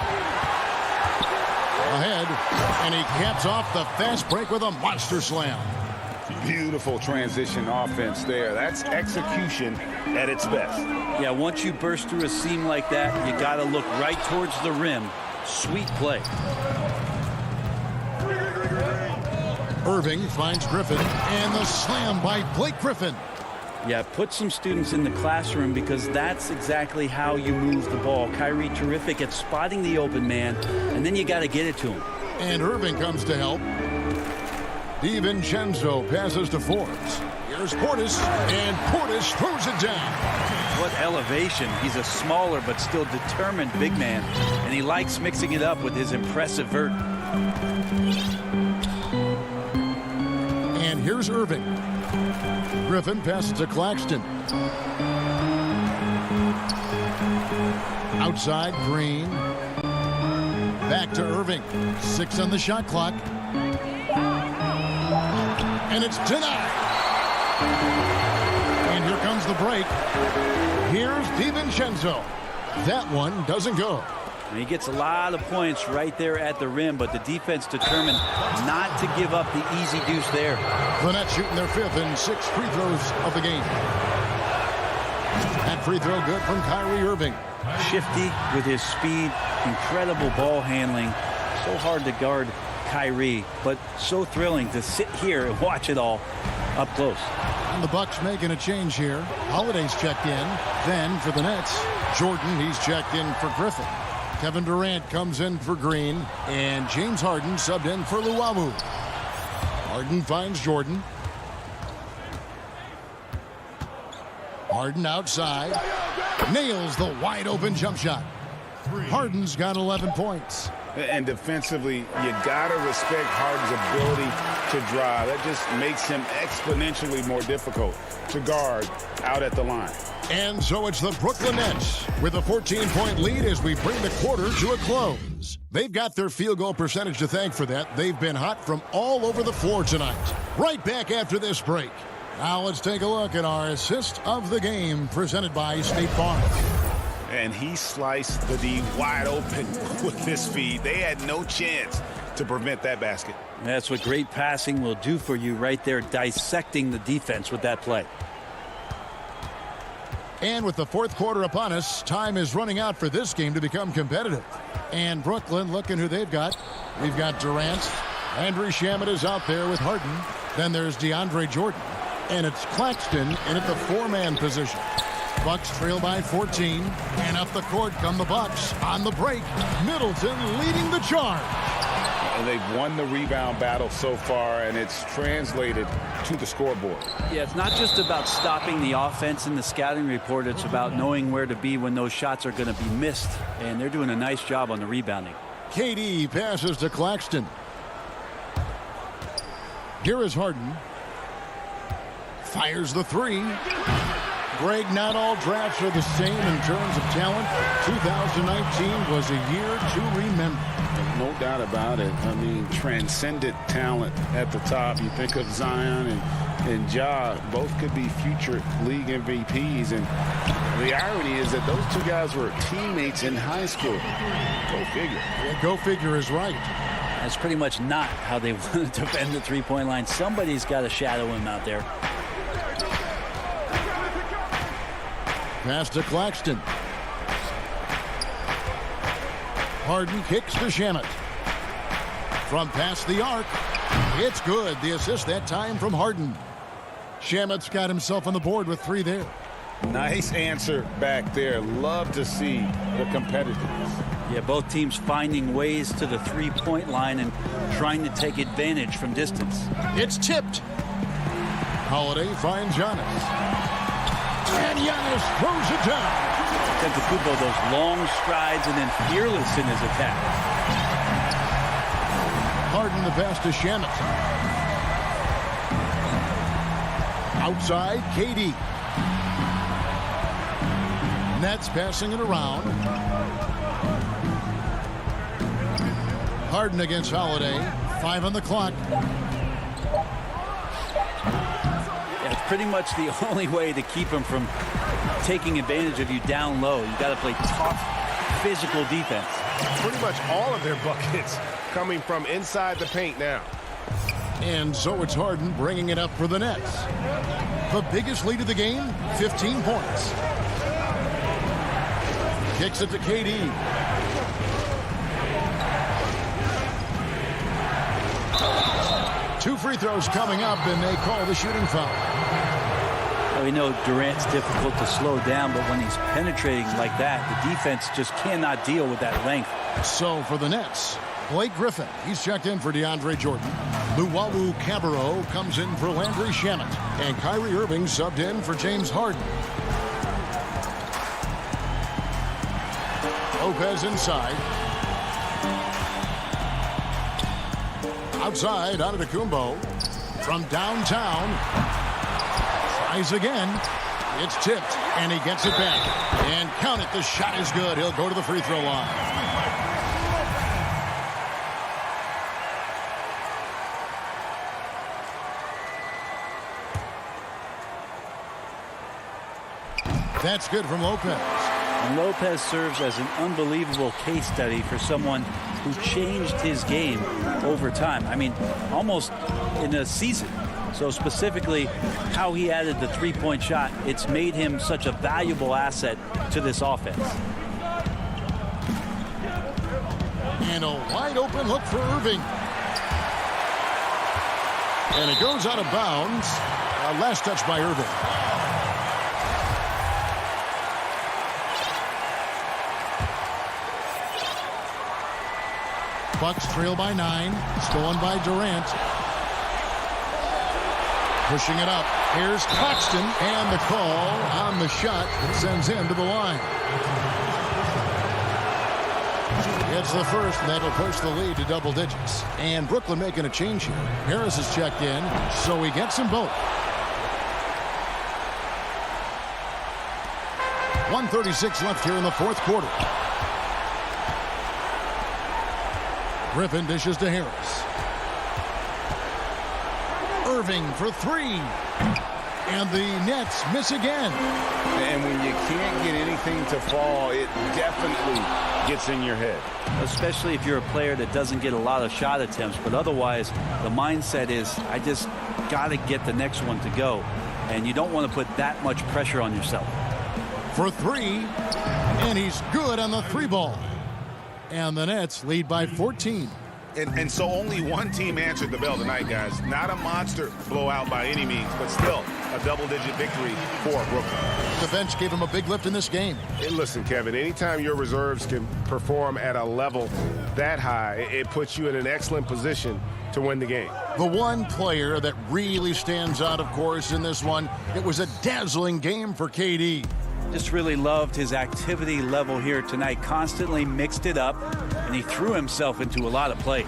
Ahead, and he caps off the fast break with a monster slam. Beautiful transition offense there. That's execution at its best. Yeah, once you burst through a seam like that, you got to look right towards the rim. Sweet play. Irving finds Griffin, and the slam by Blake Griffin. Yeah, put some students in the classroom because that's exactly how you move the ball. Kyrie terrific at spotting the open man, and then you got to get it to him. And Irving comes to help. DiVincenzo passes to Forbes. Here's Portis, and Portis throws it down. What elevation. He's a smaller but still determined big man, and he likes mixing it up with his impressive vert. And here's Irving. Griffin passes to Claxton. Outside, Green. Back to Irving. 6 on the shot clock. And it's denied. And here comes the break. Here's DiVincenzo. That one doesn't go. And he gets a lot of points right there at the rim, but the defense determined not to give up the easy deuce there. The Nets shooting their 5th and 6th free throws of the game. That free throw good from Kyrie Irving. Shifty with his speed, incredible ball handling. So hard to guard Kyrie, but so thrilling to sit here and watch it all up close. And the Bucks making a change here. Holiday's checked in. Then for the Nets, Jordan, he's checked in for Griffin. Kevin Durant comes in for Green, and James Harden subbed in for Luwawu. Harden finds Jordan. Harden outside. Nails the wide open jump shot. Harden's got 11 points. And defensively, you got to respect Harden's ability to drive. That just makes him exponentially more difficult to guard out at the line. And so it's the Brooklyn Nets with a 14-point lead as we bring the quarter to a close. They've got their field goal percentage to thank for that. They've been hot from all over the floor tonight. Right back after this break. Now let's take a look at our assist of the game presented by State Farm. And he sliced the D wide open with his feed. They had no chance to prevent that basket. That's what great passing will do for you right there, dissecting the defense with that play. And with the fourth quarter upon us, time is running out for this game to become competitive. And Brooklyn, looking who they've got. We've got Durant. Landry Shamet is out there with Harden. Then there's DeAndre Jordan. And it's Claxton in at the four-man position. Bucks trail by 14. And up the court come the Bucks on the break. Middleton leading the charge. And they've won the rebound battle so far, and it's translated to the scoreboard. Yeah, it's not just about stopping the offense in the scouting report. It's about knowing where to be when those shots are going to be missed. And they're doing a nice job on the rebounding. KD passes to Claxton. Here is Harden. Fires the three. Greg, not all drafts are the same in terms of talent. 2019 was a year to remember. No doubt about it. I mean, transcendent talent at the top. You think of Zion and Ja, both could be future league MVPs. And the irony is that those two guys were teammates in high school. Go figure. Yeah, go figure is right. That's pretty much not how they want to defend the three-point line. Somebody's got to shadow him out there. Pass to Claxton. Harden kicks to Shamet. From past the arc. It's good. The assist that time from Harden. Shamet's got himself on the board with three there. Nice answer back there. Love to see the competitiveness. Yeah, both teams finding ways to the three-point line and trying to take advantage from distance. It's tipped. Holiday finds Giannis. And Giannis throws it down. Antetokounmpo, those long strides and then fearless in his attack. Harden the pass to Shamet. Outside, KD. Nets passing it around. Harden against Holiday. 5 on the clock. Yeah, it's pretty much the only way to keep him from taking advantage of you down low. You got to play tough, physical defense. Pretty much all of their buckets coming from inside the paint now. And so it's Harden bringing it up for the Nets. The biggest lead of the game, 15 points. Kicks it to KD. Two free throws coming up, and they call the shooting foul. Well, we know Durant's difficult to slow down, but when he's penetrating like that, the defense just cannot deal with that length. So for the Nets, Blake Griffin, he's checked in for DeAndre Jordan. Luwawu Cabarro comes in for Landry Shamet. And Kyrie Irving subbed in for James Harden. Lopez inside. Outside, Antetokounmpo. From downtown. Tries again. It's tipped, and he gets it back. And count it, the shot is good. He'll go to the free throw line. That's good from Lopez. And Lopez serves as an unbelievable case study for someone who changed his game over time. I mean, almost in a season. So specifically, how he added the three-point shot, it's made him such a valuable asset to this offense. And a wide open look for Irving. And it goes out of bounds. Last touch by Irving. Bucks trail by 9. Stolen by Durant. Pushing it up. Here's Claxton. And the call on the shot sends him to the line. It's the first, and that'll push the lead to double digits. And Brooklyn making a change here. Harris is checked in, so he gets them both. 1:36 left here in the fourth quarter. Griffin dishes to Harris. Irving for three. And the Nets miss again. And when you can't get anything to fall, it definitely gets in your head. Especially if you're a player that doesn't get a lot of shot attempts. But otherwise, the mindset is, I just got to get the next one to go. And you don't want to put that much pressure on yourself. for three, and he's good on the three ball. And the Nets lead by 14. And so only one team answered the bell tonight, guys. Not a monster blowout by any means, but still a double-digit victory for Brooklyn. The bench gave him a big lift in this game. Hey, listen, Kevin, anytime your reserves can perform at a level that high, it puts you in an excellent position to win the game. The one player that really stands out, of course, in this one, it was a dazzling game for KD. Just really loved his activity level here tonight. Constantly mixed it up, and he threw himself into a lot of plays.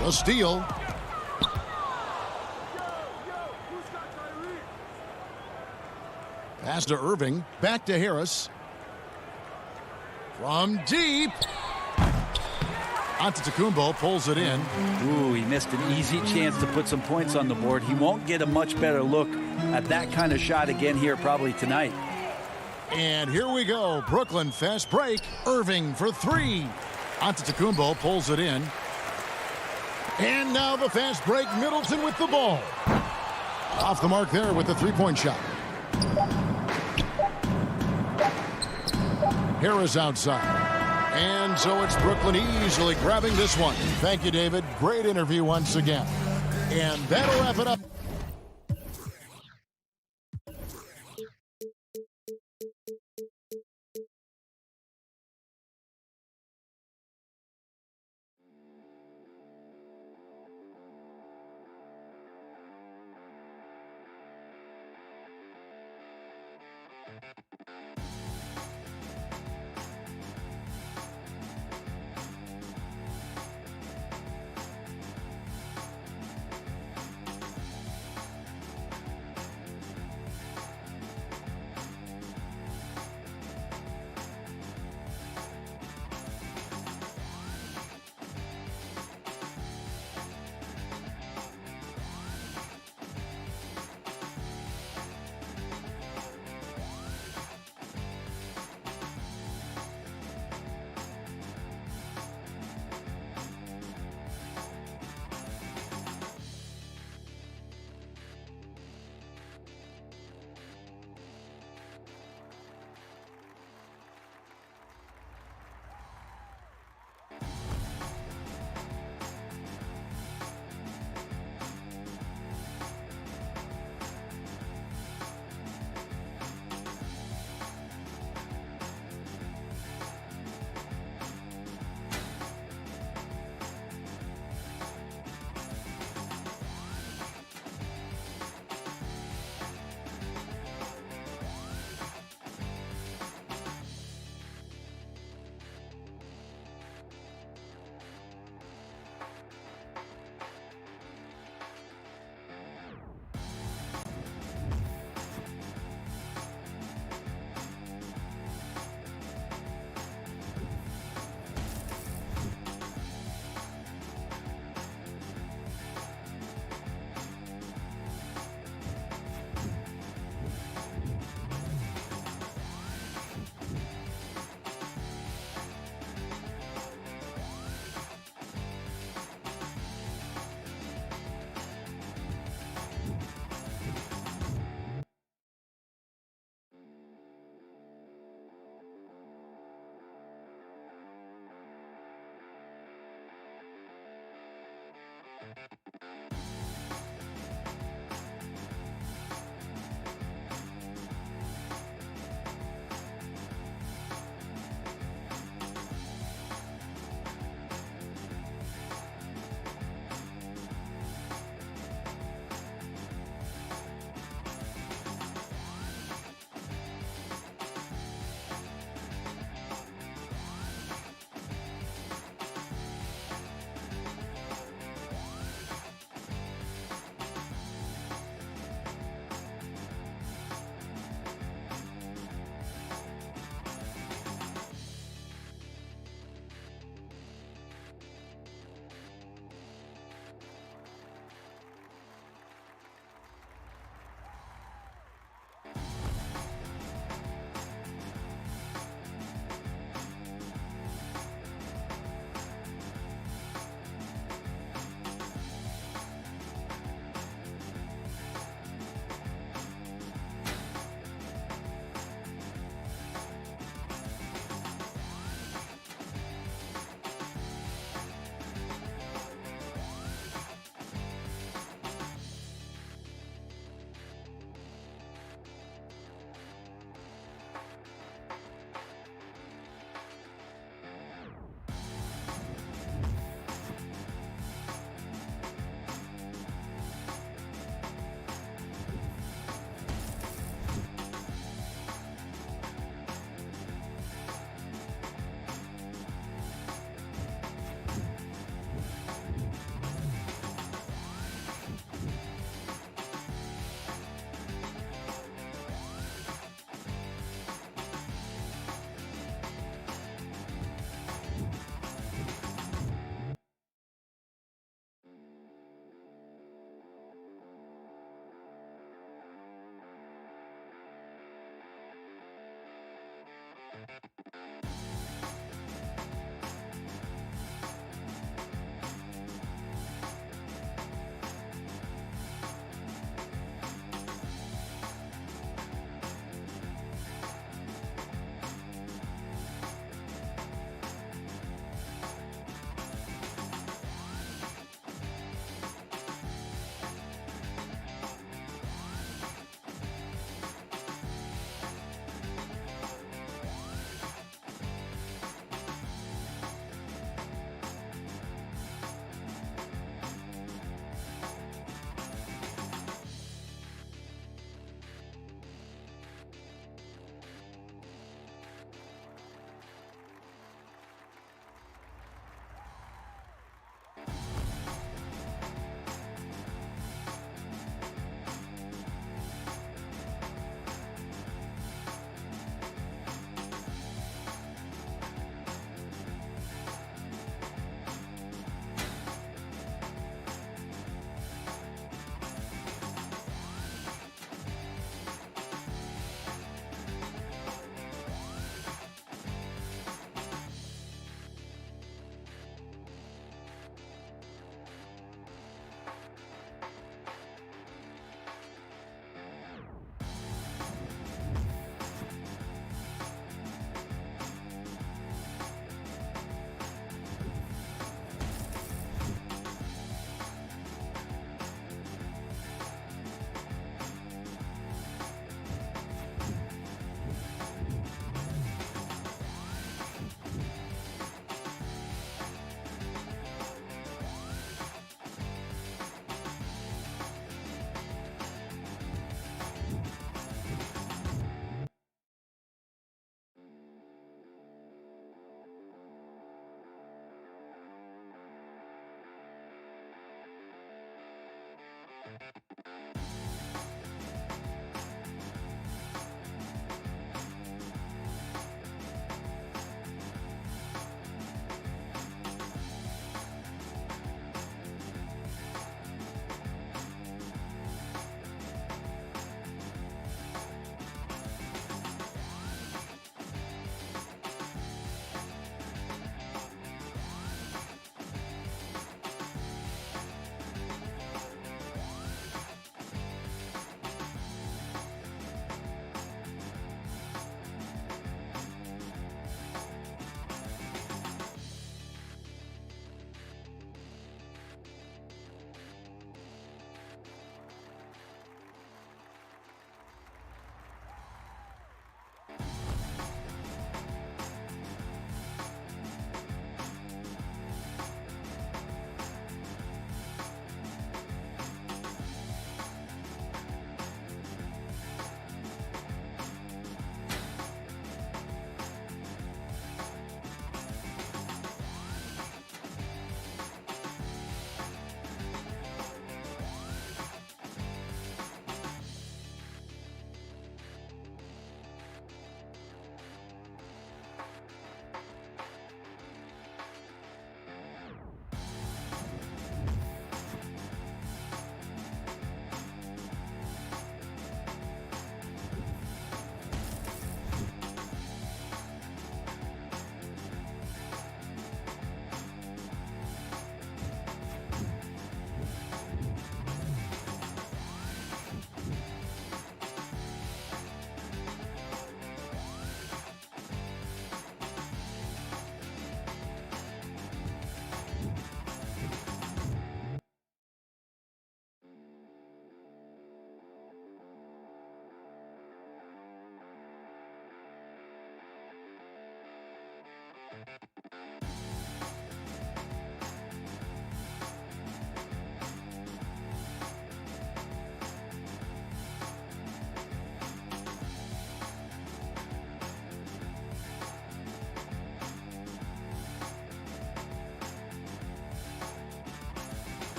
The steal. Pass to Irving. Back to Harris. From deep. Antetokounmpo pulls it in. Ooh, he missed an easy chance to put some points on the board. He won't get a much better look at that kind of shot again here probably tonight. And here we go. Brooklyn fast break. Irving for three. Antetokounmpo pulls it in. And now the fast break. Middleton with the ball. Off the mark there with the three-point shot. Harris outside. And so it's Brooklyn easily grabbing this one. Thank you, David. Great interview once again. And that'll wrap it up.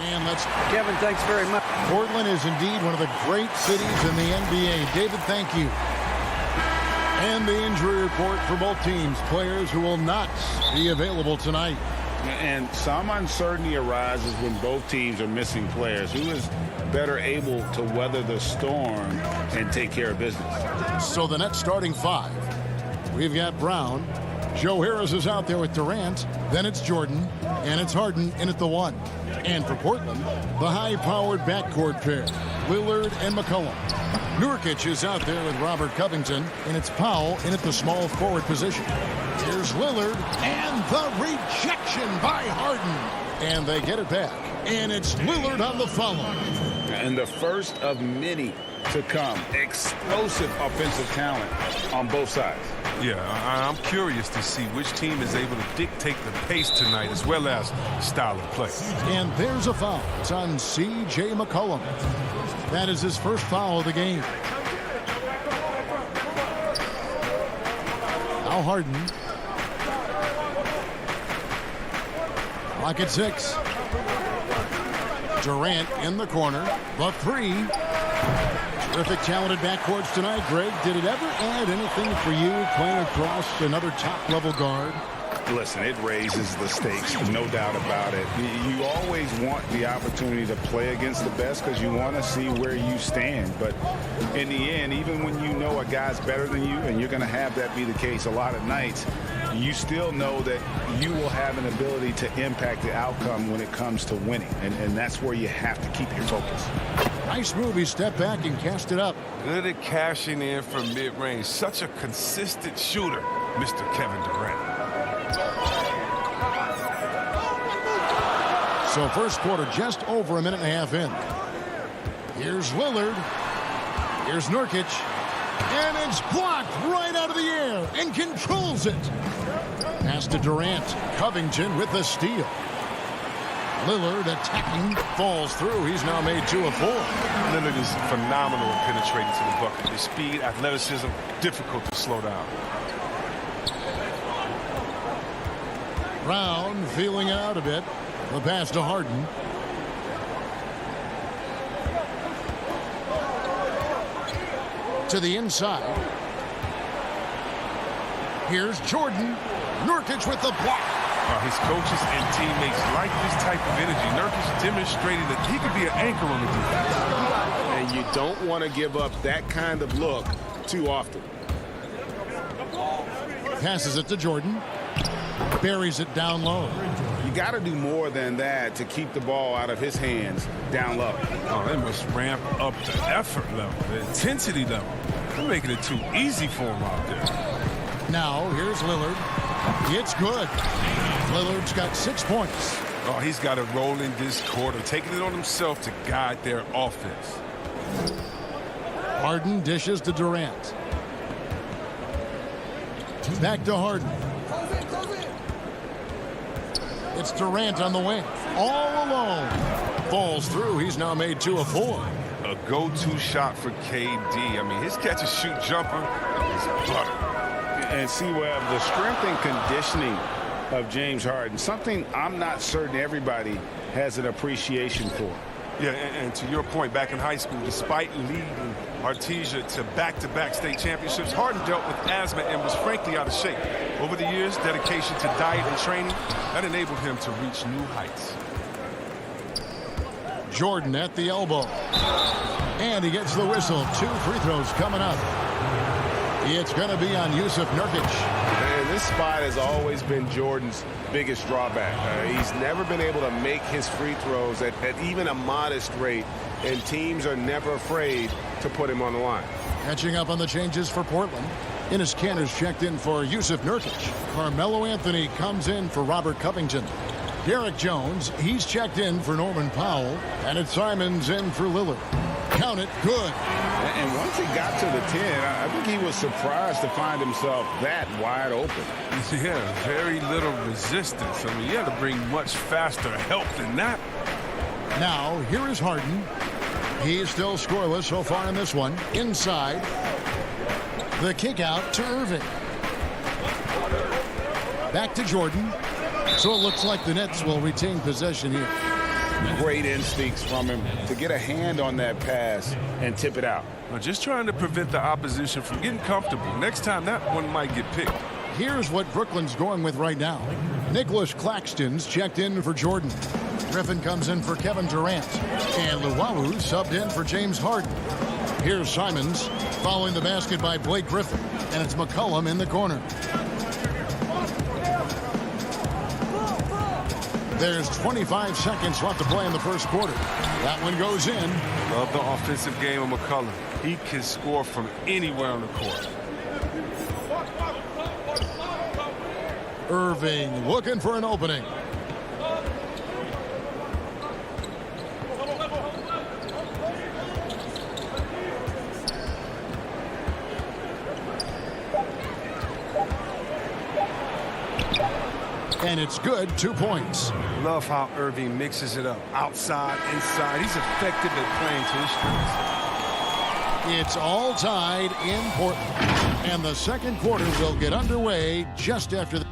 And let's... Kevin, thanks very much. Portland is indeed one of the great cities in the NBA. David, thank you. And the injury report for both teams. Players who will not be available tonight. And some uncertainty arises when both teams are missing players. Who is better able to weather the storm and take care of business? So the Nets starting five. We've got Brown. Joe Harris is out there with Durant. Then it's Jordan. And it's Harden in at the one. And for Portland, the high-powered backcourt pair, Lillard and McCollum. Nurkic is out there with Robert Covington, and it's Powell in at the small forward position. Here's Lillard, and the rejection by Harden. And they get it back, and it's Lillard on the follow. And the first of many to come. Explosive offensive talent on both sides. Yeah, I'm curious to see which team is able to dictate the pace tonight as well as style of play. And there's a foul. It's on C.J. McCollum. That is his first foul of the game. Now Harden. Clock at 6. Durant in the corner. The three. Terrific talented backcourts tonight, Greg. Did it ever add anything for you playing across another top-level guard? Listen, it raises the stakes, no doubt about it. You always want the opportunity to play against the best because you want to see where you stand. But in the end, even when you know a guy's better than you, and you're going to have that be the case a lot of nights, you still know that you will have an ability to impact the outcome when it comes to winning. And that's where you have to keep your focus. Nice move. He stepped back and cashed it up. Good at cashing in from mid-range. Such a consistent shooter, Mr. Kevin Durant. So first quarter just over a minute and a half in. Here's Lillard. Here's Nurkic. And it's blocked right out of the air and controls it. Pass to Durant. Covington with the steal. Lillard attacking, falls through. He's now made 2 of 4. Lillard is phenomenal at penetrating to the bucket. His speed, athleticism, difficult to slow down. Brown feeling it out a bit. The pass to Harden. To the inside. Here's Jordan. Nurkic with the block. His coaches and teammates like this type of energy. Nurkic demonstrating that he could be an anchor on the defense. And you don't want to give up that kind of look too often. Passes it to Jordan. Buries it down low. You got to do more than that to keep the ball out of his hands down low. Oh, they must ramp up the effort level, the intensity level. They're making it too easy for him out there. Now, here's Lillard. It's good. Lillard's got 6 points. Oh, he's got a role in this quarter, taking it on himself to guide their offense. Harden dishes to Durant. Back to Harden. It's Durant on the wing. All alone. Falls through. He's now made 2 of 4. A go-to shot for KD. I mean, his catch-and-shoot jumper is butter. And see, Webb, the strength and conditioning of James Harden, something I'm not certain everybody has an appreciation for. Yeah, and to your point, back in high school, despite leading Artesia to back-to-back state championships, Harden dealt with asthma and was frankly out of shape. Over the years, dedication to diet and training, that enabled him to reach new heights. Jordan at the elbow. And he gets the whistle. 2 free throws coming up. It's going to be on Yusuf Nurkic. And this spot has always been Jordan's biggest drawback. He's never been able to make his free throws at even a modest rate, and teams are never afraid to put him on the line. Catching up on the changes for Portland. Enes Kanter's checked in for Yusuf Nurkic. Carmelo Anthony comes in for Robert Covington. Derek Jones, he's checked in for Norman Powell. And it's Simons in for Lillard. Count it, good. And once he got to the 10, I think he was surprised to find himself that wide open. Yeah, very little resistance. I mean, you had to bring much faster help than that. Now, here is Harden. He's still scoreless so far in this one. Inside. The kick out to Irving. Back to Jordan. So it looks like the Nets will retain possession here. Great instincts from him to get a hand on that pass and tip it out. Just trying to prevent the opposition from getting comfortable. Next time, that one might get picked. Here's what Brooklyn's going with right now. Nicholas Claxton's checked in for Jordan. Griffin comes in for Kevin Durant. And Luwawu subbed in for James Harden. Here's Simons following the basket by Blake Griffin. And it's McCollum in the corner. There's 25 seconds left to play in the first quarter. That one goes in. Love the offensive game of McCollum. He can score from anywhere on the court. Irving looking for an opening. And it's good, 2 points. Love how Irving mixes it up. Outside, inside. He's effective at playing to his strengths. It's all tied in Portland. And the second quarter will get underway just after the...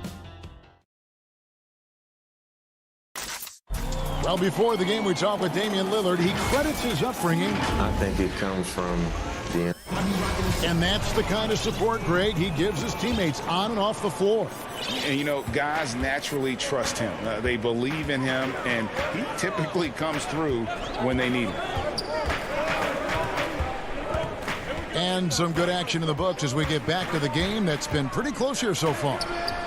Well, before the game, we talked with Damian Lillard. He credits his upbringing. I think it comes from the... And that's the kind of support, Greg, he gives his teammates on and off the floor. And, you know, guys naturally trust him. They believe in him, and he typically comes through when they need him. And some good action in the books as we get back to the game that's been pretty close here so far.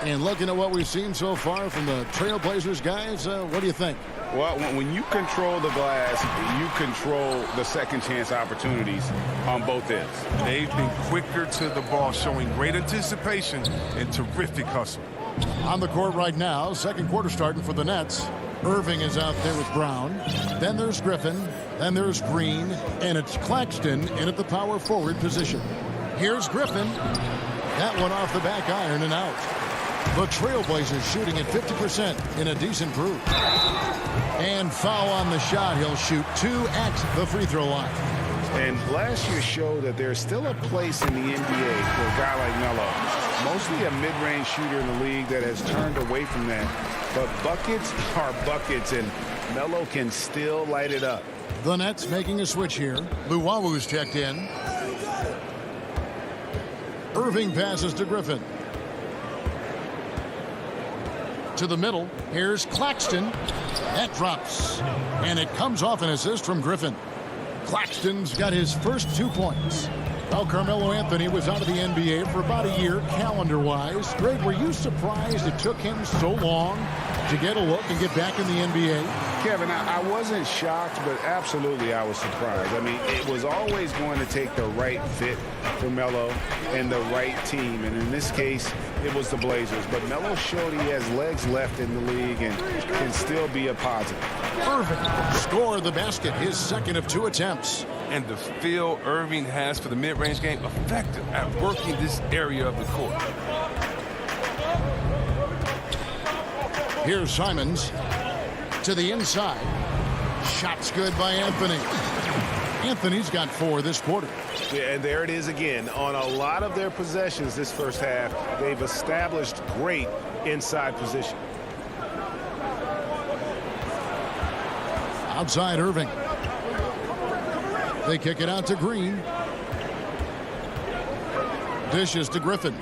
And looking at what we've seen so far from the Trailblazers guys, what do you think? Well, when you control the glass, you control the second chance opportunities on both ends. They've been quicker to the ball, showing great anticipation and terrific hustle. On the court right now, second quarter starting for the Nets. Irving is out there with Brown. Then there's Griffin. Then there's Green. And it's Claxton in at the power forward position. Here's Griffin. That one off the back iron and out. The Trailblazers shooting at 50% in a decent group. And foul on the shot. He'll shoot 2 at the free throw line. And last year showed that there's still a place in the NBA for a guy like Melo. Mostly a mid-range shooter in the league that has turned away from that. But buckets are buckets, and Melo can still light it up. The Nets making a switch here. Luwawu's checked in. Irving passes to Griffin. To the middle. Here's Claxton. That drops. And it comes off an assist from Griffin. Claxton's got his first 2 points. Well, Carmelo Anthony was out of the NBA for about a year, calendar-wise. Greg, were you surprised it took him so long to get a look and get back in the NBA? Kevin, I wasn't shocked, but absolutely I was surprised. I mean, it was always going to take the right fit for Melo and the right team. And in this case, it was the Blazers. But Melo showed he has legs left in the league and can still be a positive. Irving scored the basket, his second of 2 attempts. And the feel Irving has for the mid-range game, effective at working this area of the court. Here's Simons to the inside. Shots good by Anthony. Anthony's got 4 this quarter. Yeah, and there it is again. On a lot of their possessions this first half, they've established great inside position. Outside Irving. They kick it out to Green. Dishes to Griffin.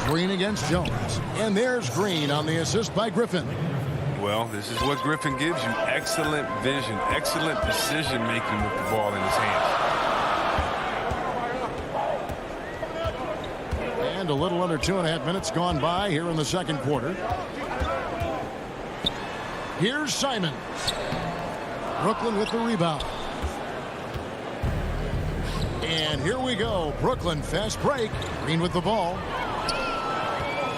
Green against Jones. And there's Green on the assist by Griffin. Well, this is what Griffin gives you. Excellent vision, excellent decision-making with the ball in his hands. And a little under 2.5 minutes gone by here in the second quarter. Here's Simons. Brooklyn with the rebound. And here we go. Brooklyn fast break. Green with the ball.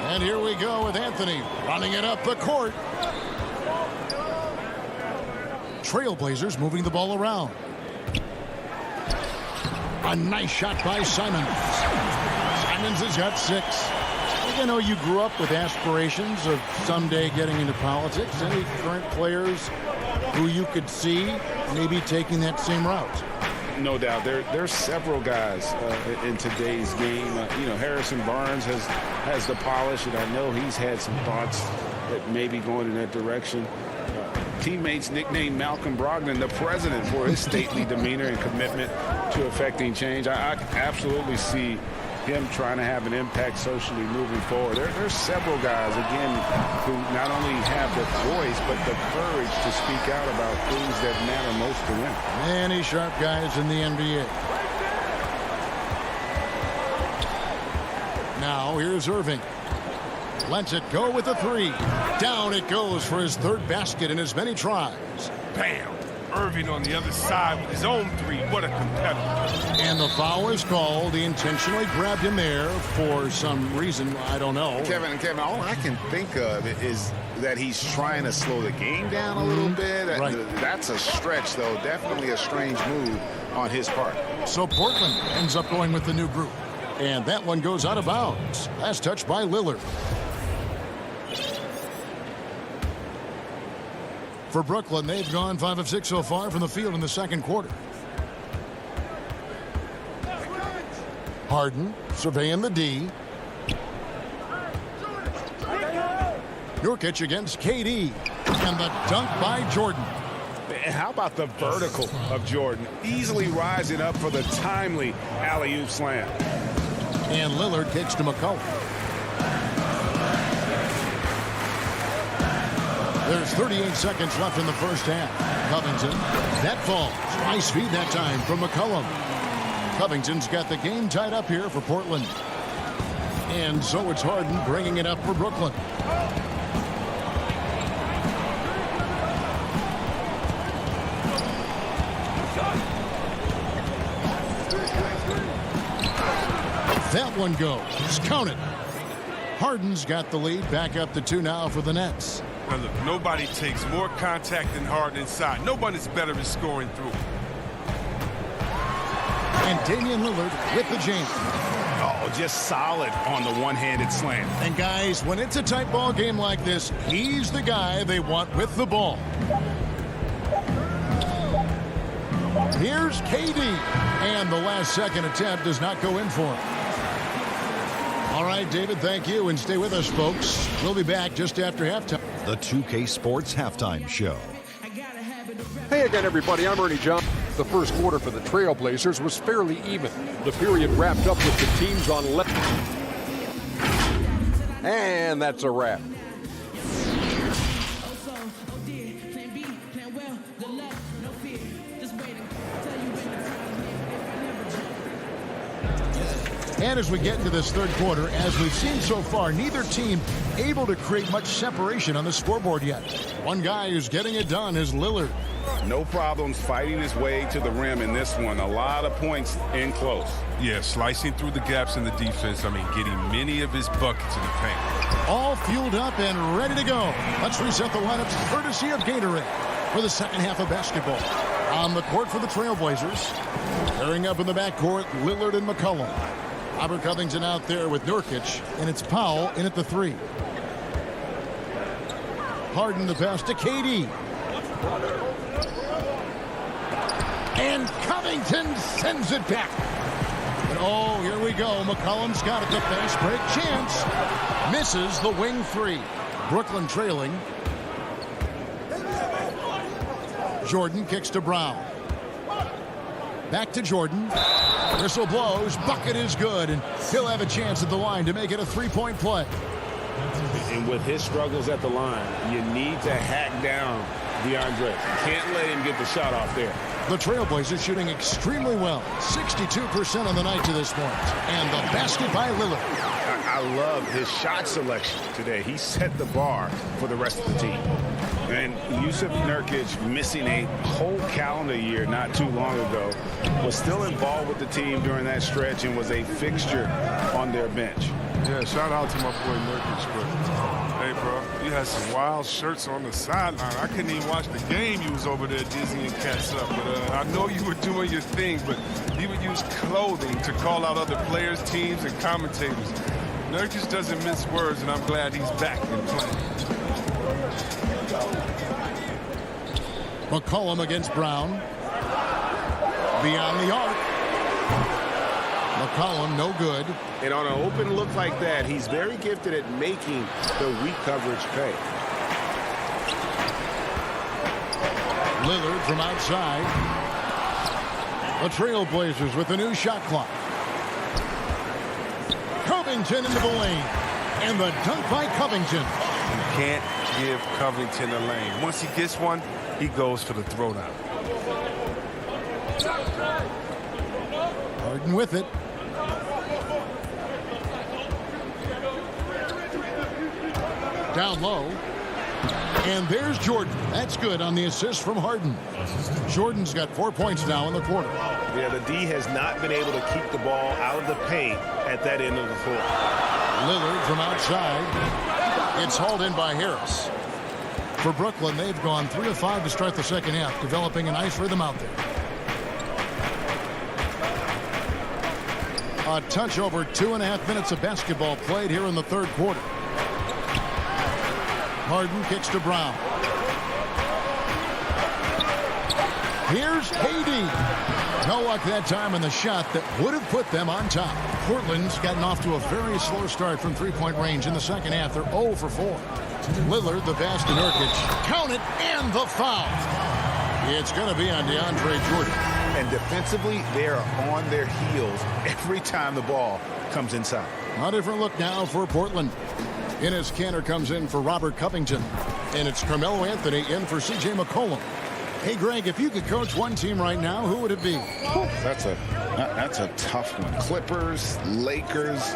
And here we go with Anthony running it up the court. Trailblazers moving the ball around. A nice shot by Simons. Simons has got 6. I know you grew up with aspirations of someday getting into politics. Any current players who you could see maybe taking that same route? No doubt. There's several guys in today's game. You know, Harrison Barnes has the polish, and I know he's had some thoughts that maybe going in that direction. teammates nicknamed Malcolm Brogdon the president for his stately demeanor and commitment to affecting change. I absolutely see him trying to have an impact socially moving forward. There's several guys, again, who not only have the voice, but the courage to speak out about things that matter most to them. Many sharp guys in the NBA. Now here's Irving. Lets it go with a three. Down it goes for his third basket in as many tries. Bam! Irving on the other side with his own three. What a competitor. And the foul is called. He intentionally grabbed him there for some reason. I don't know. Kevin, all I can think of is that he's trying to slow the game down a little bit. Right. That's a stretch, though. Definitely a strange move on his part. So Portland ends up going with the new group. And that one goes out of bounds. Last touch by Lillard. For Brooklyn, they've gone 5 of 6 so far from the field in the second quarter. Harden surveying the D. Nurkic against KD. And the dunk by Jordan. How about the vertical of Jordan? Easily rising up for the timely alley-oop slam. And Lillard kicks to McCollum. There's 38 seconds left in the first half. Covington. That falls. Nice feed that time from McCollum. Covington's got the game tied up here for Portland. And so it's Harden bringing it up for Brooklyn. That one goes. Count it. Harden's got the lead. Back up to 2 now for the Nets. Now look, nobody takes more contact than Harden inside. Nobody's better at scoring through. And Damian Lillard with the jam. Oh, just solid on the one-handed slam. And guys, when it's a tight ball game like this, he's the guy they want with the ball. Here's KD. And the last second attempt does not go in for him. All right, David, thank you. And stay with us, folks. We'll be back just after halftime. The 2K Sports Halftime Show. Hey again, everybody. I'm Ernie John. The first quarter for the Trailblazers was fairly even. The period wrapped up with the teams on left. And that's a wrap. And as we get into this third quarter, as we've seen so far, neither team able to create much separation on the scoreboard yet. One guy who's getting it done is Lillard. No problems fighting his way to the rim in this one. A lot of points in close. Yeah, slicing through the gaps in the defense. I mean, getting many of his buckets in the paint. All fueled up and ready to go. Let's reset the lineups courtesy of Gatorade for the second half of basketball. On the court for the Trailblazers. Pairing up in the backcourt, Lillard and McCollum. Robert Covington out there with Nurkic, and it's Powell in at the 3. Harden the pass to KD. And Covington sends it back. And oh, here we go. McCollum's got it. The fast break chance. Misses the wing 3. Brooklyn trailing. Jordan kicks to Brown. Back to Jordan. Whistle blows. Bucket is good. And he'll have a chance at the line to make it a 3-point play. And with his struggles at the line, you need to hack down DeAndre. Can't let him get the shot off there. The Trailblazers shooting extremely well. 62% on the night to this point. And the basket by Lillard. I love his shot selection today. He set the bar for the rest of the team. And Yusuf Nurkic, missing a whole calendar year not too long ago, was still involved with the team during that stretch and was a fixture on their bench. Yeah, shout out to my boy Nurkic, but hey, bro, you had some wild shirts on the sideline. I couldn't even watch the game. You was over there dizzying cats up. But I know you were doing your thing, but he would use clothing to call out other players, teams, and commentators. Nurkic doesn't mince words, and I'm glad he's back and playing. McCollum against Brown. Beyond the arc. McCollum, no good. And on an open look like that, he's very gifted at making the weak coverage pay. Lillard from outside. The Trailblazers with a new shot clock. Covington into the lane. And the dunk by Covington. You can't give Covington a lane. Once he gets one, he goes for the throwdown. Harden with it. Down low. And there's Jordan. That's good on the assist from Harden. Jordan's got 4 points now in the quarter. Yeah, the D has not been able to keep the ball out of the paint at that end of the floor. Lillard from outside. It's hauled in by Harris. For Brooklyn, they've gone 3 of 5 to start the second half, developing a nice rhythm out there. A touch over 2.5 minutes of basketball played here in the third quarter. Harden kicks to Brown. Here's KD. No luck that time in the shot that would have put them on top. Portland's gotten off to a very slow start from three-point range in the second half. They're 0 for 4. Lillard, the pass to Nurkic. Count it, and the foul. It's going to be on DeAndre Jordan. And defensively, they are on their heels every time the ball comes inside. A different look now for Portland. Enes Kanter comes in for Robert Covington. And it's Carmelo Anthony in for C.J. McCollum. Hey, Greg, if you could coach one team right now, who would it be? That's a tough one. Clippers, Lakers,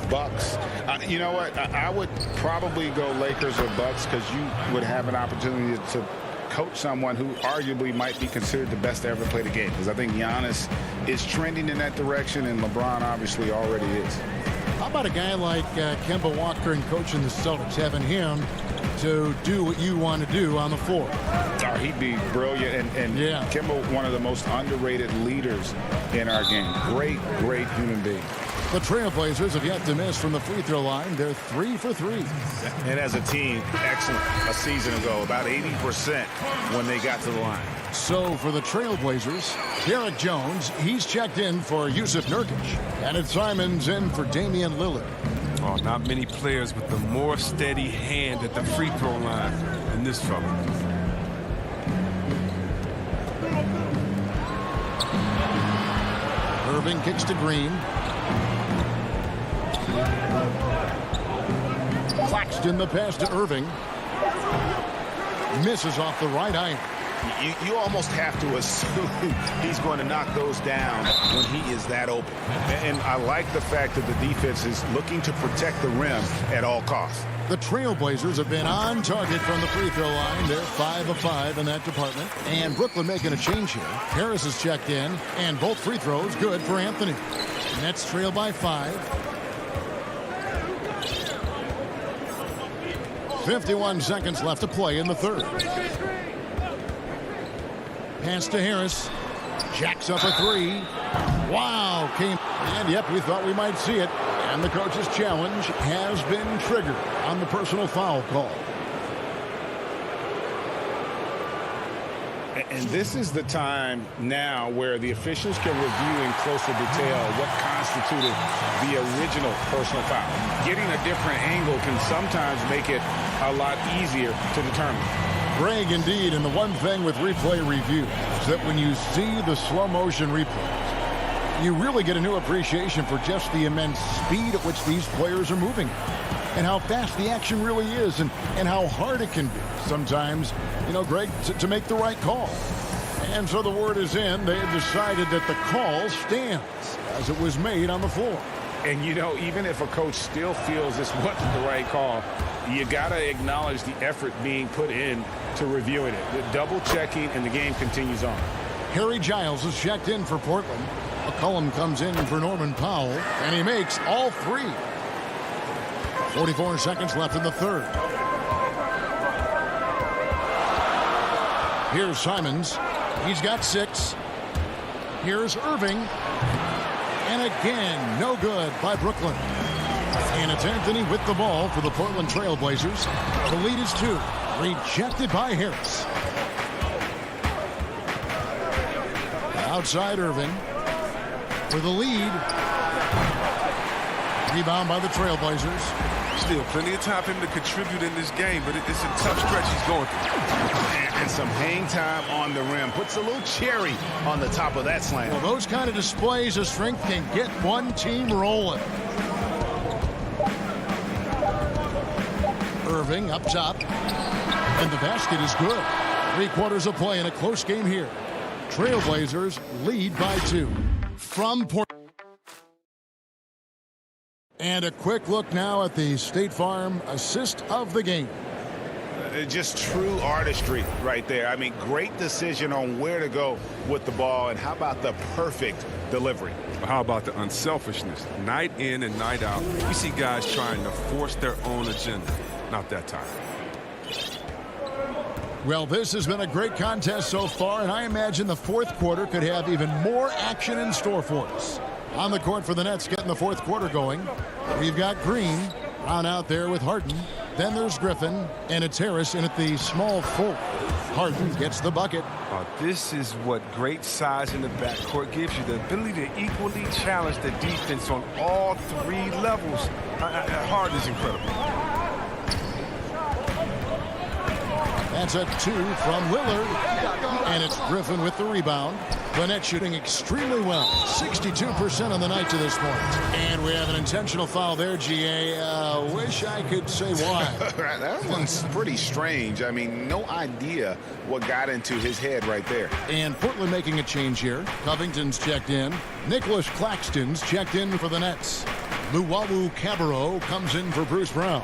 Bucks. You know what? I would probably go Lakers or Bucks because you would have an opportunity to coach someone who arguably might be considered the best to ever play the game. Because I think Giannis is trending in that direction, and LeBron obviously already is. How about a guy like Kemba Walker and coaching the Celtics, having him to do what you want to do on the floor? Oh, he'd be brilliant. And yeah. Kemba, one of the most underrated leaders in our game. Great human being. The Trailblazers have yet to miss from the free throw line. They're 3 for 3. And as a team, excellent a season ago. About 80% when they got to the line. So for the Trailblazers, Derek Jones, he's checked in for Yusuf Nurkic. And it's Simons in for Damian Lillard. Oh, not many players with a more steady hand at the free throw line than this fella. Irving kicks to Green. Claxton the pass to Irving. Misses off the right iron. You almost have to assume he's going to knock those down when he is that open. And I like the fact that the defense is looking to protect the rim at all costs. The Trailblazers have been on target from the free throw line. They're 5 of 5 in that department. And Brooklyn making a change here. Harris is checked in, and both free throws good for Anthony. Nets trail by 5. 51 seconds left to play in the third. Pass to Harris. Jacks up a 3. Wow. And yep, we thought we might see it. And the coach's challenge has been triggered on the personal foul call. And this is the time now where the officials can review in closer detail what constituted the original personal foul. Getting a different angle can sometimes make it a lot easier to determine. Greg, indeed, and the one thing with replay review is that when you see the slow motion replays, you really get a new appreciation for just the immense speed at which these players are moving and how fast the action really is and how hard it can be sometimes, you know, Greg, to make the right call. And so the word is in. They have decided that the call stands as it was made on the floor. And, you know, even if a coach still feels this wasn't the right call, you got to acknowledge the effort being put in to reviewing it. The double checking, and the game continues on. Harry Giles is checked in for Portland. McCollum comes in for Norman Powell, and he makes all 3. 44 seconds left in the third. Here's Simons. He's got 6. Here's Irving. And again, no good by Brooklyn. And it's Anthony with the ball for the Portland Trailblazers. The lead is 2. Rejected by Harris. Outside Irving for the lead. Rebound by the Trailblazers. Still plenty of time for him to contribute in this game, but it's a tough stretch he's going through. And some hang time on the rim. Puts a little cherry on the top of that slam. Well, those kind of displays of strength can get one team rolling. Irving up top. And the basket is good. 3/4 of play in a close game here. Trailblazers lead by 2. From Portland. And a quick look now at the State Farm assist of the game. Just true artistry right there. I mean, great decision on where to go with the ball. And how about the perfect delivery? How about the unselfishness? Night in and night out, we see guys trying to force their own agenda. Not that time. Well, this has been a great contest so far, and I imagine the 4th quarter could have even more action in store for us. On the court for the Nets getting the 4th quarter going. We've got Green on out there with Harden. Then there's Griffin, and it's Harris in at the small forward. Harden gets the bucket. This is what great size in the backcourt gives you, the ability to equally challenge the defense on all 3 levels. Harden is incredible. That's a 2 from Lillard. And it's Griffin with the rebound. The Nets shooting extremely well. 62% on the night to this point. And we have an intentional foul there, GA. Wish I could say why. That one's pretty strange. I mean, no idea what got into his head right there. And Portland making a change here. Covington's checked in. Nicholas Claxton's checked in for the Nets. Luwawu Cabarro comes in for Bruce Brown.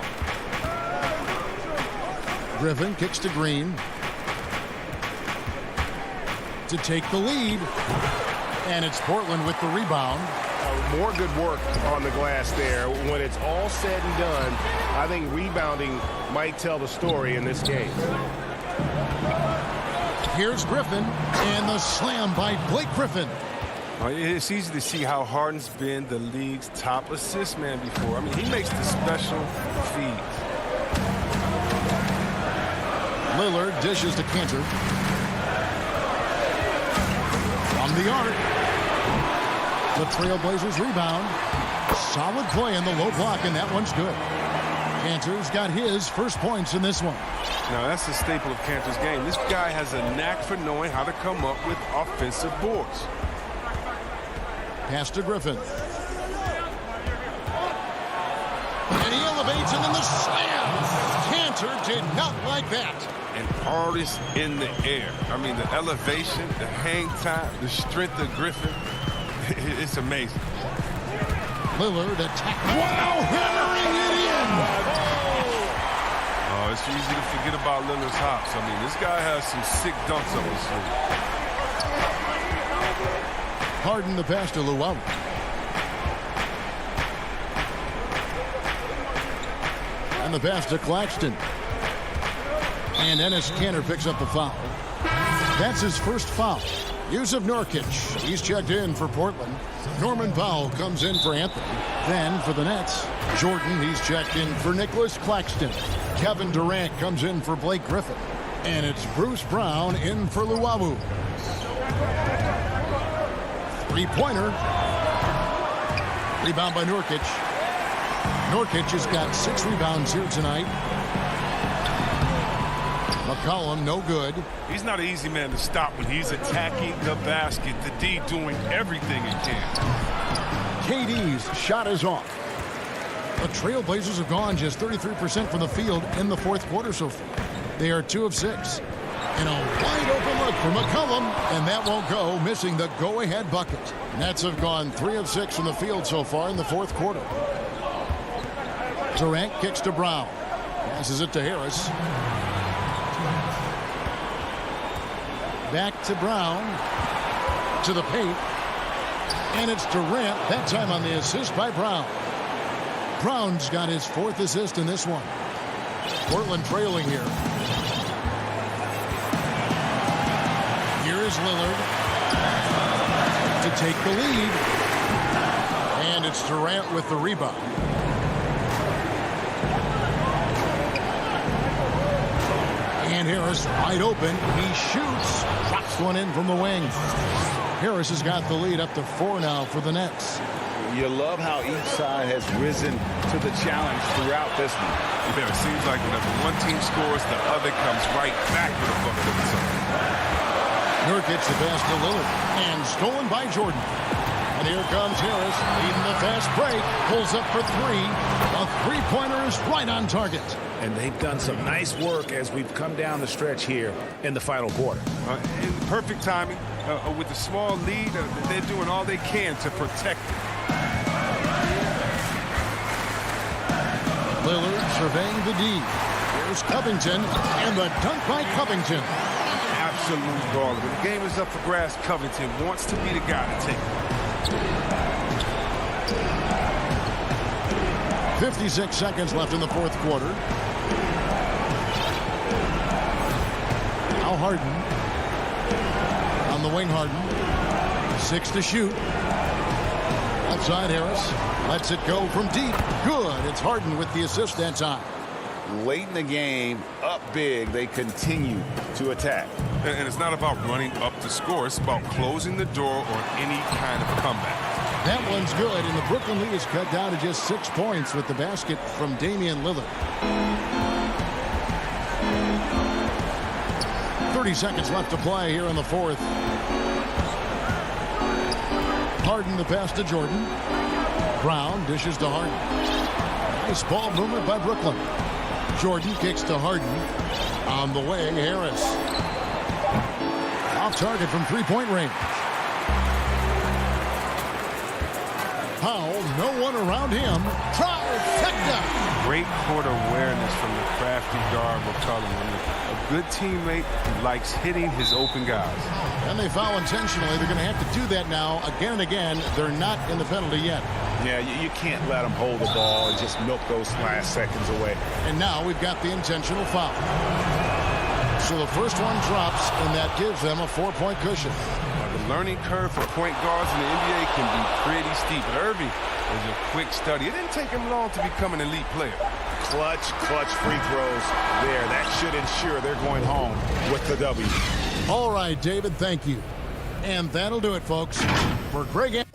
Griffin kicks to Green to take the lead, and it's Portland with the rebound. More good work on the glass there. When it's all said and done, I think rebounding might tell the story in this game. Here's Griffin, and the slam by Blake Griffin. It's easy to see how Harden's been the league's top assist man before. I mean, he makes the special feeds. Lillard dishes to Cantor. From the arc. The Trailblazers rebound. Solid play in the low block, and that one's good. Cantor's got his first points in this one. Now, that's a staple of Cantor's game. This guy has a knack for knowing how to come up with offensive boards. Pass to Griffin. And he elevates, and then the slam. Cantor did not like that. An artist in the air. I mean, the elevation, the hang time, the strength of Griffin. It's amazing. Lillard attack. Wow, hammering it in. Oh, it's easy to forget about Lillard's hops. I mean, this guy has some sick dunks on his sleeve. Harden the pass to Luwawu. And the pass to Claxton. And Enes Kanter picks up the foul. That's his first foul. Yusuf Nurkic, he's checked in for Portland. Norman Powell comes in for Anthony. Then for the Nets, Jordan, he's checked in for Nicholas Claxton. Kevin Durant comes in for Blake Griffin. And it's Bruce Brown in for Luwawu. Three-pointer. Rebound by Nurkic. Nurkic has got 6 rebounds here tonight. McCollum, no good. He's not an easy man to stop when he's attacking the basket. The D doing everything he can. KD's shot is off. The Trailblazers have gone just 33% from the field in the 4th quarter so far. They are 2 of 6. And a wide open look for McCollum, and that won't go, missing the go-ahead bucket. Nets have gone 3 of 6 from the field so far in the 4th quarter. Durant kicks to Brown. Passes it to Harris. Back to Brown. To the paint. And it's Durant, that time on the assist by Brown. Brown's got his 4th assist in this one. Portland trailing here. Here is Lillard to take the lead. And it's Durant with the rebound. And Harris wide open. He shoots. Drops one in from the wing. Harris has got the lead up to 4 now for the Nets. You love how each side has risen to the challenge throughout this one. Yeah, it seems like whenever one team scores, the other comes right back with a bucket of its own. Nurkic the pass to Lillard, and stolen by Jordan. And here comes Harris, leading the fast break, pulls up for three. A three-pointer is right on target. And they've done some nice work as we've come down the stretch here in the final quarter. In perfect timing, with a small lead, they're doing all they can to protect it. Lillard surveying the D. Here's Covington, and the dunk by Covington. Absolute baller. When the game is up for grabs, Covington wants to be the guy to take it. 56 seconds left in the fourth quarter. Now Harden. On the wing, Harden. 6 to shoot. Left side, Harris. Lets it go from deep. Good. It's Harden with the assist that time. Late in the game, up big, they continue to attack. And it's not about running up to score. It's about closing the door on any kind of comeback. That one's good, and the Brooklyn lead is cut down to just 6 points with the basket from Damian Lillard. 30 seconds left to play here in the fourth. Harden the pass to Jordan. Brown dishes to Harden. Nice ball movement by Brooklyn. Jordan kicks to Harden. On the way, Harris. Off target from three-point range. Powell, no one around him. Trifecta. Great court awareness from the crafty guard McCollum. A good teammate who likes hitting his open guys. And they foul intentionally. They're going to have to do that now again and again. They're not in the penalty yet. Yeah, you can't let them hold the ball and just milk those last seconds away. And now we've got the intentional foul. So the first one drops, and that gives them a 4-point cushion. The learning curve for point guards in the NBA can be pretty steep. But Irving is a quick study. It didn't take him long to become an elite player. Clutch free throws there. That should ensure they're going home with the W. All right, David, thank you. And that'll do it, folks. For Greg...